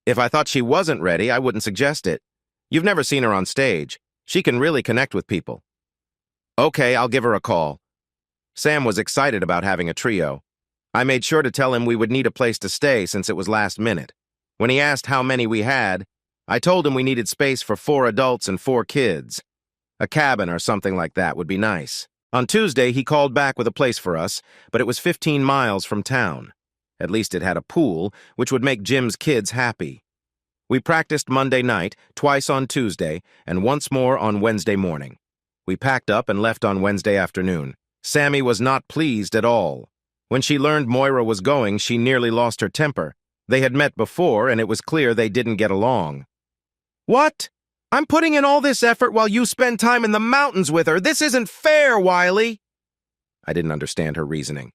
If I thought she wasn't ready, I wouldn't suggest it. You've never seen her on stage. She can really connect with people. Okay, I'll give her a call. Sam was excited about having a trio. I made sure to tell him we would need a place to stay since it was last minute. When he asked how many we had, I told him we needed space for 4 adults and 4 kids. A cabin or something like that would be nice. On Tuesday, he called back with a place for us, but it was 15 miles from town. At least it had a pool, which would make Jim's kids happy. We practiced Monday night, twice on Tuesday, and once more on Wednesday morning. We packed up and left on Wednesday afternoon. Sammy was not pleased at all. When she learned Moira was going, she nearly lost her temper. They had met before, and it was clear they didn't get along. What? I'm putting in all this effort while you spend time in the mountains with her. This isn't fair, Wiley. I didn't understand her reasoning.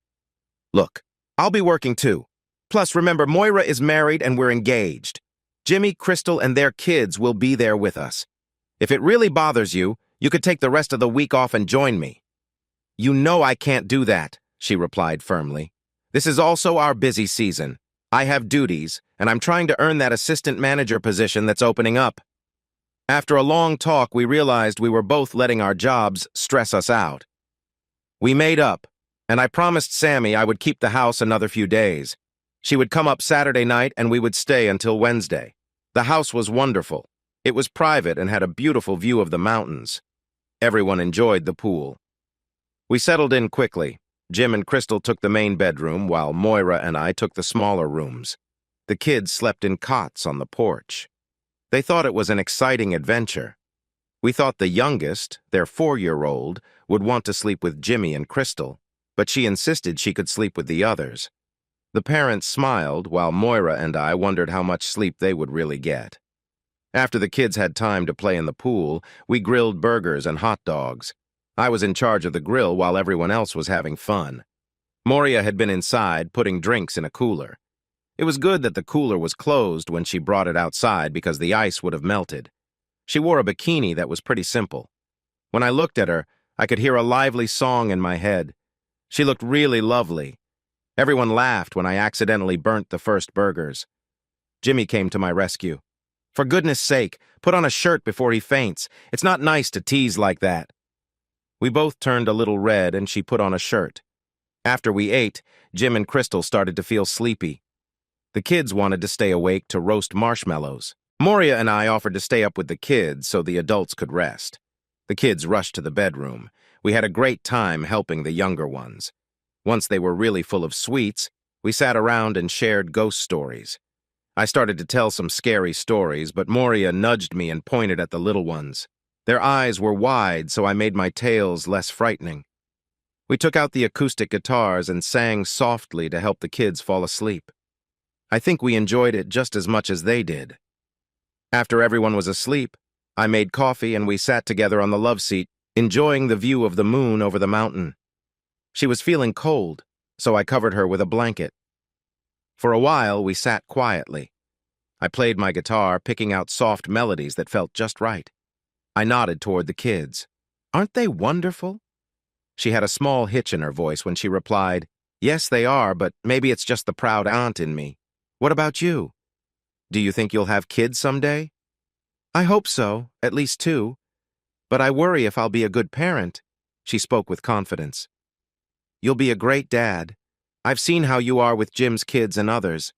Look, I'll be working too. Plus, remember, Moira is married and we're engaged. Jimmy, Crystal, and their kids will be there with us. If it really bothers you, you could take the rest of the week off and join me. You know I can't do that, she replied firmly. This is also our busy season. I have duties, and I'm trying to earn that assistant manager position that's opening up. After a long talk, we realized we were both letting our jobs stress us out. We made up, and I promised Sammy I would keep the house another few days. She would come up Saturday night, and we would stay until Wednesday. The house was wonderful. It was private and had a beautiful view of the mountains. Everyone enjoyed the pool. We settled in quickly. Jim and Crystal took the main bedroom, while Moira and I took the smaller rooms. The kids slept in cots on the porch. They thought it was an exciting adventure. We thought the youngest, their 4-year-old, would want to sleep with Jimmy and Crystal, but she insisted she could sleep with the others. The parents smiled, while Moira and I wondered how much sleep they would really get. After the kids had time to play in the pool, we grilled burgers and hot dogs. I was in charge of the grill while everyone else was having fun. Moira had been inside, putting drinks in a cooler. It was good that the cooler was closed when she brought it outside because the ice would have melted. She wore a bikini that was pretty simple. When I looked at her, I could hear a lively song in my head. She looked really lovely. Everyone laughed when I accidentally burnt the first burgers. Jimmy came to my rescue. For goodness sake, put on a shirt before he faints. It's not nice to tease like that. We both turned a little red and she put on a shirt. After we ate, Jim and Crystal started to feel sleepy. The kids wanted to stay awake to roast marshmallows. Moira and I offered to stay up with the kids so the adults could rest. The kids rushed to the bedroom. We had a great time helping the younger ones. Once they were really full of sweets, we sat around and shared ghost stories. I started to tell some scary stories, but Moira nudged me and pointed at the little ones. Their eyes were wide, so I made my tales less frightening. We took out the acoustic guitars and sang softly to help the kids fall asleep. I think we enjoyed it just as much as they did. After everyone was asleep, I made coffee and we sat together on the love seat, enjoying the view of the moon over the mountain. She was feeling cold, so I covered her with a blanket. For a while, we sat quietly. I played my guitar, picking out soft melodies that felt just right. I nodded toward the kids. Aren't they wonderful? She had a small hitch in her voice when she replied, Yes, they are, but maybe it's just the proud aunt in me. What about you? Do you think you'll have kids someday? I hope so, at least 2. But I worry if I'll be a good parent. She spoke with confidence. You'll be a great dad. I've seen how you are with Jim's kids and others.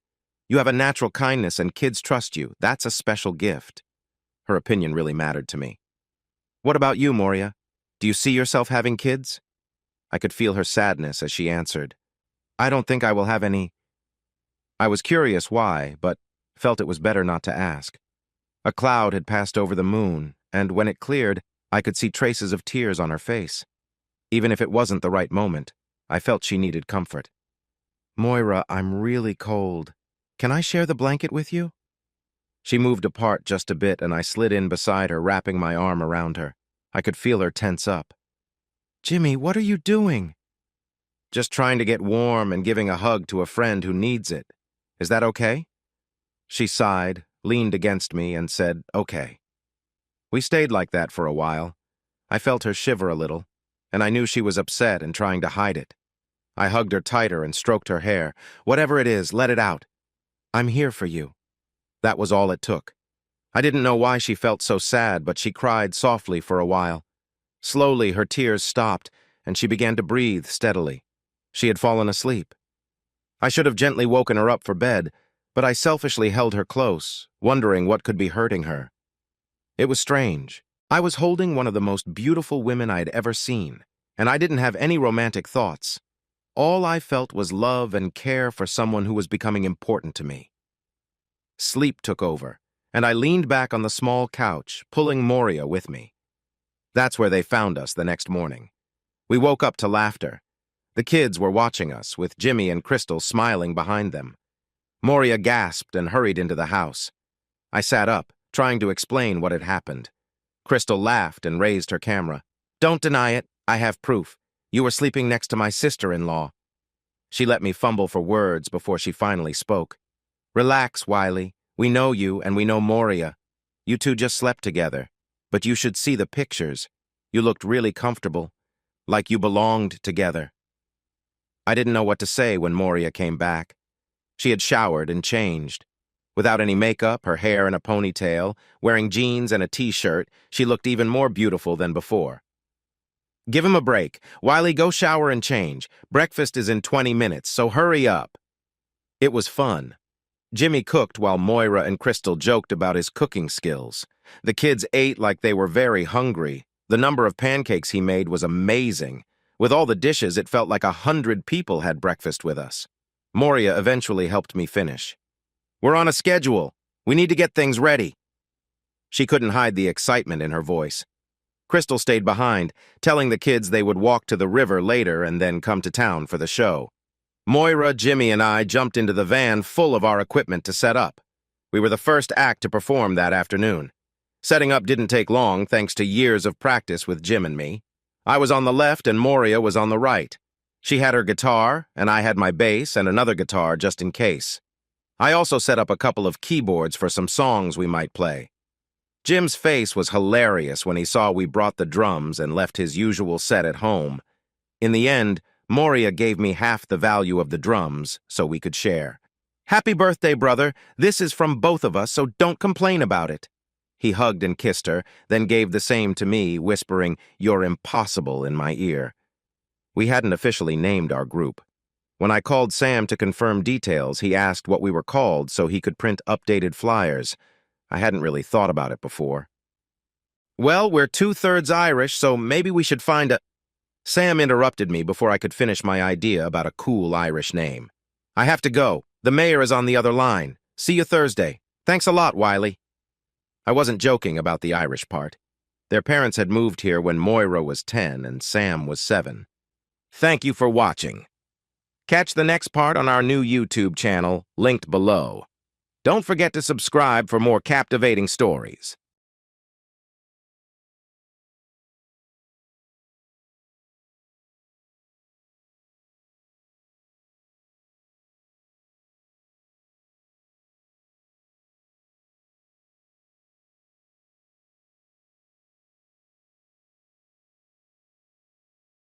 You have a natural kindness and kids trust you. That's a special gift. Her opinion really mattered to me. What about you, Moira? Do you see yourself having kids? I could feel her sadness as she answered. I don't think I will have any. I was curious why, but felt it was better not to ask. A cloud had passed over the moon, and when it cleared, I could see traces of tears on her face. Even if it wasn't the right moment, I felt she needed comfort. Moira, I'm really cold. Can I share the blanket with you? She moved apart just a bit, and I slid in beside her, wrapping my arm around her. I could feel her tense up. Jimmy, what are you doing? Just trying to get warm and giving a hug to a friend who needs it. Is that okay? She sighed, leaned against me, and said, okay. We stayed like that for a while. I felt her shiver a little, and I knew she was upset and trying to hide it. I hugged her tighter and stroked her hair. Whatever it is, let it out. I'm here for you. That was all it took. I didn't know why she felt so sad, but she cried softly for a while. Slowly, her tears stopped, and she began to breathe steadily. She had fallen asleep. I should have gently woken her up for bed, but I selfishly held her close, wondering what could be hurting her. It was strange. I was holding one of the most beautiful women I had ever seen, and I didn't have any romantic thoughts. All I felt was love and care for someone who was becoming important to me. Sleep took over, and I leaned back on the small couch, pulling Moira with me. That's where they found us the next morning. We woke up to laughter. The kids were watching us, with Jimmy and Crystal smiling behind them. Moira gasped and hurried into the house. I sat up, trying to explain what had happened. Crystal laughed and raised her camera. Don't deny it. I have proof. You were sleeping next to my sister-in-law. She let me fumble for words before she finally spoke. Relax, Wiley. We know you and we know Moira. You two just slept together. But you should see the pictures. You looked really comfortable, like you belonged together. I didn't know what to say when Moira came back. She had showered and changed. Without any makeup, her hair in a ponytail, wearing jeans and a t-shirt, she looked even more beautiful than before. Give him a break. Wiley, go shower and change. Breakfast is in 20 minutes, so hurry up. It was fun. Jimmy cooked while Moira and Crystal joked about his cooking skills. The kids ate like they were very hungry. The number of pancakes he made was amazing. With all the dishes, it felt like 100 people had breakfast with us. Moira eventually helped me finish. We're on a schedule. We need to get things ready. She couldn't hide the excitement in her voice. Crystal stayed behind, telling the kids they would walk to the river later and then come to town for the show. Moira, Jimmy, and I jumped into the van full of our equipment to set up. We were the first act to perform that afternoon. Setting up didn't take long thanks to years of practice with Jim and me. I was on the left and Moira was on the right. She had her guitar, and I had my bass and another guitar just in case. I also set up a couple of keyboards for some songs we might play. Jim's face was hilarious when he saw we brought the drums and left his usual set at home. In the end, Moira gave me half the value of the drums so we could share. Happy birthday, brother. This is from both of us, so don't complain about it. He hugged and kissed her, then gave the same to me, whispering, You're impossible, in my ear. We hadn't officially named our group. When I called Sam to confirm details, he asked what we were called so he could print updated flyers. I hadn't really thought about it before. Well, we're 2/3 Irish, so maybe we should find a... Sam interrupted me before I could finish my idea about a cool Irish name. I have to go. The mayor is on the other line. See you Thursday. Thanks a lot, Wiley. I wasn't joking about the Irish part. Their parents had moved here when Moira was 10 and Sam was 7. Thank you for watching. Catch the next part on our new YouTube channel, linked below. Don't forget to subscribe for more captivating stories.